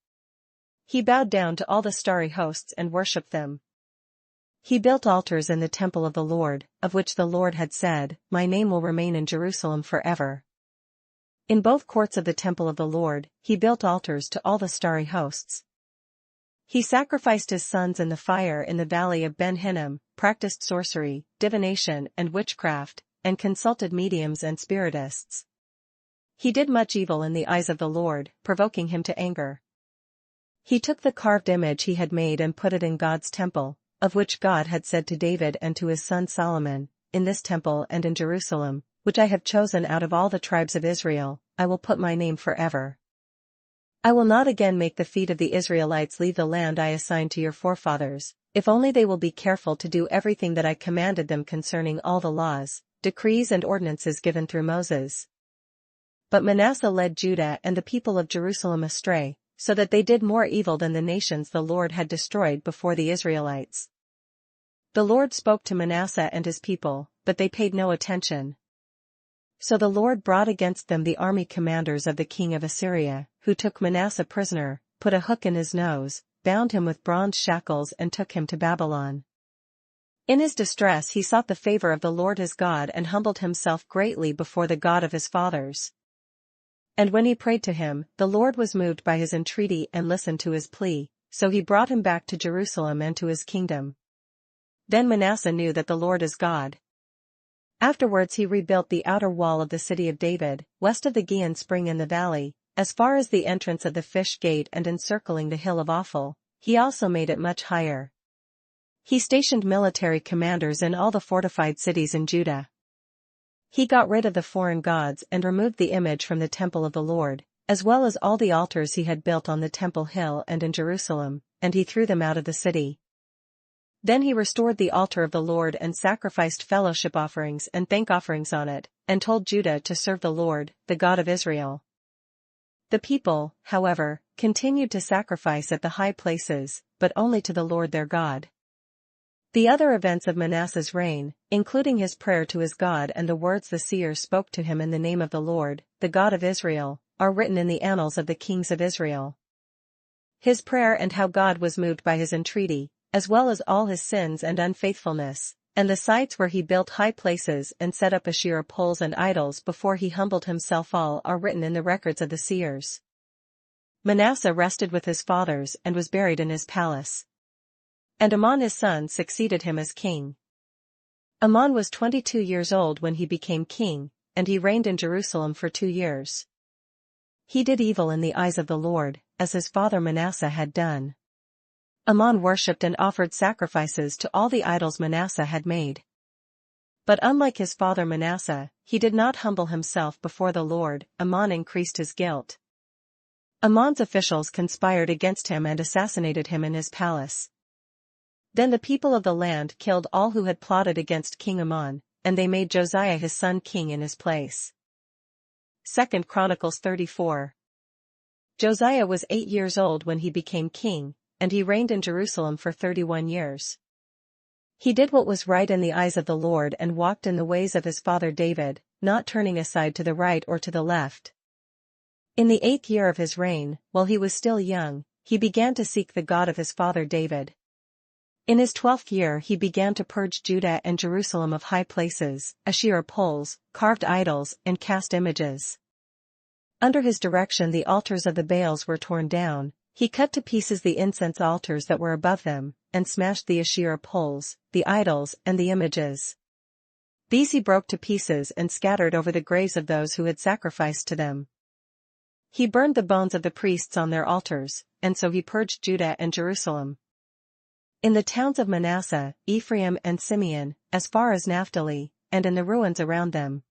Speaker 1: He bowed down to all the starry hosts and worshipped them. He built altars in the temple of the Lord, of which the Lord had said, "My name will remain in Jerusalem forever." In both courts of the temple of the Lord, he built altars to all the starry hosts. He sacrificed his sons in the fire in the valley of Ben Hinnom, practiced sorcery, divination and witchcraft, and consulted mediums and spiritists. He did much evil in the eyes of the Lord, provoking him to anger. He took the carved image he had made and put it in God's temple, of which God had said to David and to his son Solomon, "In this temple and in Jerusalem, which I have chosen out of all the tribes of Israel, I will put my name forever. I will not again make the feet of the Israelites leave the land I assigned to your forefathers, if only they will be careful to do everything that I commanded them concerning all the laws, decrees and ordinances given through Moses." But Manasseh led Judah and the people of Jerusalem astray, so that they did more evil than the nations the Lord had destroyed before the Israelites. The Lord spoke to Manasseh and his people, but they paid no attention. So the Lord brought against them the army commanders of the king of Assyria, who took Manasseh prisoner, put a hook in his nose, bound him with bronze shackles and took him to Babylon. In his distress he sought the favor of the Lord his God and humbled himself greatly before the God of his fathers. And when he prayed to him, the Lord was moved by his entreaty and listened to his plea, so he brought him back to Jerusalem and to his kingdom. Then Manasseh knew that the Lord is God. Afterwards he rebuilt the outer wall of the city of David, west of the Gihon spring in the valley, as far as the entrance of the fish gate and encircling the hill of Ophel. He also made it much higher. He stationed military commanders in all the fortified cities in Judah. He got rid of the foreign gods and removed the image from the temple of the Lord, as well as all the altars he had built on the temple hill and in Jerusalem, and he threw them out of the city. Then he restored the altar of the Lord and sacrificed fellowship offerings and thank offerings on it, and told Judah to serve the Lord, the God of Israel. The people, however, continued to sacrifice at the high places, but only to the Lord their God. The other events of Manasseh's reign, including his prayer to his God and the words the seers spoke to him in the name of the Lord, the God of Israel, are written in the annals of the kings of Israel. His prayer and how God was moved by his entreaty, as well as all his sins and unfaithfulness, and the sites where he built high places and set up Asherah poles and idols before he humbled himself, all are written in the records of the seers. Manasseh rested with his fathers and was buried in his palace. And Amon his son succeeded him as king. Amon was 22 years old when he became king, and he reigned in Jerusalem for 2 years. He did evil in the eyes of the Lord, as his father Manasseh had done. Amon worshipped and offered sacrifices to all the idols Manasseh had made. But unlike his father Manasseh, he did not humble himself before the Lord. Amon increased his guilt. Amon's officials conspired against him and assassinated him in his palace. Then the people of the land killed all who had plotted against King Amon, and they made Josiah his son king in his place. 2 Chronicles 34. Josiah was 8 years old when he became king, and he reigned in Jerusalem for 31 years. He did what was right in the eyes of the Lord and walked in the ways of his father David, not turning aside to the right or to the left. In the 8th year of his reign, while he was still young, he began to seek the God of his father David. In his 12th year he began to purge Judah and Jerusalem of high places, Asherah poles, carved idols, and cast images. Under his direction the altars of the Baals were torn down. He cut to pieces the incense altars that were above them, and smashed the Asherah poles, the idols, and the images. These he broke to pieces and scattered over the graves of those who had sacrificed to them. He burned the bones of the priests on their altars, and so he purged Judah and Jerusalem. In the towns of Manasseh, Ephraim and Simeon, as far as Naphtali, and in the ruins around them,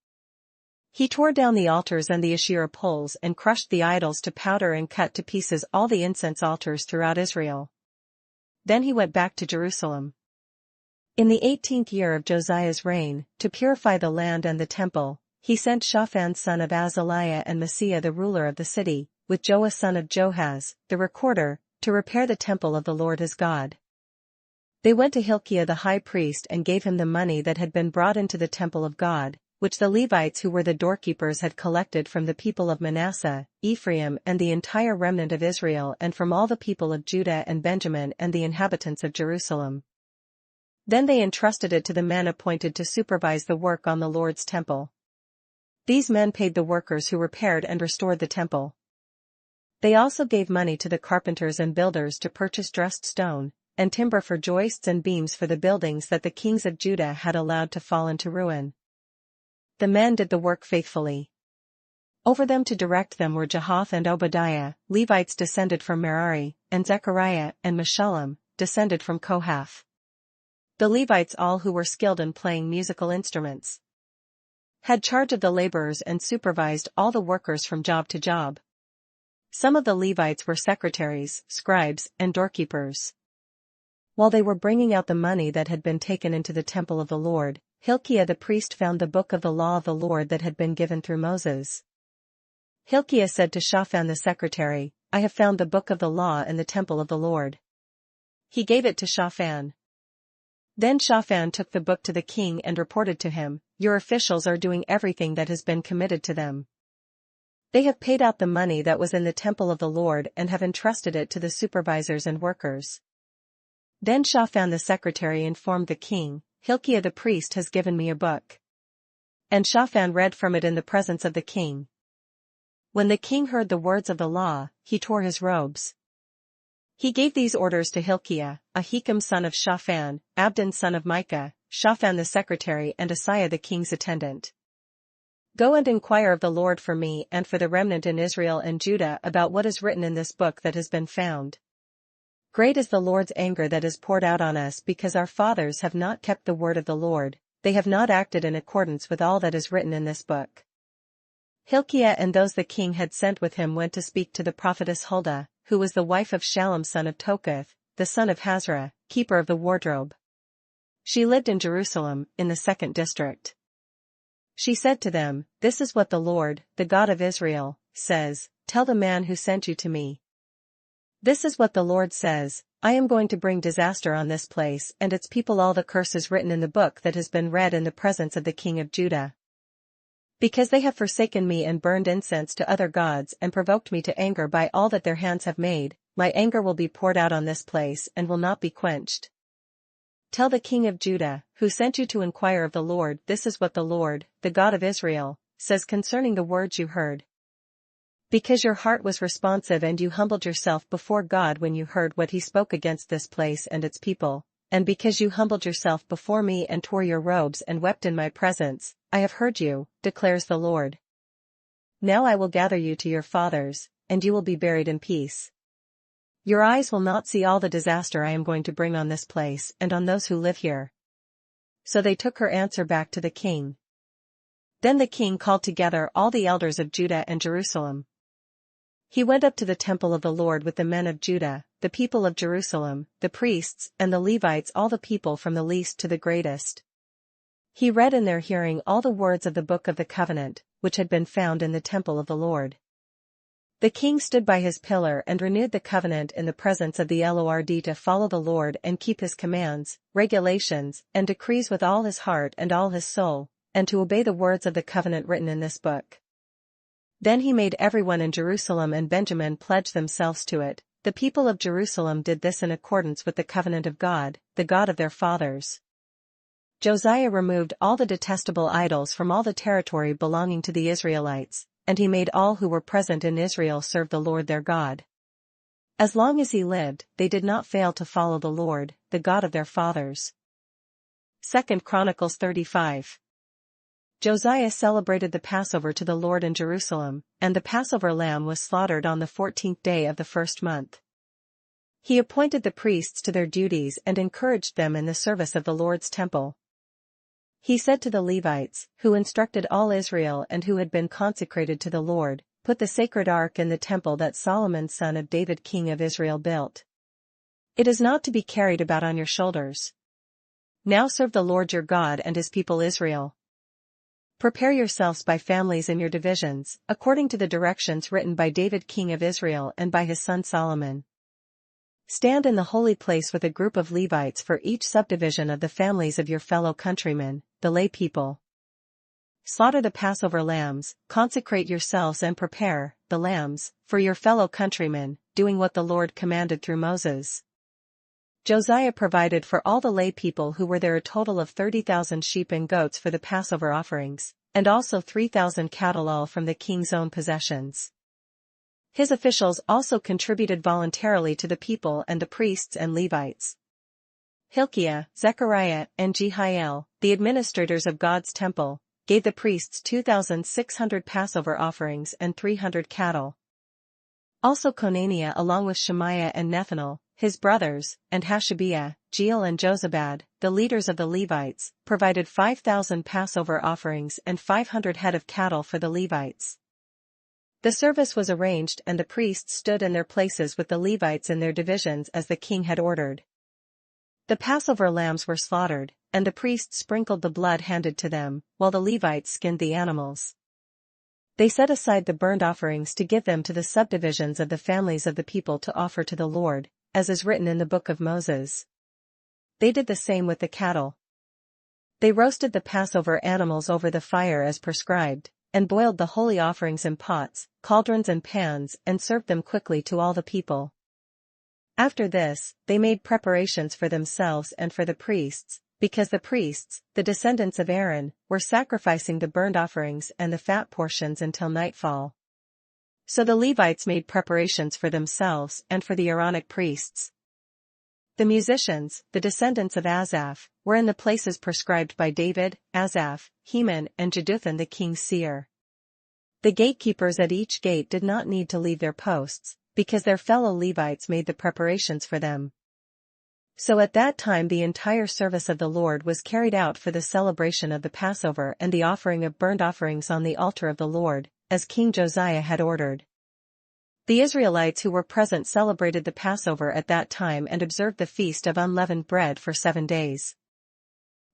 Speaker 1: he tore down the altars and the Asherah poles and crushed the idols to powder and cut to pieces all the incense altars throughout Israel. Then he went back to Jerusalem. In the 18th year of Josiah's reign, to purify the land and the temple, he sent Shaphan son of Azaliah and Maaseiah the ruler of the city, with Joah son of Joahaz, the recorder, to repair the temple of the Lord his God. They went to Hilkiah the high priest and gave him the money that had been brought into the temple of God, which the Levites who were the doorkeepers had collected from the people of Manasseh, Ephraim and the entire remnant of Israel and from all the people of Judah and Benjamin and the inhabitants of Jerusalem. Then they entrusted it to the men appointed to supervise the work on the Lord's temple. These men paid the workers who repaired and restored the temple. They also gave money to the carpenters and builders to purchase dressed stone, and timber for joists and beams for the buildings that the kings of Judah had allowed to fall into ruin. The men did the work faithfully. Over them to direct them were Jehoth and Obadiah, Levites descended from Merari, and Zechariah and Meshullam, descended from Kohath. The Levites, all who were skilled in playing musical instruments, had charge of the laborers and supervised all the workers from job to job. Some of the Levites were secretaries, scribes, and doorkeepers. While they were bringing out the money that had been taken into the temple of the Lord, Hilkiah the priest found the book of the law of the Lord that had been given through Moses. Hilkiah said to Shaphan the secretary, "I have found the book of the law in the temple of the Lord." He gave it to Shaphan. Then Shaphan took the book to the king and reported to him, "Your officials are doing everything that has been committed to them. They have paid out the money that was in the temple of the Lord and have entrusted it to the supervisors and workers." Then Shaphan the secretary informed the king, "Hilkiah the priest has given me a book." And Shaphan read from it in the presence of the king. When the king heard the words of the law, he tore his robes. He gave these orders to Hilkiah, Ahikam son of Shaphan, Abdon son of Micah, Shaphan the secretary and Asaiah the king's attendant. Go and inquire of the Lord for me and for the remnant in Israel and Judah about what is written in this book that has been found. Great is the Lord's anger that is poured out on us because our fathers have not kept the word of the Lord, they have not acted in accordance with all that is written in this book. Hilkiah and those the king had sent with him went to speak to the prophetess Huldah, who was the wife of Shallum son of Tokath, the son of Hazra, keeper of the wardrobe. She lived in Jerusalem, in the 2nd district. She said to them, This is what the Lord, the God of Israel, says, Tell the man who sent you to me. This is what the Lord says, I am going to bring disaster on this place and its people, all the curses written in the book that has been read in the presence of the king of Judah. Because they have forsaken me and burned incense to other gods and provoked me to anger by all that their hands have made, my anger will be poured out on this place and will not be quenched. Tell the king of Judah, who sent you to inquire of the Lord, this is what the Lord, the God of Israel, says concerning the words you heard. Because your heart was responsive and you humbled yourself before God when you heard what he spoke against this place and its people, and because you humbled yourself before me and tore your robes and wept in my presence, I have heard you, declares the Lord. Now I will gather you to your fathers, and you will be buried in peace. Your eyes will not see all the disaster I am going to bring on this place and on those who live here. So they took her answer back to the king. Then the king called together all the elders of Judah and Jerusalem. He went up to the temple of the Lord with the men of Judah, the people of Jerusalem, the priests and the Levites, all the people from the least to the greatest. He read in their hearing all the words of the book of the covenant, which had been found in the temple of the Lord. The king stood by his pillar and renewed the covenant in the presence of the Lord to follow the Lord and keep his commands, regulations, and decrees with all his heart and all his soul, and to obey the words of the covenant written in this book. Then he made everyone in Jerusalem and Benjamin pledge themselves to it. The people of Jerusalem did this in accordance with the covenant of God, the God of their fathers. Josiah removed all the detestable idols from all the territory belonging to the Israelites, and he made all who were present in Israel serve the Lord their God. As long as he lived, they did not fail to follow the Lord, the God of their fathers. 2 Chronicles 35. Josiah celebrated the Passover to the Lord in Jerusalem, and the Passover lamb was slaughtered on the 14th day of the first month. He appointed the priests to their duties and encouraged them in the service of the Lord's temple. He said to the Levites, who instructed all Israel and who had been consecrated to the Lord, Put the sacred ark in the temple that Solomon son of David king of Israel built. It is not to be carried about on your shoulders. Now serve the Lord your God and his people Israel. Prepare yourselves by families in your divisions, according to the directions written by David king of Israel and by his son Solomon. Stand in the holy place with a group of Levites for each subdivision of the families of your fellow countrymen, the lay people. Slaughter the Passover lambs, consecrate yourselves and prepare, the lambs, for your fellow countrymen, doing what the Lord commanded through Moses. Josiah provided for all the lay people who were there a total of 30,000 sheep and goats for the Passover offerings, and also 3,000 cattle, all from the king's own possessions. His officials also contributed voluntarily to the people and the priests and Levites. Hilkiah, Zechariah, and Jehiel, the administrators of God's temple, gave the priests 2,600 Passover offerings and 300 cattle. Also Conaniah along with Shemaiah and Nethanel, his brothers, and Hashabiah, Jeiel and Jozabad, the leaders of the Levites, provided 5,000 Passover offerings and 500 head of cattle for the Levites. The service was arranged and the priests stood in their places with the Levites in their divisions as the king had ordered. The Passover lambs were slaughtered, and the priests sprinkled the blood handed to them, while the Levites skinned the animals. They set aside the burnt offerings to give them to the subdivisions of the families of the people to offer to the Lord, as is written in the book of Moses. They did the same with the cattle. They roasted the Passover animals over the fire as prescribed, and boiled the holy offerings in pots, cauldrons and pans and served them quickly to all the people. After this, they made preparations for themselves and for the priests, because the priests, the descendants of Aaron, were sacrificing the burnt offerings and the fat portions until nightfall. So the Levites made preparations for themselves and for the Aaronic priests. The musicians, the descendants of Asaph, were in the places prescribed by David, Asaph, Heman and Jeduthun the king's seer. The gatekeepers at each gate did not need to leave their posts, because their fellow Levites made the preparations for them. So at that time the entire service of the Lord was carried out for the celebration of the Passover and the offering of burnt offerings on the altar of the Lord, as King Josiah had ordered. The Israelites who were present celebrated the Passover at that time and observed the feast of unleavened bread for 7 days.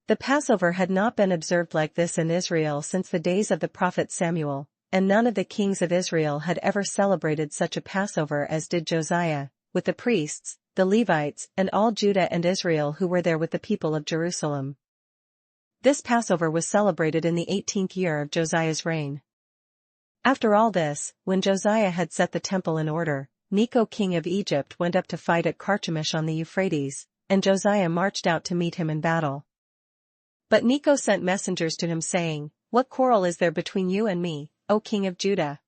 Speaker 1: The Passover had not been observed like this in Israel since the days of the prophet Samuel, and none of the kings of Israel had ever celebrated such a Passover as did Josiah, with the priests, the Levites and all Judah and Israel who were there with the people of Jerusalem. This Passover was celebrated in the 18th year of Josiah's reign. After all this, when Josiah had set the temple in order, Necho king of Egypt went up to fight at Carchemish on the Euphrates, and Josiah marched out to meet him in battle. But Necho sent messengers to him saying, "What quarrel is there between you and me, O king of Judah?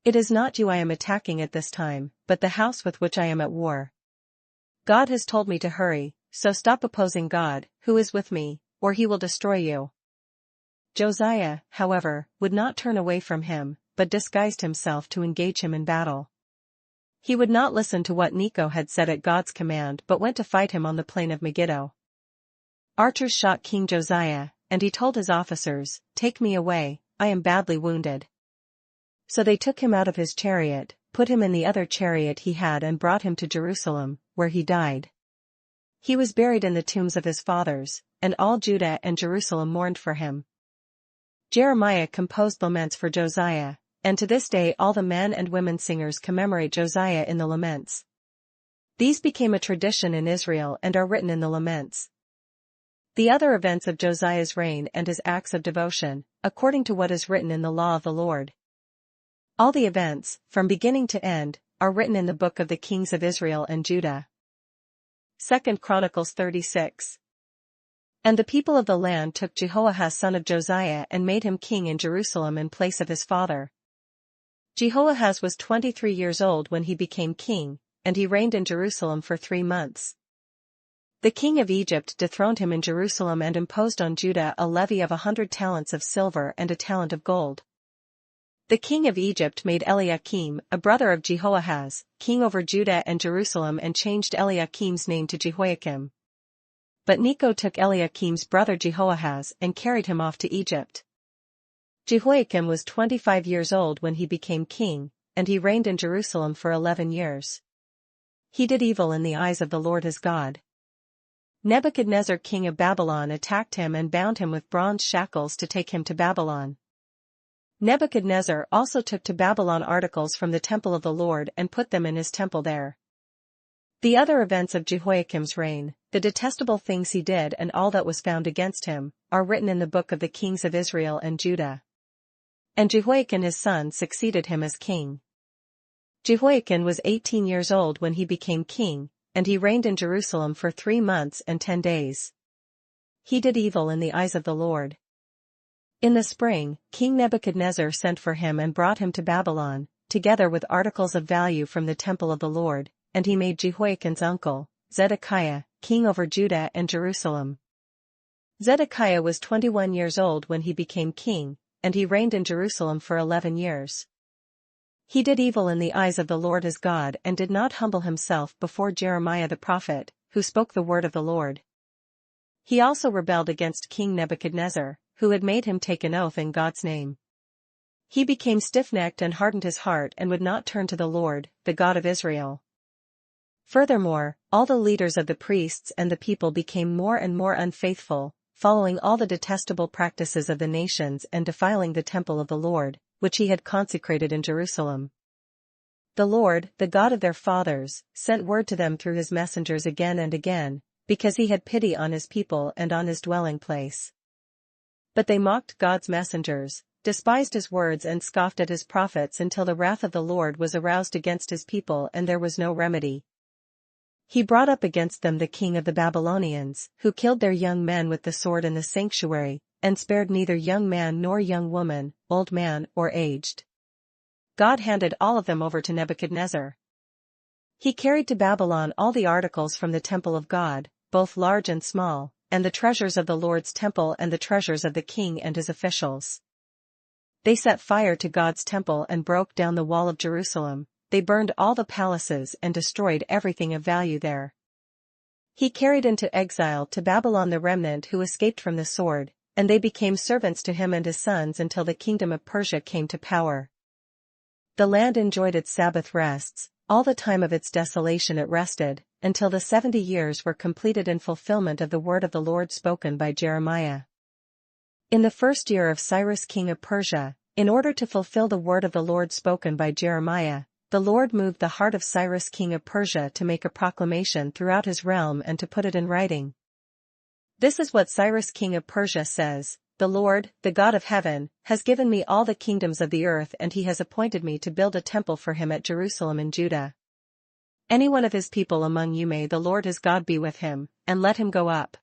Speaker 1: It is not you I am attacking at this time, but the house with which I am at war. God has told me to hurry, so stop opposing God, who is with me, or he will destroy you." Josiah, however, would not turn away from him, but disguised himself to engage him in battle. He would not listen to what Necho had said at God's command but went to fight him on the plain of Megiddo. Archers shot King Josiah, and he told his officers, "Take me away, I am badly wounded." So they took him out of his chariot, put him in the other chariot he had and brought him to Jerusalem, where he died. He was buried in the tombs of his fathers, and all Judah and Jerusalem mourned for him. Jeremiah composed laments for Josiah, and to this day all the men and women singers commemorate Josiah in the laments. These became a tradition in Israel and are written in the laments. The other events of Josiah's reign and his acts of devotion, according to what is written in the law of the Lord. All the events, from beginning to end, are written in the book of the kings of Israel and Judah. 2 Chronicles 36. And the people of the land took Jehoahaz son of Josiah and made him king in Jerusalem in place of his father. Jehoahaz was 23 years old when he became king, and he reigned in Jerusalem for 3 months. The king of Egypt dethroned him in Jerusalem and imposed on Judah a levy of 100 talents of silver and a talent of gold. The king of Egypt made Eliakim, a brother of Jehoahaz, king over Judah and Jerusalem and changed Eliakim's name to Jehoiakim. But Necho took Eliakim's brother Jehoahaz and carried him off to Egypt. Jehoiakim was 25 years old when he became king, and he reigned in Jerusalem for 11 years. He did evil in the eyes of the Lord his God. Nebuchadnezzar king of Babylon attacked him and bound him with bronze shackles to take him to Babylon. Nebuchadnezzar also took to Babylon articles from the temple of the Lord and put them in his temple there. The other events of Jehoiakim's reign, the detestable things he did and all that was found against him, are written in the book of the kings of Israel and Judah. And Jehoiakim his son succeeded him as king. Jehoiakim was 18 years old when he became king, and he reigned in Jerusalem for 3 months and 10 days. He did evil in the eyes of the Lord. In the spring, King Nebuchadnezzar sent for him and brought him to Babylon, together with articles of value from the temple of the Lord, and he made Jehoiakim's uncle, Zedekiah, king over Judah and Jerusalem. Zedekiah was 21 years old when he became king, and he reigned in Jerusalem for 11 years. He did evil in the eyes of the Lord his God and did not humble himself before Jeremiah the prophet, who spoke the word of the Lord. He also rebelled against King Nebuchadnezzar, who had made him take an oath in God's name. He became stiff-necked and hardened his heart and would not turn to the Lord, the God of Israel. Furthermore, all the leaders of the priests and the people became more and more unfaithful, following all the detestable practices of the nations and defiling the temple of the Lord, which he had consecrated in Jerusalem. The Lord, the God of their fathers, sent word to them through his messengers again and again, because he had pity on his people and on his dwelling place. But they mocked God's messengers, despised his words and scoffed at his prophets until the wrath of the Lord was aroused against his people and there was no remedy. He brought up against them the king of the Babylonians, who killed their young men with the sword in the sanctuary, and spared neither young man nor young woman, old man or aged. God handed all of them over to Nebuchadnezzar. He carried to Babylon all the articles from the temple of God, both large and small, and the treasures of the Lord's temple and the treasures of the king and his officials. They set fire to God's temple and broke down the wall of Jerusalem. They burned all the palaces and destroyed everything of value there. He carried into exile to Babylon the remnant who escaped from the sword, and they became servants to him and his sons until the kingdom of Persia came to power. The land enjoyed its Sabbath rests. All the time of its desolation it rested, until the 70 years were completed in fulfillment of the word of the Lord spoken by Jeremiah. In the first year of Cyrus king of Persia, in order to fulfill the word of the Lord spoken by Jeremiah, the Lord moved the heart of Cyrus king of Persia to make a proclamation throughout his realm and to put it in writing. This is what Cyrus king of Persia says: "The Lord, the God of heaven, has given me all the kingdoms of the earth, and he has appointed me to build a temple for him at Jerusalem in Judah. Any one of his people among you, may the Lord his God be with him, and let him go up,